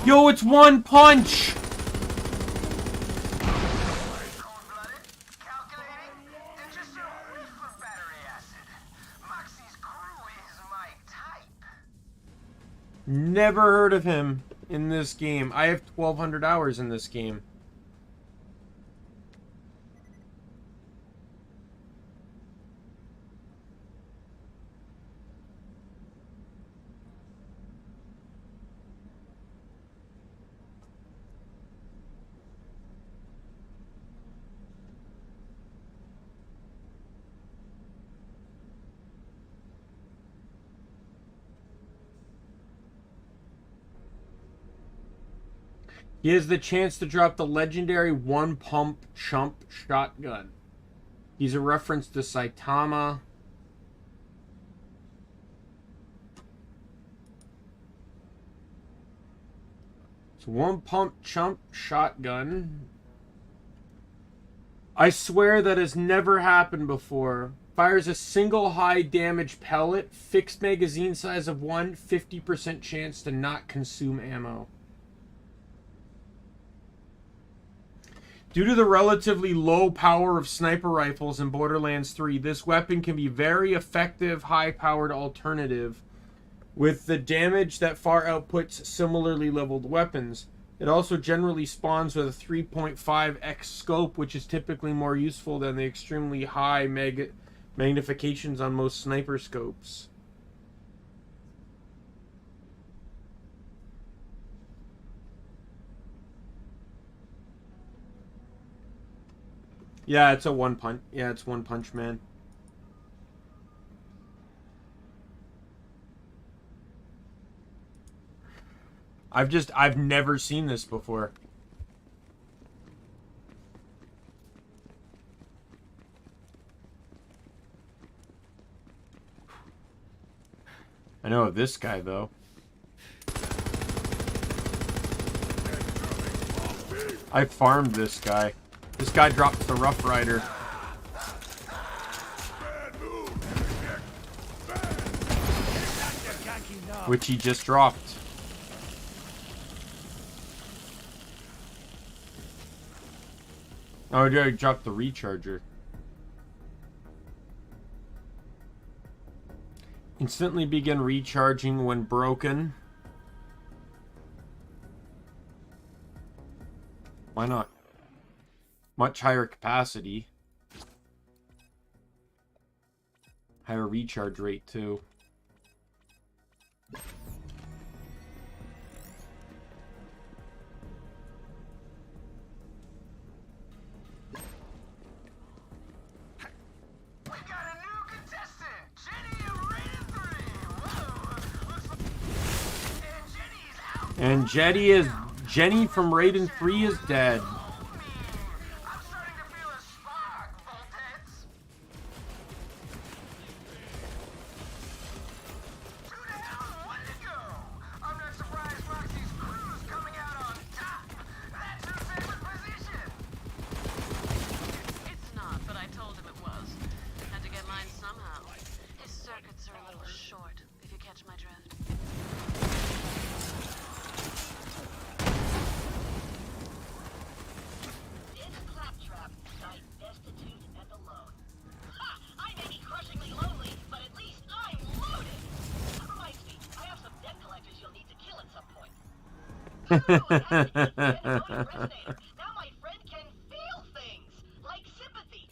Yo, it's one punch! Never heard of him in this game. I have 1,200 hours in this game. He has the chance to drop the legendary one-pump chump shotgun. He's a reference to Saitama. It's one-pump chump shotgun. I swear that has never happened before. Fires a single high damage pellet, fixed magazine size of 1, 50% chance to not consume ammo. Due to the relatively low power of sniper rifles in Borderlands 3, this weapon can be very effective, high-powered alternative with the damage that far outputs similarly leveled weapons. It also generally spawns with a 3.5x scope, which is typically more useful than the extremely high magnifications on most sniper scopes. Yeah, it's a one punch. Yeah, it's One Punch Man. I've never seen this before. I know of this guy, though. I farmed this guy. This guy drops the Rough Rider. Which he just dropped. Oh, yeah, he dropped the Recharger. Instantly begin recharging when broken. Why not? Much higher capacity. Higher recharge rate, too. And Jenny from Raiden 3 is dead. It's not, but I told him it was. Had to get mine somehow. His circuits are a little short, if you catch my drift. Now my friend can feel things, like sympathy.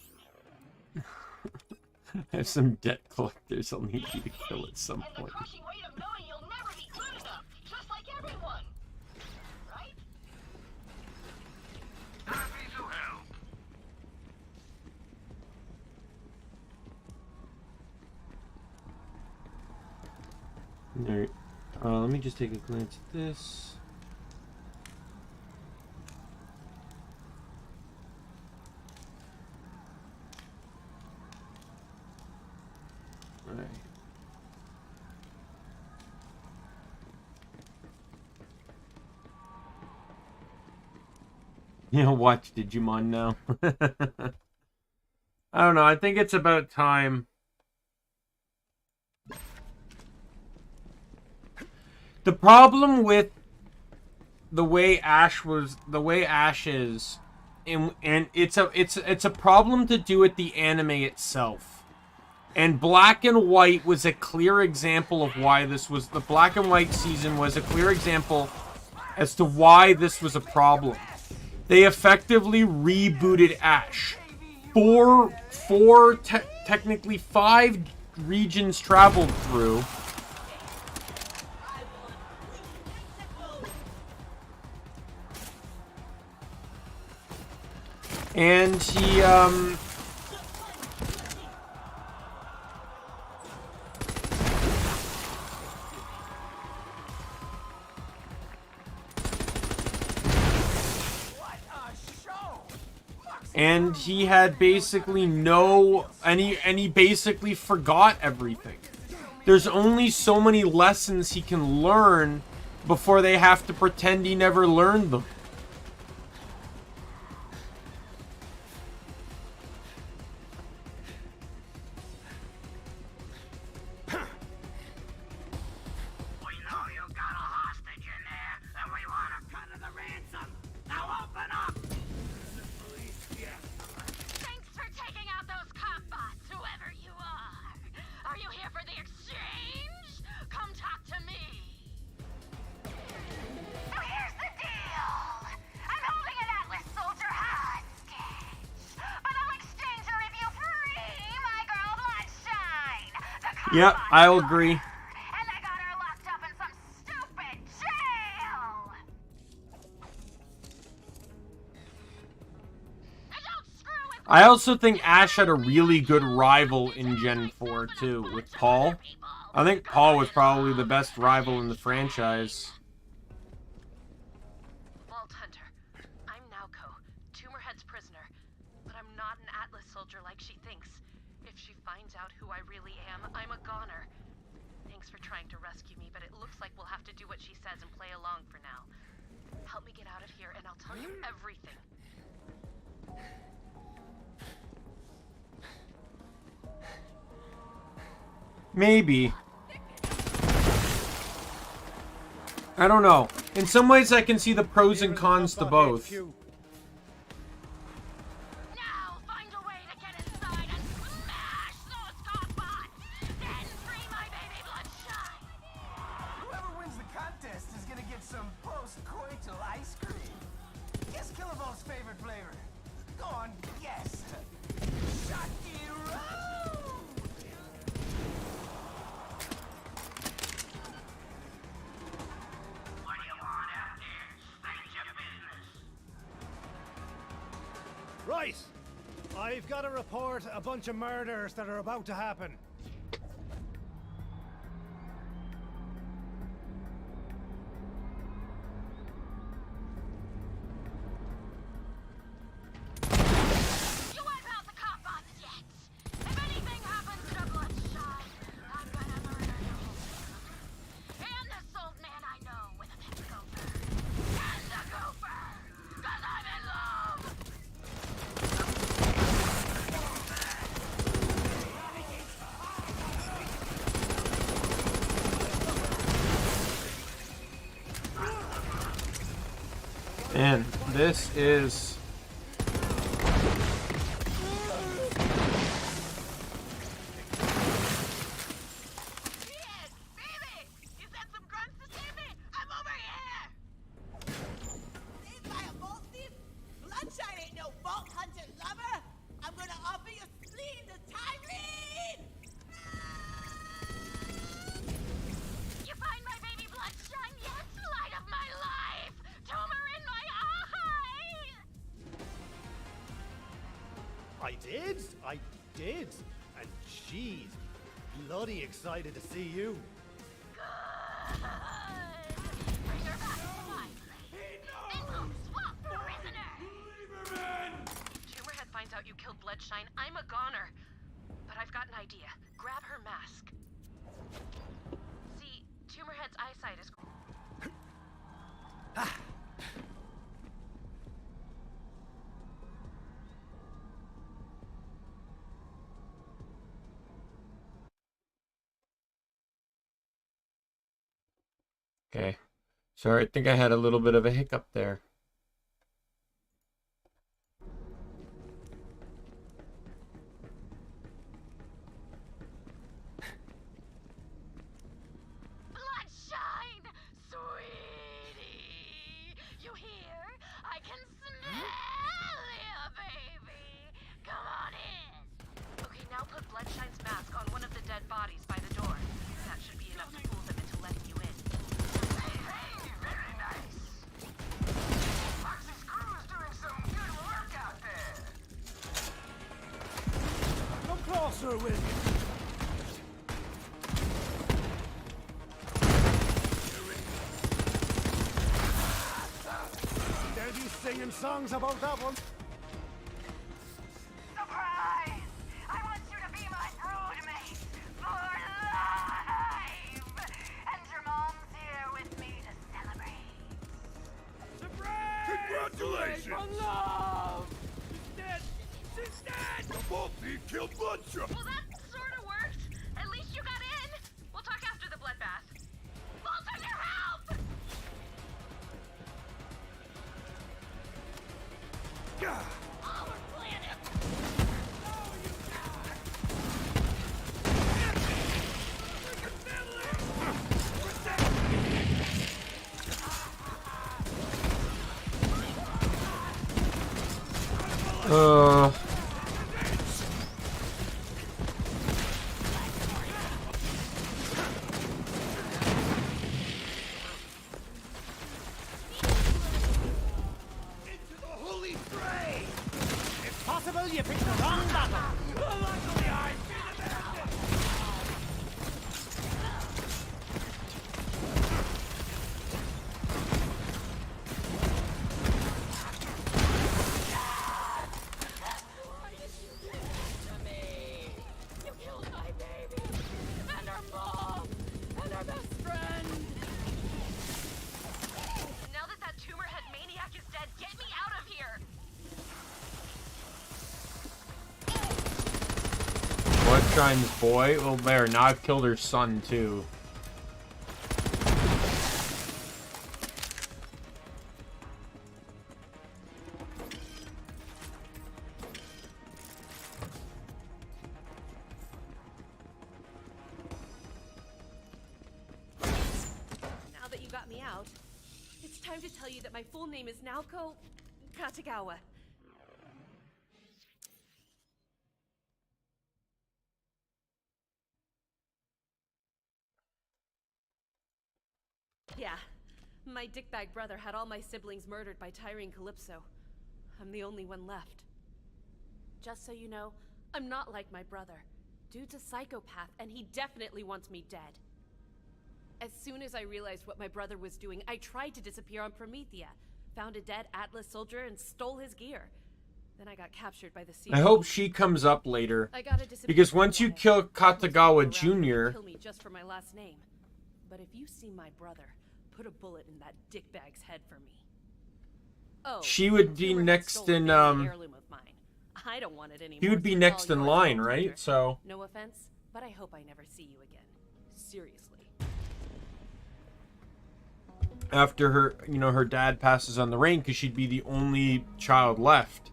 I have some debt collectors I'll need you to kill at some point. The crushing weight of knowing you'll never be good enough, just like everyone. Right? Happy to help. Alright. Let me just take a glance at this. Right. You know, watch Digimon now. I don't know. I think it's about time. The problem with the way Ash is, and it's a problem to do with the anime itself. And Black and White was a clear example of why this was... The Black and White season was a clear example as to why this was a problem. They effectively rebooted Ash. Technically 5 regions traveled through. And he, and he had basically and he basically forgot everything. There's only so many lessons he can learn before they have to pretend he never learned them. Yep, I'll agree. I also think Ash had a really good rival in Gen 4, too, with Paul. I think Paul was probably the best rival in the franchise. Vault Hunter, I'm Naoko, Tumorhead's prisoner, but I'm not an Atlas soldier like she thinks. If she finds out who I really am, I'm a goner. Thanks for trying to rescue me, but it looks like we'll have to do what she says and play along for now. Help me get out of here and I'll tell you everything. Maybe. I don't know. In some ways, I can see the pros and cons to both. Whoever wins the contest is gonna get some post-coital ice cream. Guess Killavolt's favorite flavor. Go on, guess. Shaki Road! Right! I've got to report a bunch of murders that are about to happen. You wipe out the cop on the jets. If anything happens to Bloodshine, I'm gonna murder the whole town. And the salt man I know with a pet gopher. And the gopher! 'Cause I'm in love! And this is... Saved by a vault thief? Bloodshine ain't no vault hunter lover! I'm gonna offer your spleen to Tyreen! You find my baby Bloodshine yet? Light of my life! Tumor in my eye! I did. And she's bloody excited to see you. Bring her back to my place! And swap prisoner! If Tumorhead finds out you killed Bloodshine, I'm a goner. But I've got an idea. Grab her mask. See, Tumorhead's eyesight is... Okay. Sorry, I think I had a little bit of a hiccup there. Bloodshine! Sweetie! You hear? I can smell you, baby! Come on in! Okay, now put Bloodshine's mask on one of the dead bodies by the door. That should be enough to fool them into letting you in. Hey, very nice. Foxy's crew's doing some good work out there. Come closer, will you? They'll be singing songs about that one. Surprise! I want you to be my broodmate for life! And your mom's here with me to celebrate. Congratulations! My love! She's dead! She's dead! The vault thief killed Bloodshot! Well, that sort of worked. At least you got in. We'll talk after the bloodbath. Walter, your help! Our planet! Into the holy fray! It's possible you picked the wrong battle. Luckily, I've been abandoned! You killed my baby! And our mom! And our best friend! Now that that Tumorhead maniac is dead, get me out of here! Bloodshine's boy? Well, there. Now I've killed her son, too. Now that you got me out, it's time to tell you that my full name is Naoko Katagawa. Yeah, my dickbag brother had all my siblings murdered by Tyreen Calypso. I'm the only one left. Just so you know, I'm not like my brother. Dude's a psychopath, and he definitely wants me dead. As soon as I realized what my brother was doing, I tried to disappear on Promethea, found a dead Atlas soldier, and stole his gear. Then I got captured by the COV. I hope she comes up later. Because once you kill Katagawa Jr. Kill me just for my last name. But if you see my brother, put a bullet in that dickbag's head for me. Oh, She would be next in heirloom of mine. I don't want it anymore. He would be next in line, right? So no offense, but I hope I never see you again. Seriously. after her, you know, her dad passes on the reign, because she'd be the only child left.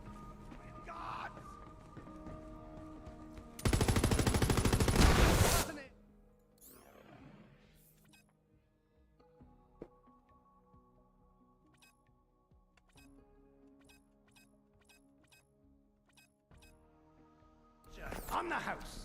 On the house.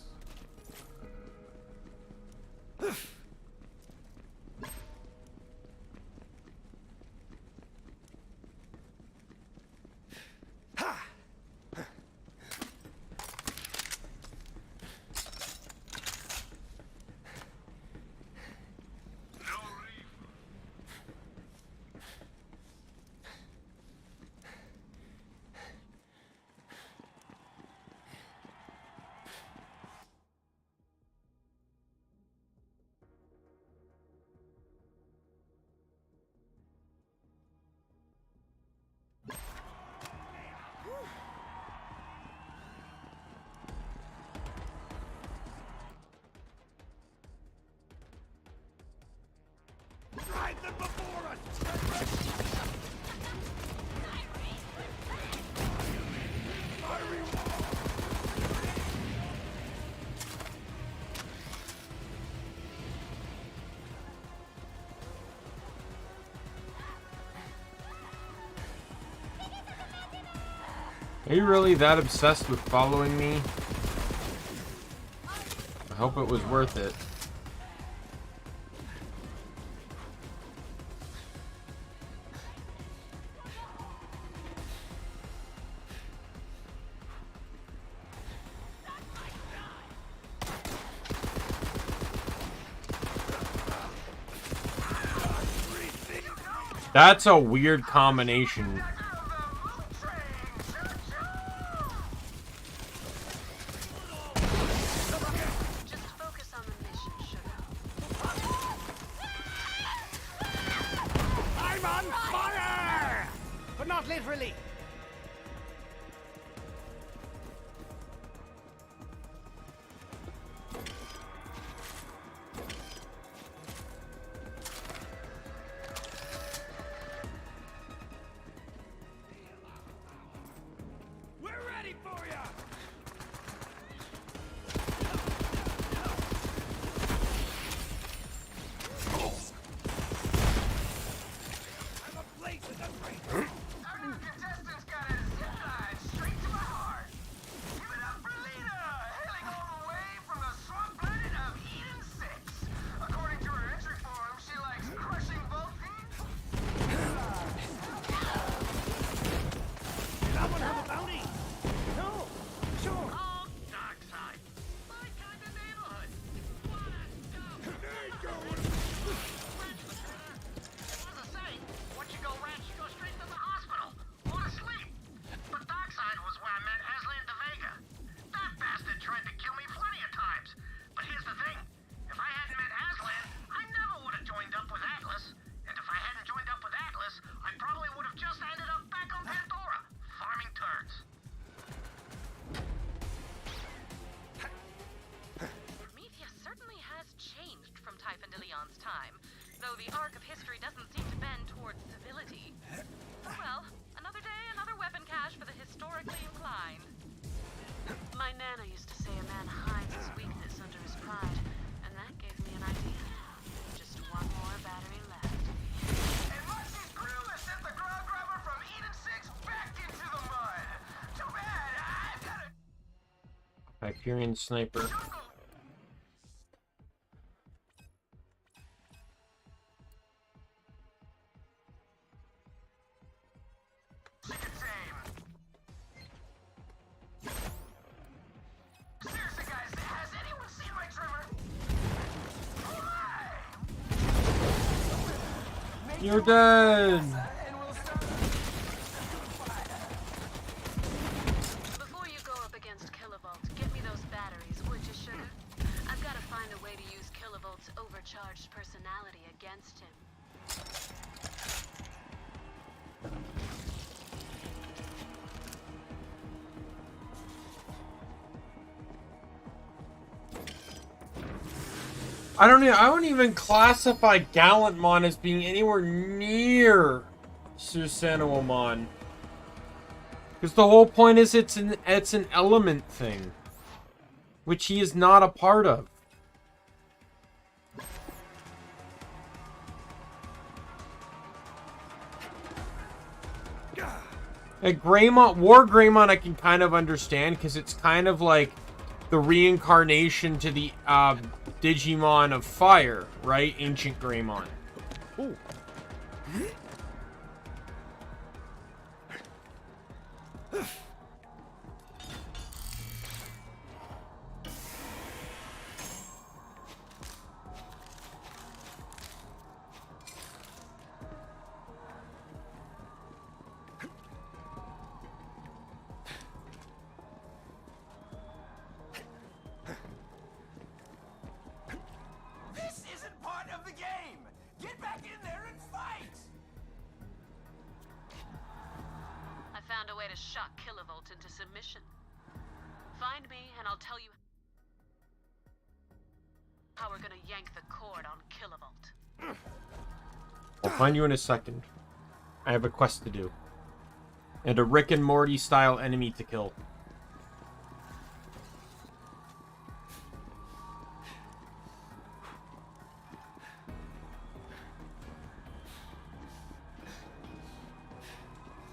Drive them before us! Are you really that obsessed with following me? I hope it was worth it. That's a weird combination. I'm on fire! But not literally. We're ready for ya! I'm a blaze with a break. Our new contestants got a zip line straight to my heart. Give it up for Lena, hailing all the way from the swamp planet of Eden 6. According to her entry form, she likes crushing vault thieves. Did that one have a bounty? No. Sure. Oh, dark side. My kind of neighborhood. As I say, once you go ranch, you go straight to the hospital. Or to sleep. But Darkside was where I met Aslan de Vega. That bastard tried to kill me plenty of times. But here's the thing. If I hadn't met Aslan, I never would have joined up with Atlas. And if I hadn't joined up with Atlas, I probably would have just ended up back on Pandora, farming turds. Promethea certainly has changed from Typhon de Leon's time, though the arc of history doesn't seem to bend towards civility. Oh well, another day, another weapon cache for the historically inclined. My nana used to say a man hides his weakness under his pride, and that gave me an idea. Just one more battery left. And Marcy's crew has sent the ground grabber from Eden 6 back into the mud. Too bad, I've got to... Hyperion sniper. Chicken tame. You're dead. Before you go up against Kilovolt, get me those batteries, would you, sugar? I've got to find a way to use Kilovolt's overcharged personality against him. I wouldn't even classify Gallantmon as being anywhere near Susanowamon. Because the whole point is it's an element thing. Which he is not a part of. Like Greymon, War Greymon I can kind of understand because it's kind of like the reincarnation to the Digimon of Fire, right? Ancient Greymon. Ooh. Find me, and I'll tell you how we're gonna yank the cord on Kilovolt. I'll find you in a second. I have a quest to do. And a Rick and Morty style enemy to kill.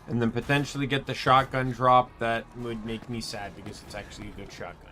And then potentially get the shotgun drop. That would make me sad because it's actually a good shotgun.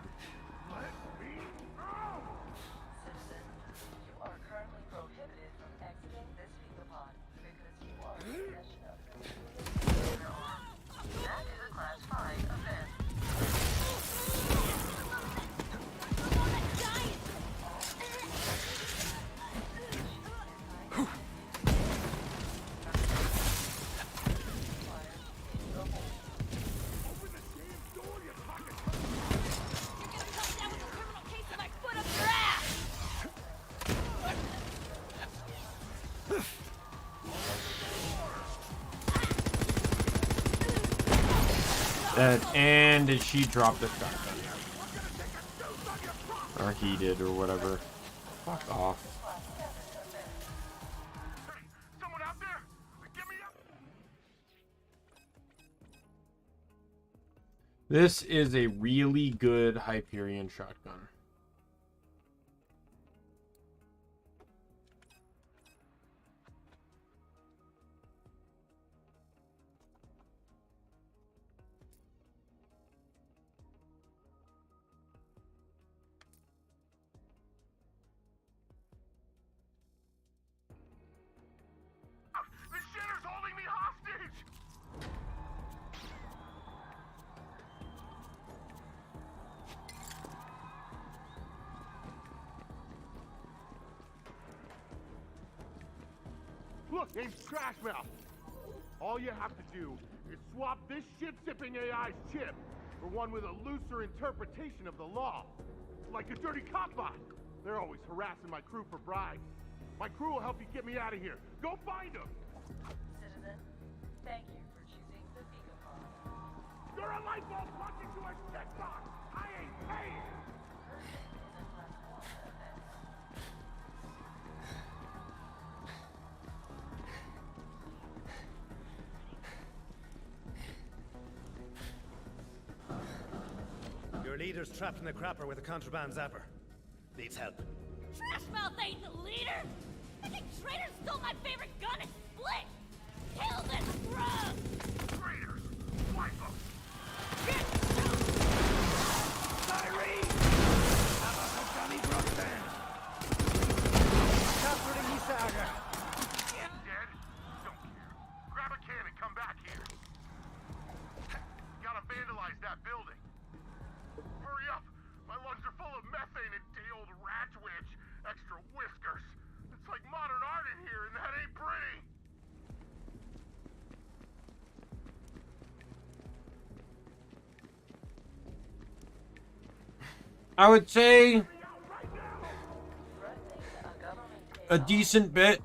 And did she drop the shotgun? Or he did, or whatever. Fuck off. Someone out there? Get me up! This is a really good Hyperion shotgun. Look, name's Trashmouth. All you have to do is swap this shit-sipping AI's chip for one with a looser interpretation of the law. Like a dirty cop bot. They're always harassing my crew for bribes. My crew will help you get me out of here. Go find them! Citizen, thank you for choosing the Vtuber. You're a light bulb plugged into a shit box! I ain't paying! Your leader's trapped in the crapper with a contraband zapper. Needs help. Trashmouth ain't the leader! I think Traitor stole my favorite gun and split! Kill this scrub! Traitors! Wipe them! Tyree! How about the Johnny Brookman? Capturing Isaga! Dead? Don't care. Grab a can and come back here. Gotta vandalize that building. Hurry up! My lungs are full of methane and day-old rat twitch. Extra whiskers. It's like modern art in here, and that ain't pretty. I would say a decent bit.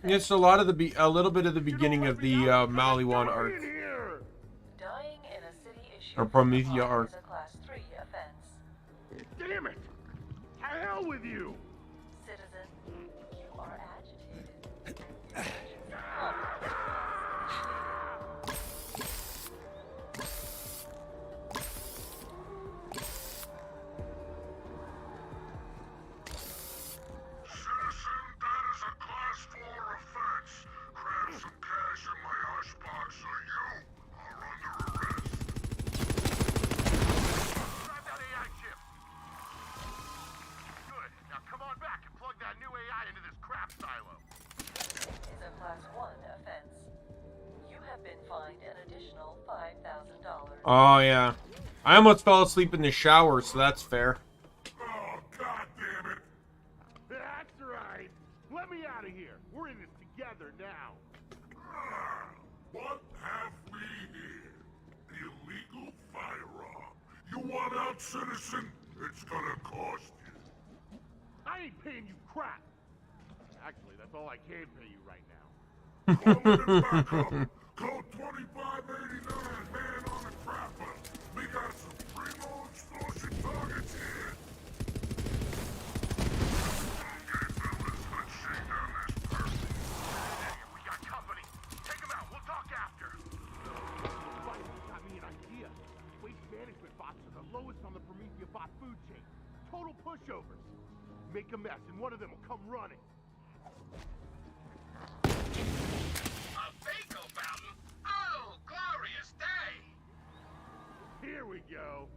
It's a lot of a little bit of the beginning of the Maliwan arc. Dying in a city issue Or Promethea arc. is a class 3 offense. Damn it! To hell with you! Citizen, you are agitated. Citizen, that is a class 4 offense. Grab some cash in my lunchbox or you are under arrest. Grab that AI chip! Good. Now come on back and plug that new AI into this crap silo. Is a class 1 offense. You have been fined an additional $5,000. Oh yeah. I almost fell asleep in the shower, so that's fair. Oh, God damn it. That's right. Let me out of here. We're in this together now. What have we here? Illegal firearm. You want out, citizen? It's gonna cost you. I ain't paying you crap. Actually, that's all I can pay you right now. Code 2589, man on the crapper. We got some primo extortion targets here. We got company. Take them out. We'll talk after. Somebody got me an idea. Waste management bots are the lowest on the Promethea bot food chain. Total pushovers. Make a mess, and one of them will come running. A fecal fountain? Oh, glorious day! Here we go.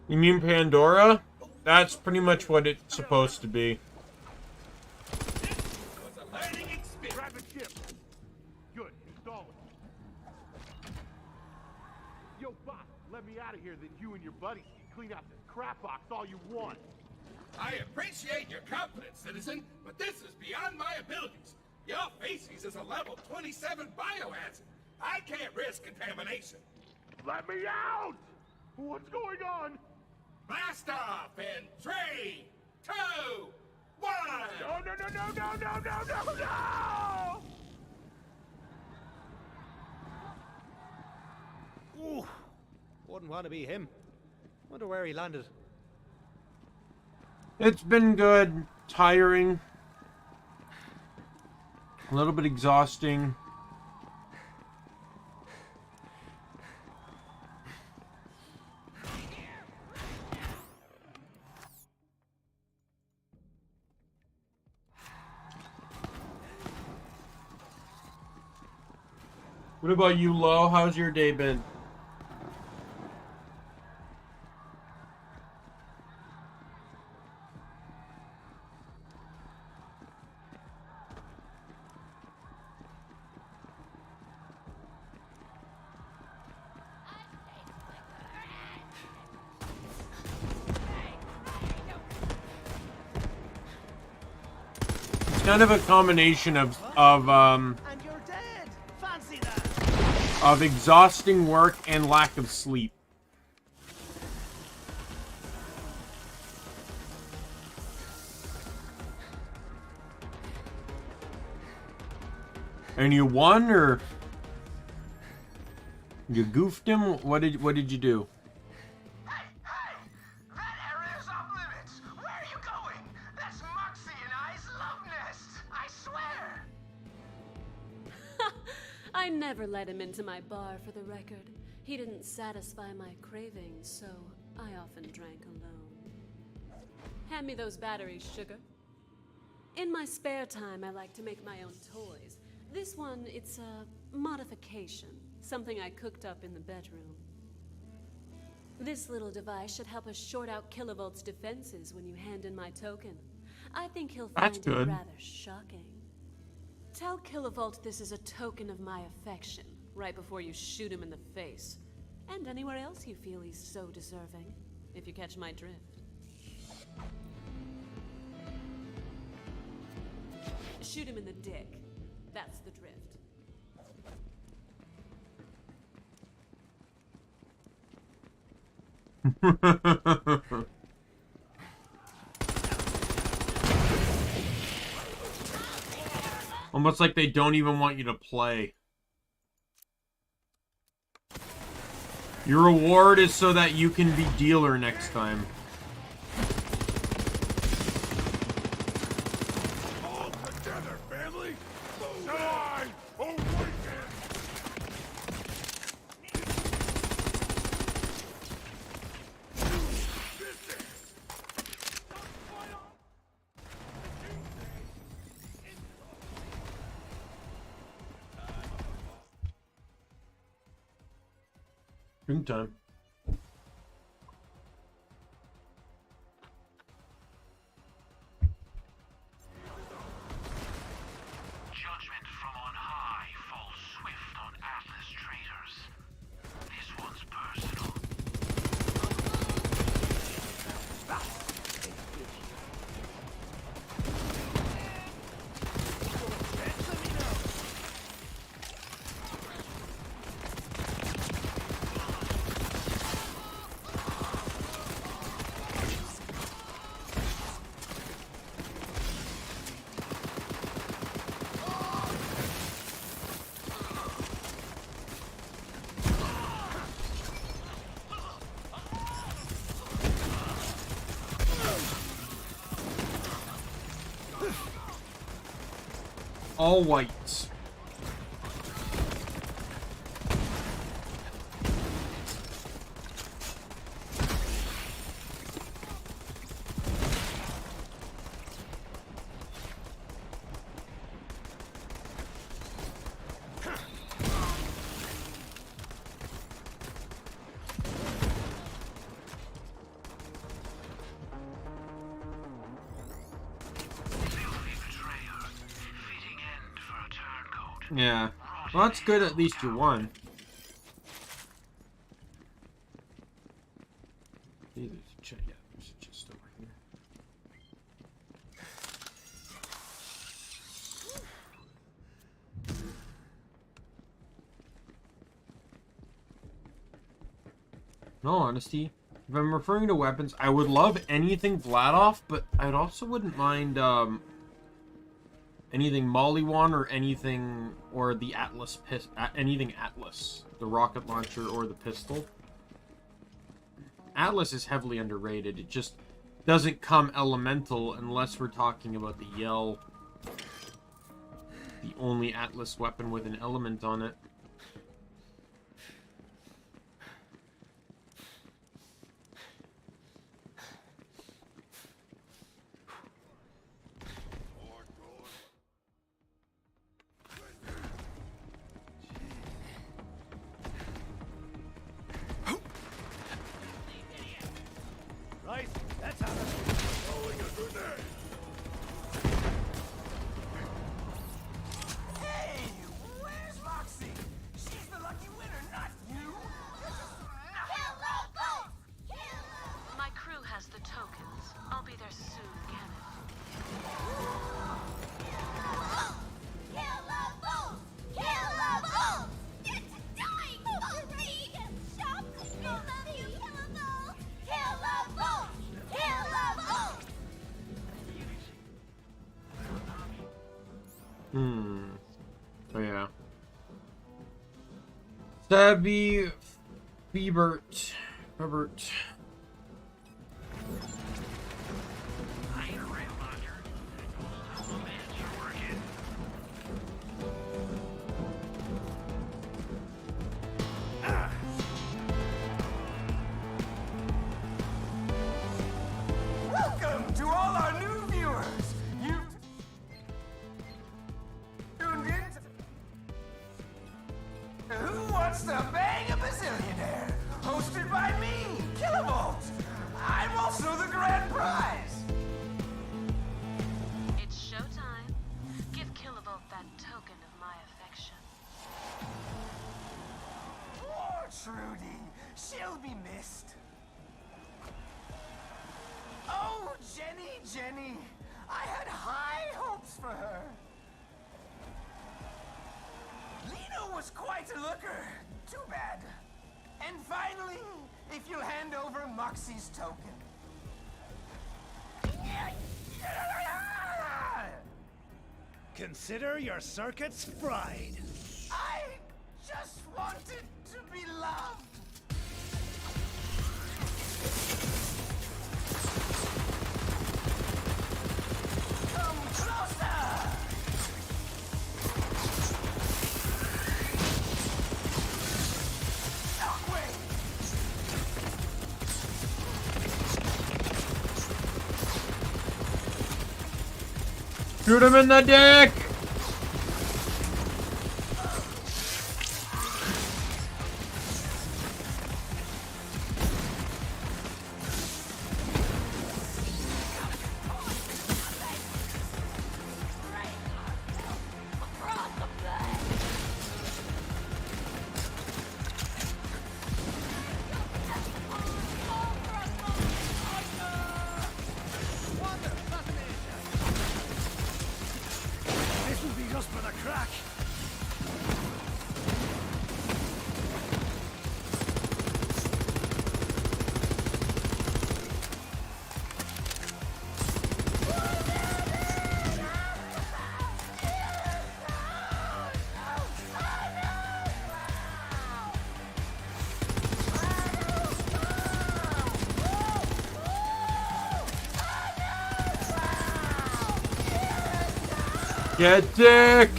You mean Pandora? That's pretty much what it's supposed to be. Grab a chip. Good. Install it. Yo, bot, let me out of here, then you and your buddies can clean out this crap box all you want. I appreciate your confidence, citizen, but this is beyond my abilities. Your feces is a level 27 biohazard. I can't risk contamination. Let me out! What's going on? Blast off in 3, 2, 1! No, no, no, no, no, no, no, no, no! Ooh, wouldn't want to be him. Wonder where he landed. It's been good, tiring, a little bit exhausting. What about you, Lo? How's your day been? It's kind of a combination of exhausting work and lack of sleep. And you won, or you goofed him? What did you do? Hey! That area's off limits! Where are you going? That's Moxie and I's love nest! I swear! I never let him into my bar, for the record. He didn't satisfy my cravings, so I often drank alone. Hand me those batteries, sugar. In my spare time, I like to make my own toys. This one, it's a modification, something I cooked up in the bedroom. This little device should help us short out Kilovolt's defenses when you hand in my token. I think he'll find it rather shocking. Tell Kilovolt this is a token of my affection, right before you shoot him in the face. And anywhere else you feel he's so deserving, if you catch my drift. Shoot him in the dick. That's the drift. Almost like they don't even want you to play. Your reward is so that you can be dealer next time. All together, family! Die! Awaken! Drink time. Judgment from on high falls swift on Atlas traitors. This one's personal. All whites. Yeah. Well, that's good. At least you won. Yeah, there's a chest over here. In all honesty, if I'm referring to weapons, I would love anything Vladof, but I also wouldn't mind anything Mollywan or anything, or the Atlas anything Atlas, the rocket launcher or the pistol. Atlas is heavily underrated. It just doesn't come elemental unless we're talking about the Yell, the only Atlas weapon with an element on it. Right, that's how Hey, where's Moxie? She's the lucky winner, not you. My crew has the tokens. I'll be there soon, Oh yeah. Stabby Febert. Welcome to all our new viewers. You've tuned in to Who Wants to Bang a Bazillionaire? Hosted by me, Kilovolt. I'm also the grand prize. It's showtime. Give Kilovolt that token of my affection. Poor Trudy. She'll be missed. Oh, Jenny. I had high hopes for her. Lena was quite a looker. Too bad. And finally, if you'll hand over Moxie's token. Consider your circuits fried. I just wanted to be loved. Come closer. Shockwave. Shoot him in the dick! This will be just for the crack. Get dicked!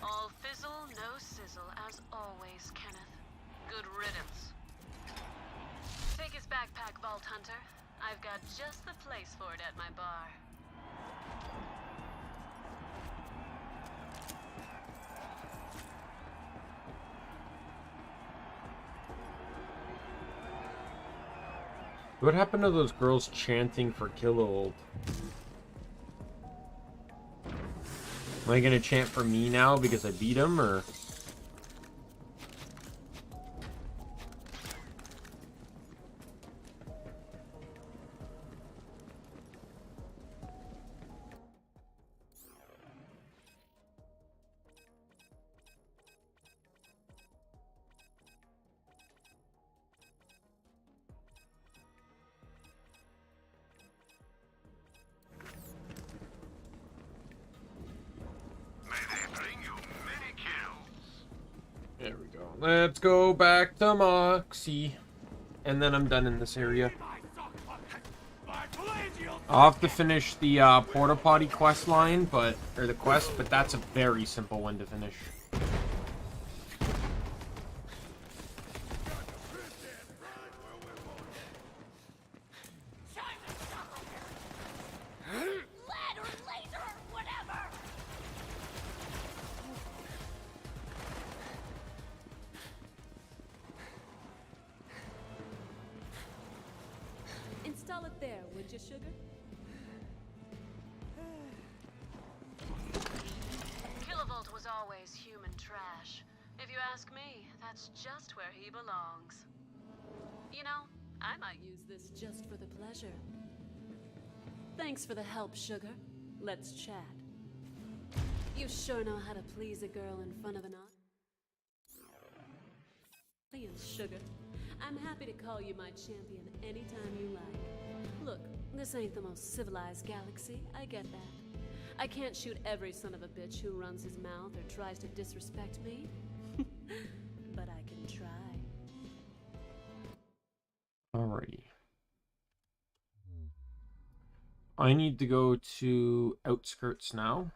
All fizzle, no sizzle, as always, Kenneth. Good riddance. Take his backpack, Vault Hunter. I've got just the place for it at my bar. What happened to those girls chanting for Killold? Am I gonna chant for me now because I beat him, or? There we go. Let's go back to Moxie. And then I'm done in this area. I'll have to finish the Porta Potty quest line, but that's a very simple one to finish. Install it there, would you, sugar? Kilovolt was always human trash. If you ask me, that's just where he belongs. You know, I might use this just for the pleasure. Thanks for the help, sugar. Let's chat. You sure know how to please a girl in front of an audience, sugar. I'm happy to call you my champion anytime you like. Look, this ain't the most civilized galaxy, I get that. I can't shoot every son of a bitch who runs his mouth or tries to disrespect me. But I can try. Alrighty. I need to go to Outskirts now.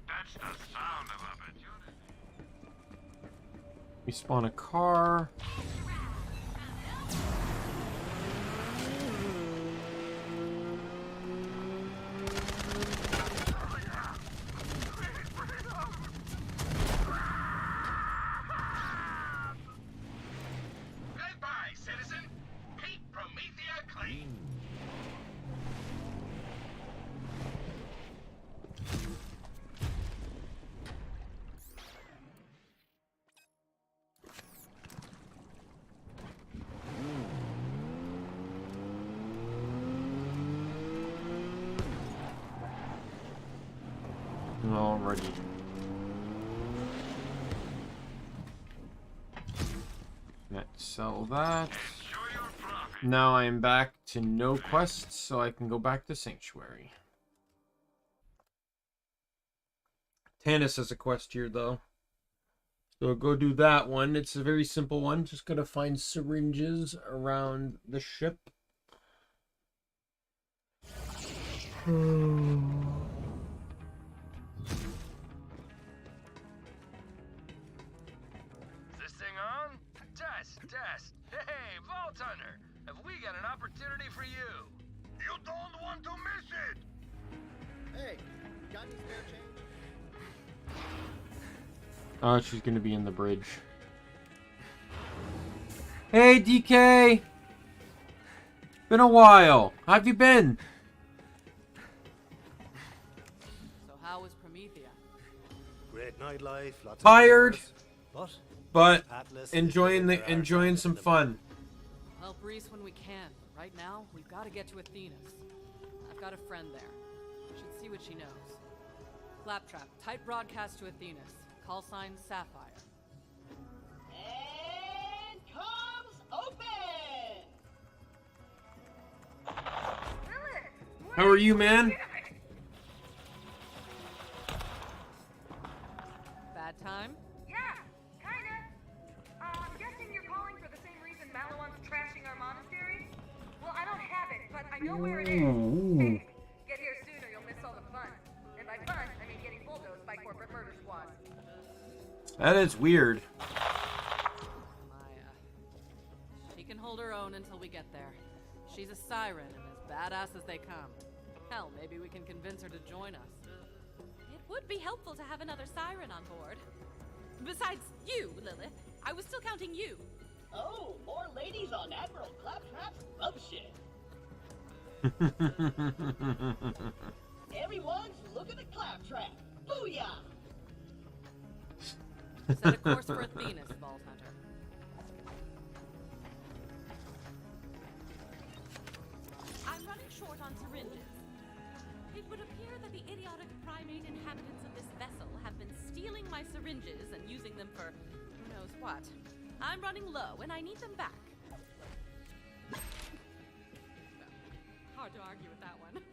That's the sound of it. We spawn a car. already. Let's sell that. Now I am back to no quests, so I can go back to Sanctuary. Tanis has a quest here, though. So go do that one. It's a very simple one. Just gotta find syringes around the ship. Is this thing on? Test. Hey, Vault Hunter, have we got an opportunity for you? You don't want to miss it! Hey, got any spare change? Oh, she's gonna be in the bridge. Hey, DK! Been a while. How have you been? So how was Promethea? Great nightlife, lots Tired, of but Atlas enjoying some fun. Help Reese when we can. Right now, we've got to get to Athena's. I've got a friend there. Should see what she knows. Claptrap, tight broadcast to Athena's. Call sign Sapphire. And comes open! How are you, man? Bad time? Yeah, kinda. I'm guessing you're calling for the same reason Malawan's trashing our monastery? Well, I don't have it, but I know where it is. Hey, get here soon or you'll miss all the fun. And by fun, I mean getting bulldozed by corporate murder squad. That is weird. Kamiya. She can hold her own until we get there. She's a siren and as badass as they come. Hell, maybe we can convince her to join us. It would be helpful to have another siren on board. Besides you, Lilith. I was still counting you. Oh, more ladies on Admiral Claptrap's love ship. Everyone's looking at Claptrap. Booyah! Set a course for Athena's, Vault Hunter. I'm running short on syringes. It would appear that the idiotic primate inhabitants of this vessel have been stealing my syringes and using them for who knows what. I'm running low and I need them back. Hard to argue with that one.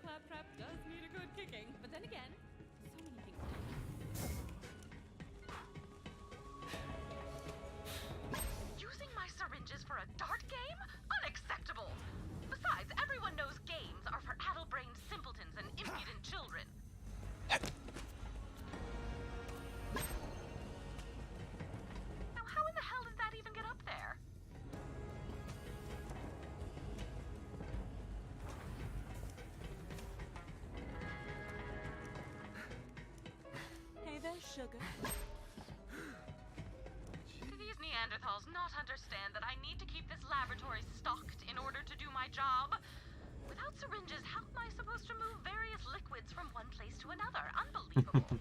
Claptrap does need a good kicking, but then again, so many things. Using my syringes for a dart game? Unacceptable! Besides, everyone knows games are for addle-brained simpletons and impudent children. Now, how in the hell did that even get up there? Hey there, sugar. Do these Neanderthals not understand that I need to keep this laboratory stocked in order to do my job? Without syringes, how am I supposed to move various liquids from one place to another? Unbelievable.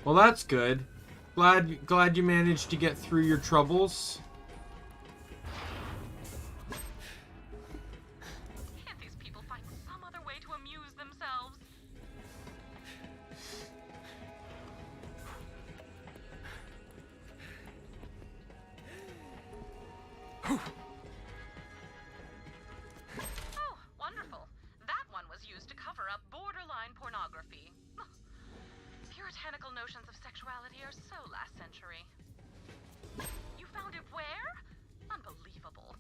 Well, that's good. Glad you managed to get through your troubles. Can't these people find some other way to amuse themselves? Oh, wonderful. That one was used to cover up borderline pornography. Puritanical notions of sexuality are so last century. You found it where? Unbelievable.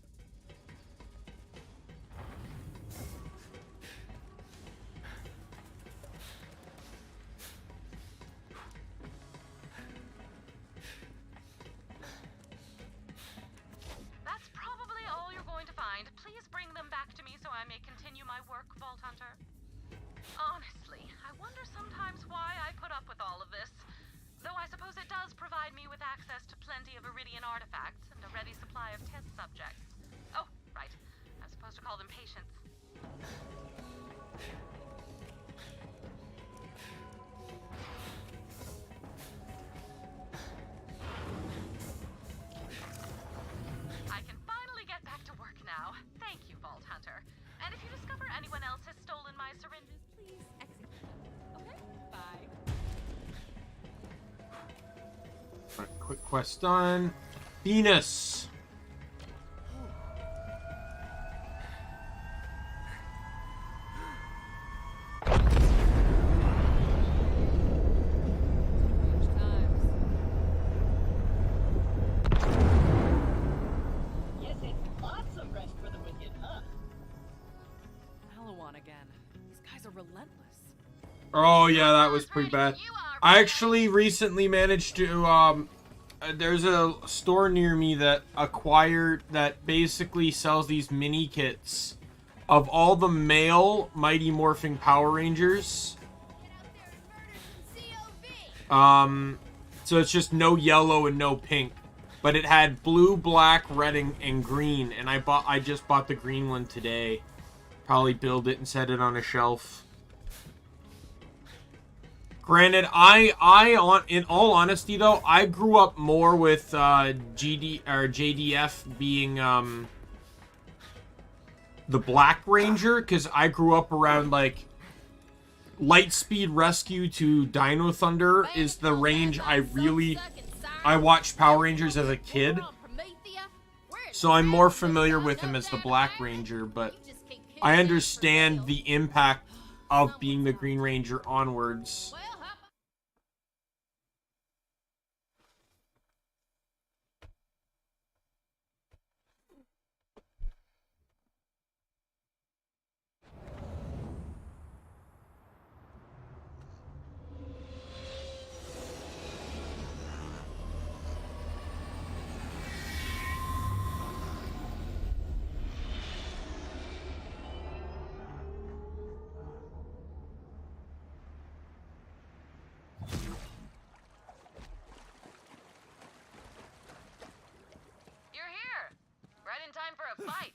That's probably all you're going to find. Please bring them back to me so I may continue my work, Vault Hunter. Honestly, I wonder sometimes why I put up with all of this. Though I suppose it does provide me with access to plenty of Iridian artifacts and a ready supply of test subjects. Oh, right. I'm supposed to call them patients. I can quick quest done. Venus. Yes, it's lots of rest for the wicked, huh? Malawan again. These guys are relentless. Oh yeah, that was pretty bad. I actually recently managed to there's a store near me that basically sells these mini kits of all the male Mighty Morphing Power Rangers. So it's just no yellow and no pink, but it had blue, black, red, and green, and I just bought the green one today. Probably build it and set it on a shelf. Granted, in all honesty though, I grew up more with JDF being the Black Ranger, because I grew up around like Lightspeed Rescue to Dino Thunder is the range I watched Power Rangers as a kid. So I'm more familiar with him as the Black Ranger, but I understand the impact of being the Green Ranger onwards. You're here! Right in time for a fight.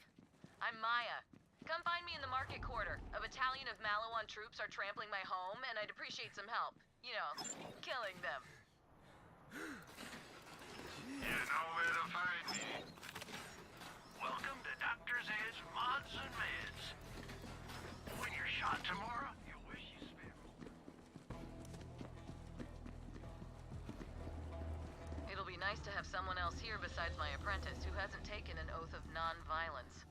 I'm Maya. Come find me in the market quarter. A battalion of Malawan troops are trampling my home, and I'd appreciate some help. You know, killing them. You know where to find me. Welcome to Dr. Zed's Mods and Meds. When you're shot tomorrow, you'll wish you spent. It'll be nice to have someone else here besides my apprentice who hasn't taken an oath of non-violence.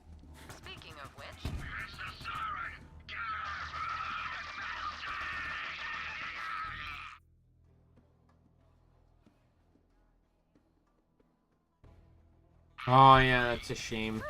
Speaking of which... Mr. Soren, get Oh yeah, that's a shame.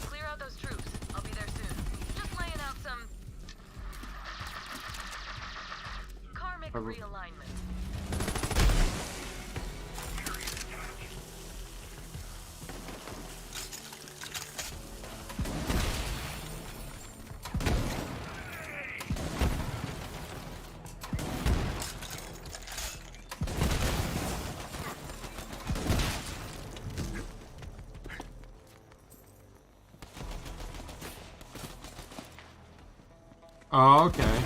Clear out those troops. I'll be there soon. Just laying out some... karmic realignment. Oh, okay.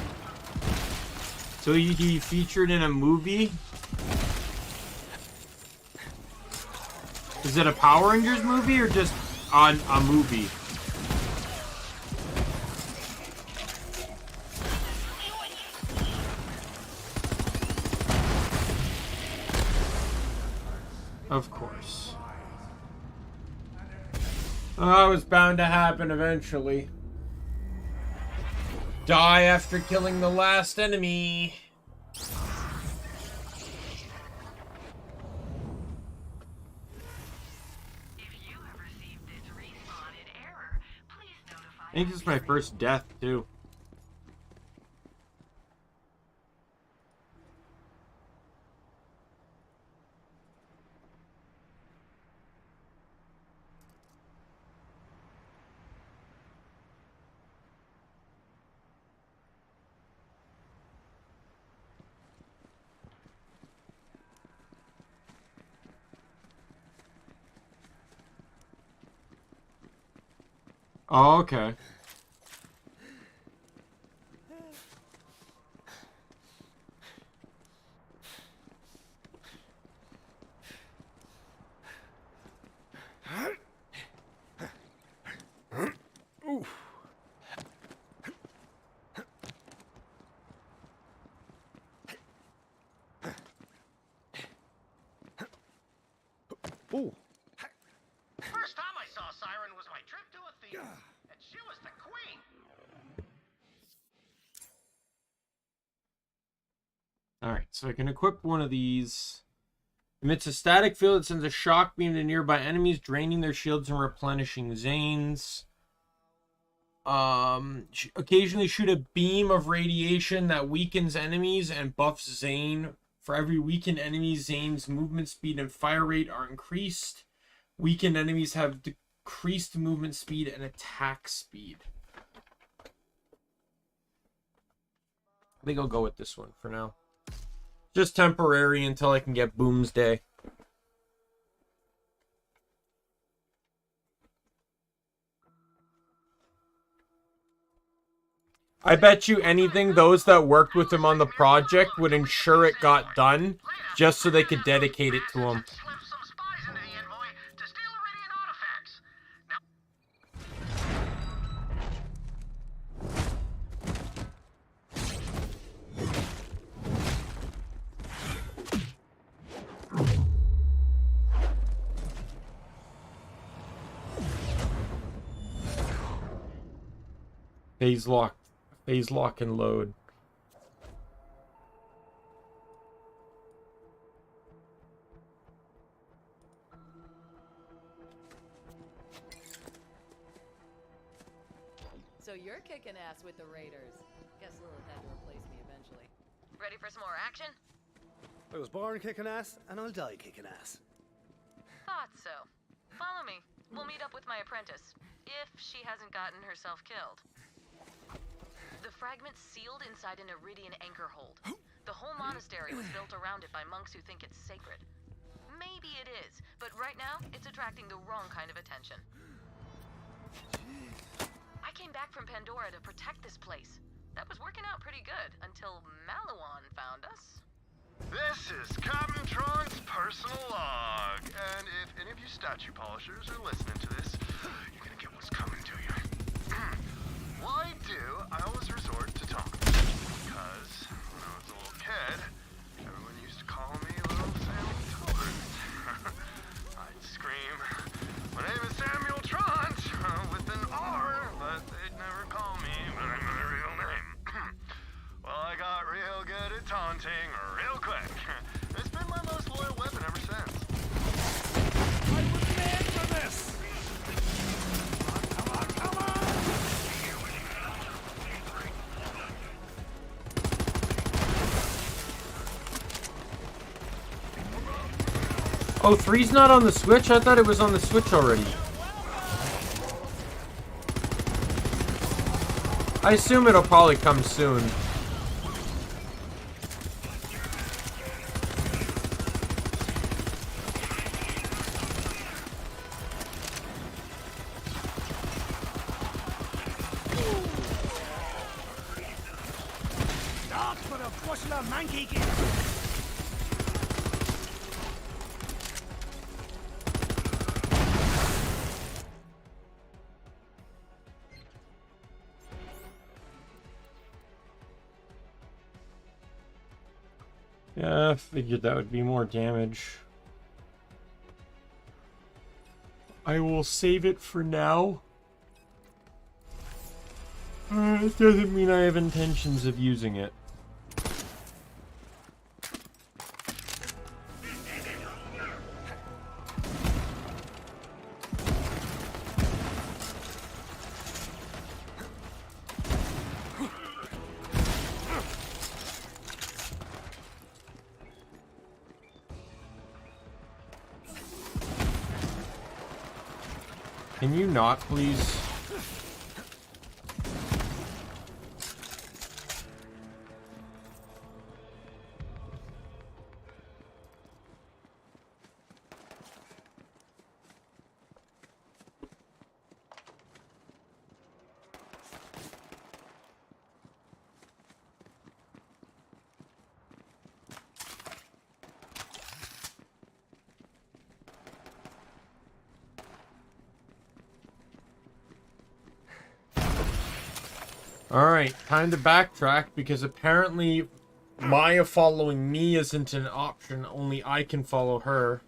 So he featured in a movie? Is it a Power Rangers movie or just on a movie? Of course. Oh, it was bound to happen eventually. Die after killing the last enemy. I think this is my first death, too. Oh, okay. Ooh. Ooh. First time I saw Siren was my trip to Athena, and she was the queen. Alright, so I can equip one of these. Emits a static field that sends a shock beam to nearby enemies, draining their shields and replenishing Zane's. Occasionally shoot a beam of radiation that weakens enemies and buffs Zane. For every weakened enemy, Zane's movement speed and fire rate are increased. Weakened enemies have decreased movement speed and attack speed. I think I'll go with this one for now. Just temporary until I can get Boomsday. I bet you anything those that worked with him on the project would ensure it got done just so they could dedicate it to him. Phase lock and load. So you're kicking ass with the Raiders. Guess Lilith had to replace me eventually. Ready for some more action? I was born kicking ass, and I'll die kicking ass. Thought so. Follow me. We'll meet up with my apprentice. If she hasn't gotten herself killed. The fragment's sealed inside an Iridian anchor hold. The whole monastery was built around it by monks who think it's sacred. Maybe it is, but right now, it's attracting the wrong kind of attention. I came back from Pandora to protect this place. That was working out pretty good, until Malawan found us. This is Captain Tron's personal log, and if any of you statue polishers are listening to this, you're gonna get what's coming to you. Why do I always resort to Tom? Because when I was a little kid, everyone used to call me Little Sammy Tobert. I'd scream, "My name is Samuel Trant," with an R, but they'd never call me by my real name. Well, I got real good at taunting real quick. It's been my most loyal weapon ever since. I was made for this! Come on, come on! Oh, 3's not on the Switch? I thought it was on the Switch already. I assume it'll probably come soon. Stop for the bushel of monkey gear! Yeah, I figured that would be more damage. I will save it for now. It doesn't mean I have intentions of using it. Can you not, please? Alright, time to backtrack because apparently Maya following me isn't an option, only I can follow her.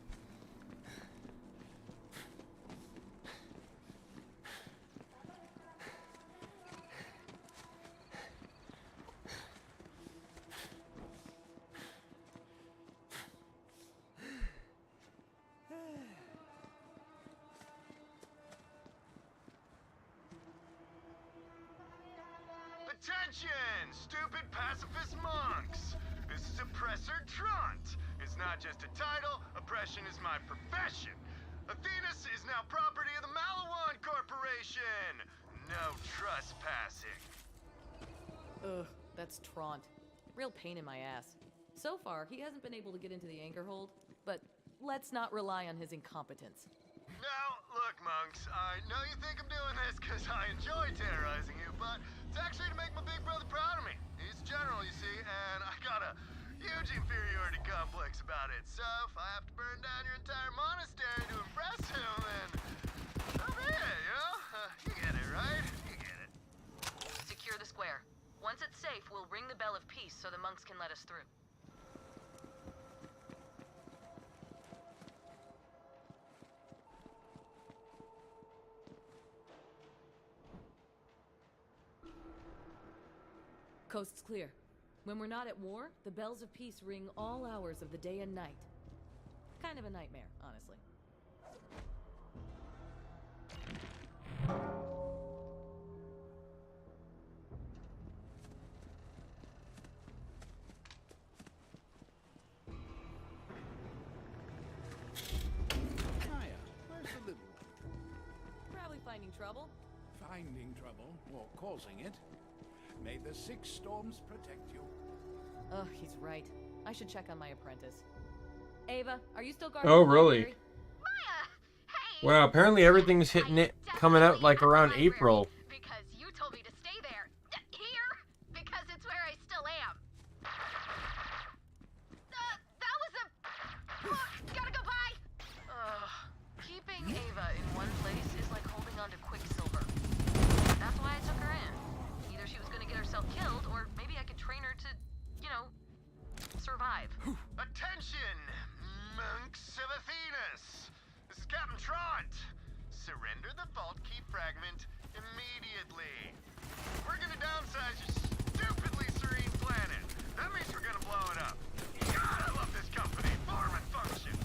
Attention, stupid pacifist monks! This is Oppressor Trant. It's not just a title, oppression is my profession. Athenas is now property of the Malawan Corporation. No trespassing. Ugh, that's Trant. Real pain in my ass. So far, he hasn't been able to get into the anchor hold, but let's not rely on his incompetence. Now, look, monks, I know you think I'm doing this because I enjoy terrorizing you, but it's actually to make my big brother proud of me. He's a general, you see, and I got a huge inferiority complex about it. So if I have to burn down your entire monastery to impress him, then so be it, you know? You get it, right? You get it. Secure the square. Once it's safe, we'll ring the bell of peace so the monks can let us through. Coast's clear. When we're not at war, the bells of peace ring all hours of the day and night. Kind of a nightmare, honestly. Kaya, where's the little one? Probably finding trouble. Finding trouble, or causing it. May the six storms protect you. Oh, he's right. I should check on my apprentice. Ava, are you still guarding Oh, the really? library? Wow, apparently everything's hitting it coming out like around April. Because you told me to stay there. Here? Because it's where I still am. That was a... gotta go by! Keeping Ava in one place is like holding on to Quicksilver. That's why I took her in. Either she was gonna get herself killed, or maybe I could train her to, you know, survive. Attention, monks of Athenas! This is Captain Trant. Surrender the vault key fragment immediately. We're gonna downsize your stupidly serene planet. That means we're gonna blow it up. God, I love this company. Form and function.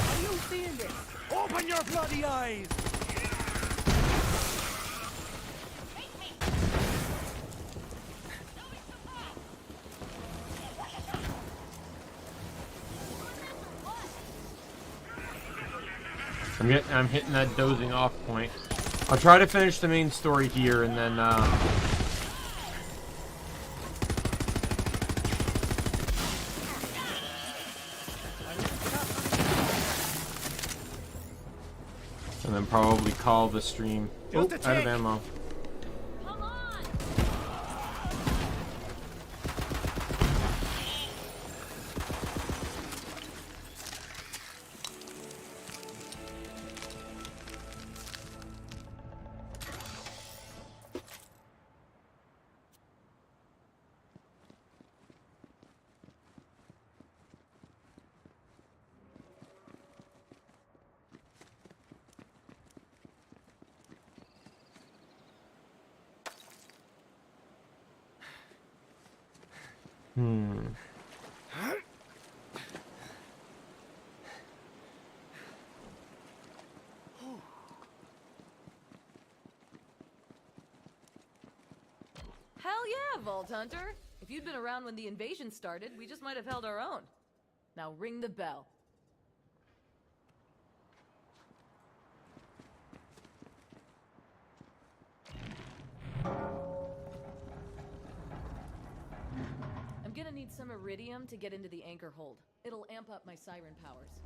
Are you seeing this? Open your bloody eyes! I'm hitting that dozing off point. I'll try to finish the main story here and then probably call the stream. Oh, out of ammo. Hell yeah, Vault Hunter! If you'd been around when the invasion started, we just might have held our own. Now ring the bell. I'm gonna need some iridium to get into the anchor hold. It'll amp up my siren powers.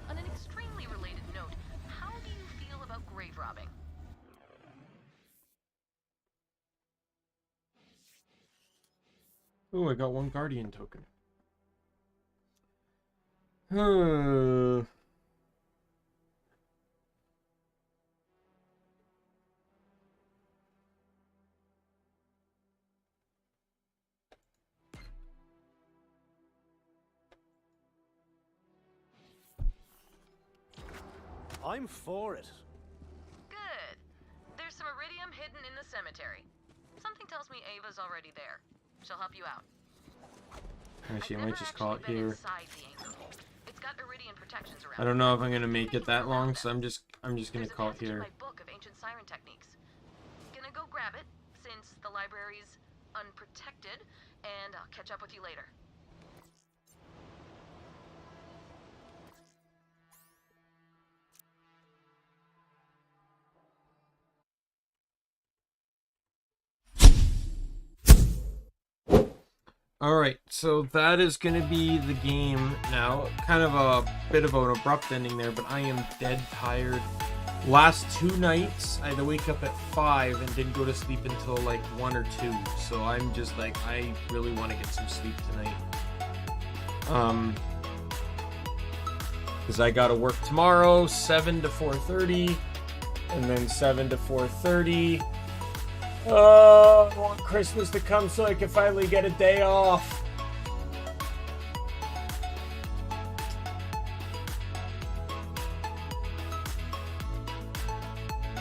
On an extremely related note, how do you feel about grave robbing? Ooh, I got one Guardian token. I'm for it. Good. There's some iridium hidden in the cemetery. Something tells me Ava's already there. She'll help you out. Actually, I might just call it here. It's got iridium protections around. I don't know if I'm gonna make it that long, so I'm just gonna call it here. My book of ancient siren techniques. Gonna go grab it since the library's unprotected, and I'll catch up with you later. Alright, so that is going to be the game now. Kind of a bit of an abrupt ending there, but I am dead tired. Last 2 nights, I had to wake up at 5 and didn't go to sleep until like 1 or 2. So I'm just like, I really want to get some sleep tonight. Because I got to work tomorrow, 7 to 4:30, and then 7 to 4:30. Oh, I want Christmas to come so I can finally get a day off.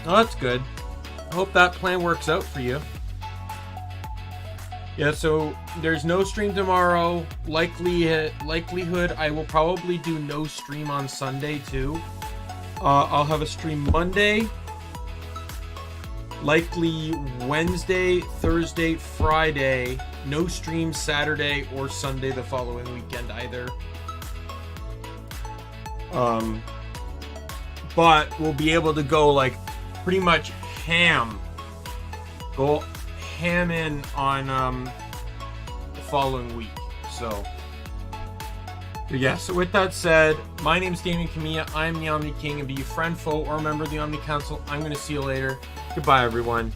Oh, that's good. I hope that plan works out for you. Yeah, so there's no stream tomorrow. Likelihood I will probably do no stream on Sunday too. I'll have a stream Monday. Likely Wednesday, Thursday, Friday. No stream Saturday or Sunday the following weekend either. But we'll be able to go like pretty much ham. Go ham in on the following week. So yeah, so with that said, my name's Daimien Kamiya. I'm the Omni King, and be you friend, foe, or member of the Omni Council, I'm going to see you later. Goodbye, everyone.